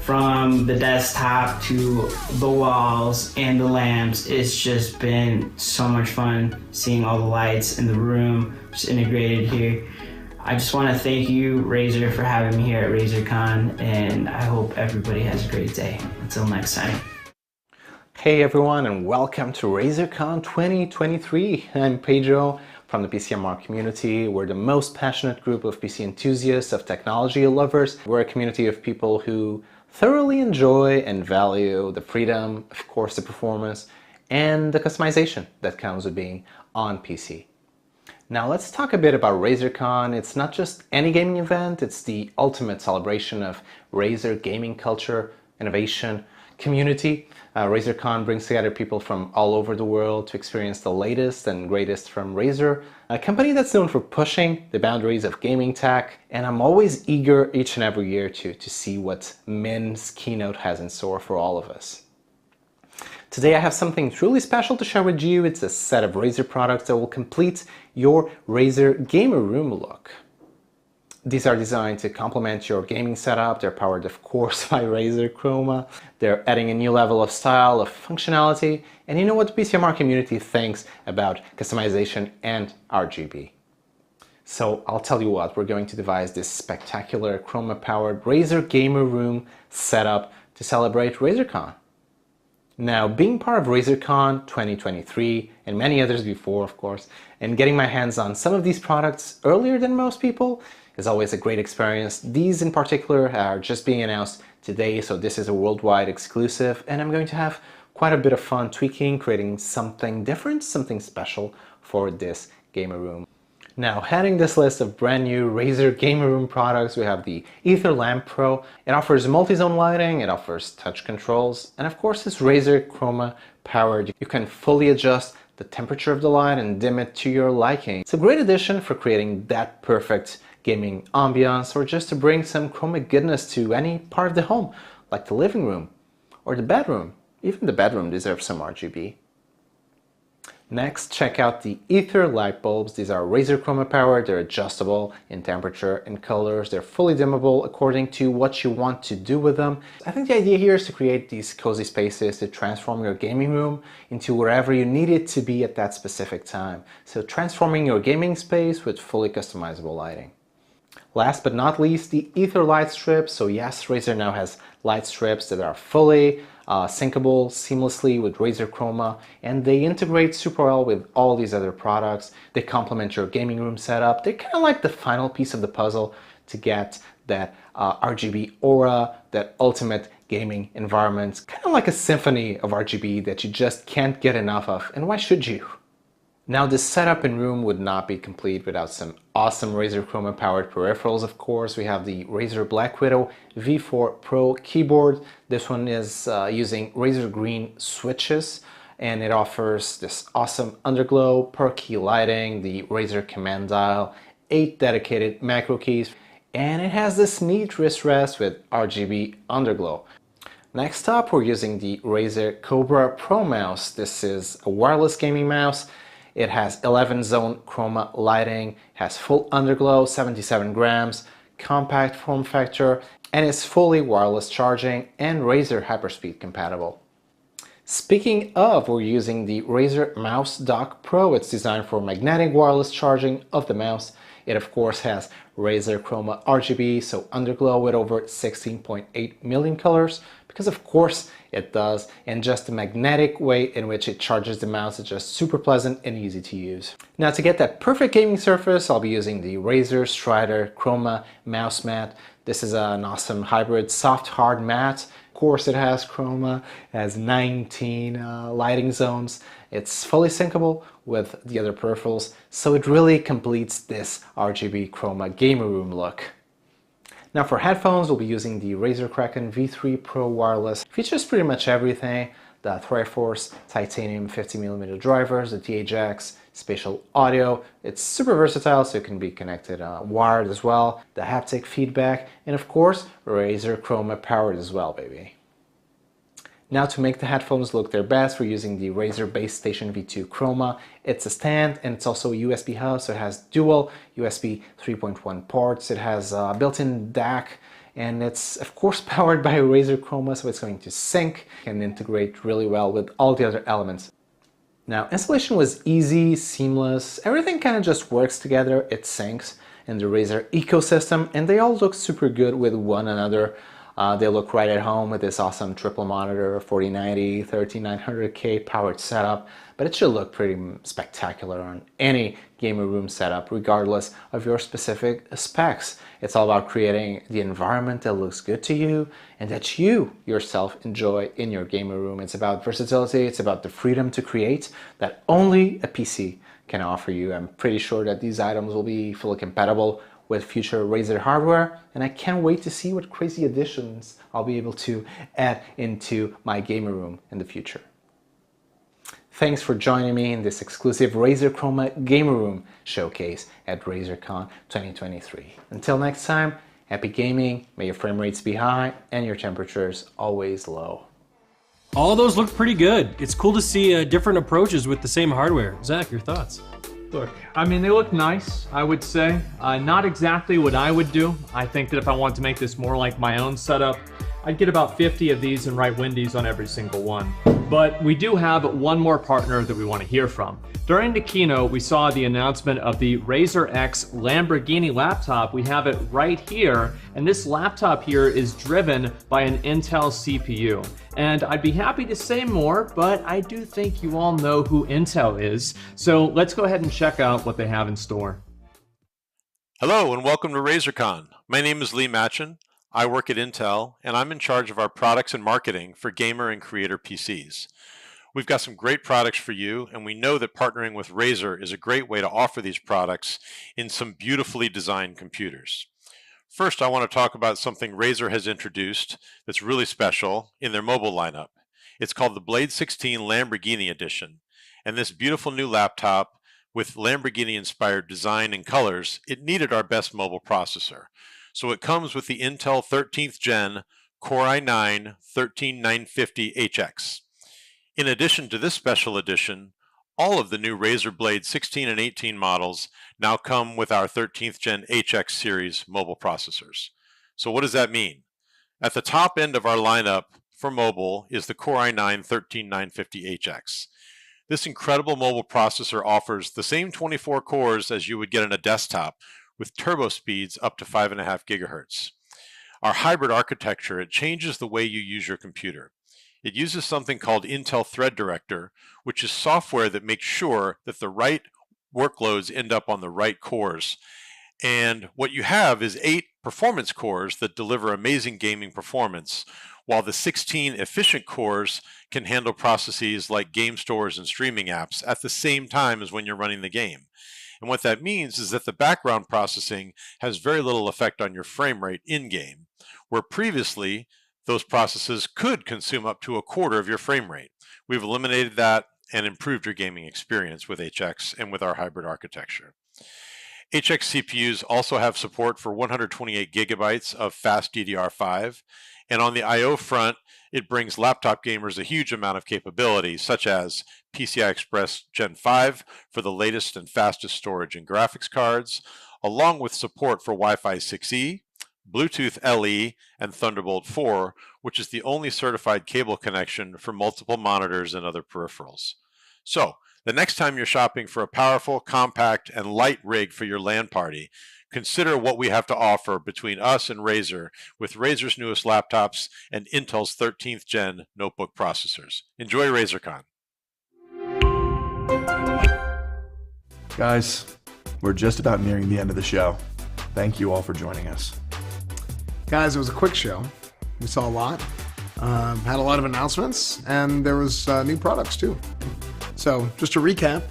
Speaker 9: from the desktop to the walls and the lamps. It's just been so much fun seeing all the lights in the room just integrated here. I just want to thank you, Razer, for having me here at RazerCon, and I hope everybody has a great day. Until next time.
Speaker 14: Hey everyone, and welcome to RazerCon 2023. I'm Pedro from the PCMR community. We're the most passionate group of PC enthusiasts, of technology lovers. We're a community of people who thoroughly enjoy and value the freedom, of course the performance, and the customization that comes with being on PC. Now let's talk a bit about RazerCon. It's not just any gaming event, it's the ultimate celebration of Razer gaming culture, innovation, community. RazerCon brings together people from all over the world to experience the latest and greatest from Razer, a company that's known for pushing the boundaries of gaming tech, and I'm always eager each and every year to see what Min's keynote has in store for all of us. Today I have something truly special to share with you. It's a set of Razer products that will complete your Razer gamer room look. These are designed to complement your gaming setup. They're powered, of course, by Razer Chroma. They're adding a new level of style, of functionality, and you know what the PCMR community thinks about customization and RGB. So I'll tell you what, we're going to devise this spectacular Chroma-powered Razer Gamer Room setup to celebrate RazerCon. Now, being part of RazerCon 2023, and many others before, of course, and getting my hands on some of these products earlier than most people is always a great experience. These in particular are just being announced today, so this is a worldwide exclusive, and I'm going to have quite a bit of fun tweaking, creating something different, something special for this gamer room. Now, heading this list of brand new Razer Gamer Room products, we have the Ether Lamp Pro. It offers multi-zone lighting, it offers touch controls, and of course it's Razer Chroma powered. You can fully adjust the temperature of the light and dim it to your liking. It's a great addition for creating that perfect gaming ambiance, or just to bring some Chroma goodness to any part of the home, like the living room or the bedroom. Even the bedroom deserves some RGB. Next, check out the Ether light bulbs. These are Razer Chroma powered. They're adjustable in temperature and colors. They're fully dimmable according to what you want to do with them. I think the idea here is to create these cozy spaces to transform your gaming room into wherever you need it to be at that specific time. So transforming your gaming space with fully customizable lighting. Last but not least, the Ether light strips. So yes, Razer now has light strips that are fully syncable seamlessly with Razer Chroma, and they integrate super well with all these other products. They complement your gaming room setup. They're kind of like the final piece of the puzzle to get that RGB aura, that ultimate gaming environment, kind of like a symphony of RGB that you just can't get enough of, and why should you? Now, this setup and room would not be complete without some awesome Razer Chroma powered peripherals, of course. We have the Razer Black Widow V4 Pro keyboard. This one is using Razer Green switches, and it offers this awesome underglow, per key lighting, the Razer command dial, 8 dedicated macro keys, and it has this neat wrist rest with RGB underglow. Next up, we're using the Razer Cobra Pro mouse. This is a wireless gaming mouse. It has 11-zone chroma lighting, has full underglow, 77 grams, compact form factor, and is fully wireless charging and Razer Hyperspeed compatible. Speaking of, we're using the Razer Mouse Dock Pro. It's designed for magnetic wireless charging of the mouse. It of course has Razer Chroma RGB, so underglow with over 16.8 million colors, because of course it does, and just the magnetic way in which it charges the mouse is just super pleasant and easy to use. Now, to get that perfect gaming surface, I'll be using the Razer Strider Chroma mouse mat. This is an awesome hybrid soft hard mat. Of course it has Chroma, it has 19 lighting zones. It's fully syncable with the other peripherals, so it really completes this RGB Chroma gamer room look. Now, for headphones, we'll be using the Razer Kraken V3 Pro Wireless. Features pretty much everything: the Triforce titanium 50mm drivers, the THX spatial audio. It's super versatile, so it can be connected wired as well, the haptic feedback, and of course Razer Chroma powered as well, baby. Now, to make the headphones look their best, we're using the Razer Base Station V2 Chroma. It's a stand, and it's also a USB hub, so it has dual USB 3.1 ports. It has a built-in DAC, and it's of course powered by Razer Chroma, so it's going to sync and integrate really well with all the other elements. Now, installation was easy, seamless. Everything kind of just works together. It syncs in the Razer ecosystem, and they all look super good with one another. They look right at home with this awesome triple monitor, 4090, 13900K powered setup, but it should look pretty spectacular on any gamer room setup, regardless of your specific specs. It's all about creating the environment that looks good to you and that you yourself enjoy in your gamer room. It's about versatility, it's about the freedom to create that only a PC can offer you. I'm pretty sure that these items will be fully compatible with future Razer hardware, and I can't wait to see what crazy additions I'll be able to add into my gamer room in the future. Thanks for joining me in this exclusive Razer Chroma Gamer Room showcase at RazerCon 2023. Until next time, happy gaming, may your frame rates be high and your temperatures always low.
Speaker 12: All those look pretty good. It's cool to see different approaches with the same hardware. Zach, your thoughts?
Speaker 1: Look, I mean, they look nice, I would say. Not exactly what I would do. I think that if I wanted to make this more like my own setup, I'd get about 50 of these and write Wendy's on every single one. But we do have one more partner that we want to hear from. During the keynote, we saw the announcement of the Razer X Lamborghini laptop. We have it right here, and this laptop here is driven by an Intel CPU. And I'd be happy to say more, but I do think you all know who Intel is. So let's go ahead and check out what they have in store.
Speaker 3: Hello and welcome to RazerCon. My name is Lee Matchin. I work at Intel, and I'm in charge of our products and marketing for gamer and creator PCs. We've got some great products for you, and we know that partnering with Razer is a great way to offer these products in some beautifully designed computers. First, I want to talk about something Razer has introduced that's really special in their mobile lineup. It's called the Blade 16 Lamborghini Edition, and this beautiful new laptop with Lamborghini-inspired design and colors, it needed our best mobile processor. So it comes with the Intel 13th Gen Core i9-13950HX. In addition to this special edition, all of the new Razer Blade 16 and 18 models now come with our 13th Gen HX series mobile processors. So what does that mean? At the top end of our lineup for mobile is the Core i9-13950HX. This incredible mobile processor offers the same 24 cores as you would get in a desktop, with turbo speeds up to 5.5 gigahertz. Our hybrid architecture, it changes the way you use your computer. It uses something called Intel Thread Director, which is software that makes sure that the right workloads end up on the right cores. And what you have is 8 performance cores that deliver amazing gaming performance, while the 16 efficient cores can handle processes like game stores and streaming apps at the same time as when you're running the game. And what that means is that the background processing has very little effect on your frame rate in-game, where previously those processes could consume up to a quarter of your frame rate. We've eliminated that and improved your gaming experience with HX and with our hybrid architecture. HX CPUs also have support for 128 gigabytes of fast DDR5, and on the I/O front, it brings laptop gamers a huge amount of capability, such as PCI Express Gen 5 for the latest and fastest storage and graphics cards, along with support for Wi-Fi 6E, Bluetooth LE, and Thunderbolt 4, which is the only certified cable connection for multiple monitors and other peripherals. So, the next time you're shopping for a powerful, compact, and light rig for your LAN party, consider what we have to offer between us and Razer with Razer's newest laptops and Intel's 13th Gen notebook processors. Enjoy RazerCon.
Speaker 20: Guys, we're just about nearing the end of the show. Thank you all for joining us.
Speaker 19: Guys, it was a quick show. We saw a lot, had a lot of announcements, and there was new products too. So just to recap,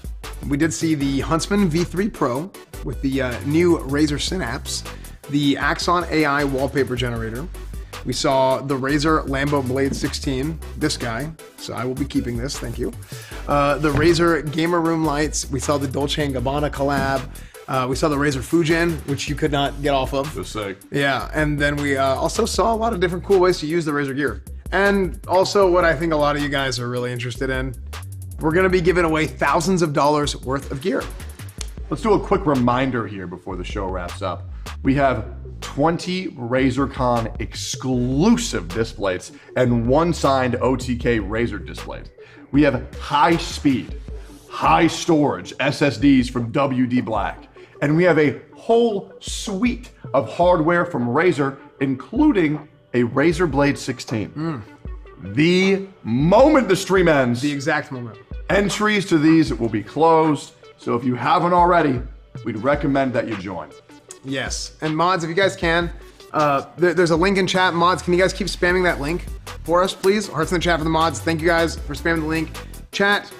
Speaker 19: we did see the Huntsman V3 Pro with the new Razer Synapse, the Axon AI wallpaper generator. We saw the Razer Lambo Blade 16, this guy, so I will be keeping this, thank you. The Razer Gamer Room lights. We saw the Dolce & Gabbana collab. We saw the Razer Fujian, which you could not get off of.
Speaker 20: That's sick.
Speaker 19: Yeah, and then we also saw a lot of different cool ways to use the Razer gear. And also what I think a lot of you guys are really interested in, we're gonna be giving away thousands of dollars worth of gear.
Speaker 20: Let's do a quick reminder here before the show wraps up. We have 20 RazerCon exclusive displays and 1 signed OTK Razer displays. We have high speed, high storage SSDs from WD Black. And we have a whole suite of hardware from Razer, including a Razer Blade 16. The moment the stream ends,
Speaker 19: the exact moment,
Speaker 20: entries to these will be closed. So if you haven't already, we'd recommend that you join.
Speaker 19: Yes, and mods, if you guys can, there's a link in chat. Mods, can you guys keep spamming that link for us, please? Hearts in the chat for the mods. Thank you guys for spamming the link. Chat,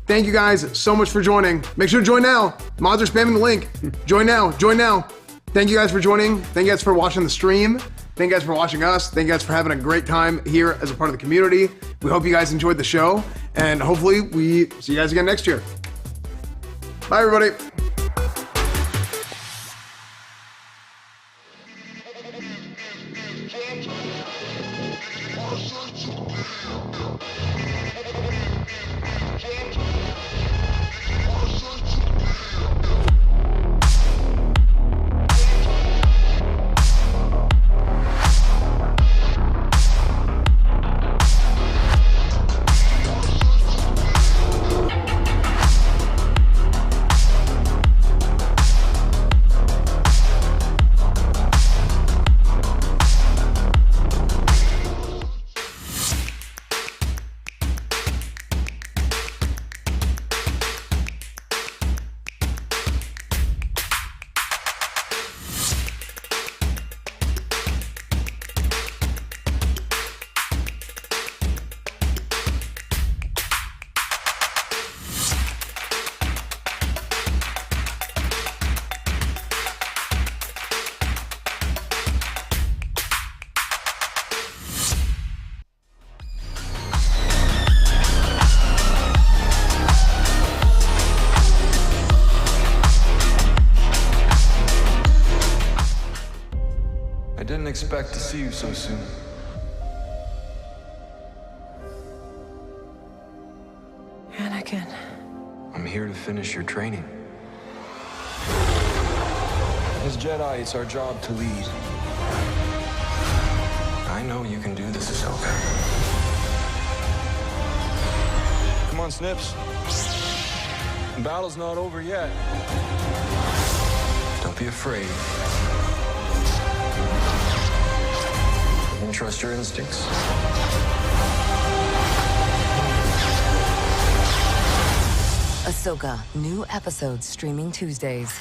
Speaker 19: thank you guys so much for joining. Make sure to join now. Mods are spamming the link. Join now, join now. Thank you guys for joining. Thank you guys for watching the stream. Thank you guys for watching us. Thank you guys for having a great time here as a part of the community. We hope you guys enjoyed the show, and hopefully we see you guys again next year. Bye, everybody.
Speaker 5: I didn't expect to see you so soon.
Speaker 7: Anakin.
Speaker 5: I'm here to finish your training. As Jedi, it's our job to lead. I know you can do this, Ahsoka. Come on, Snips. The battle's not over yet. Don't be afraid. And trust your instincts.
Speaker 16: Ahsoka, new episodes streaming Tuesdays.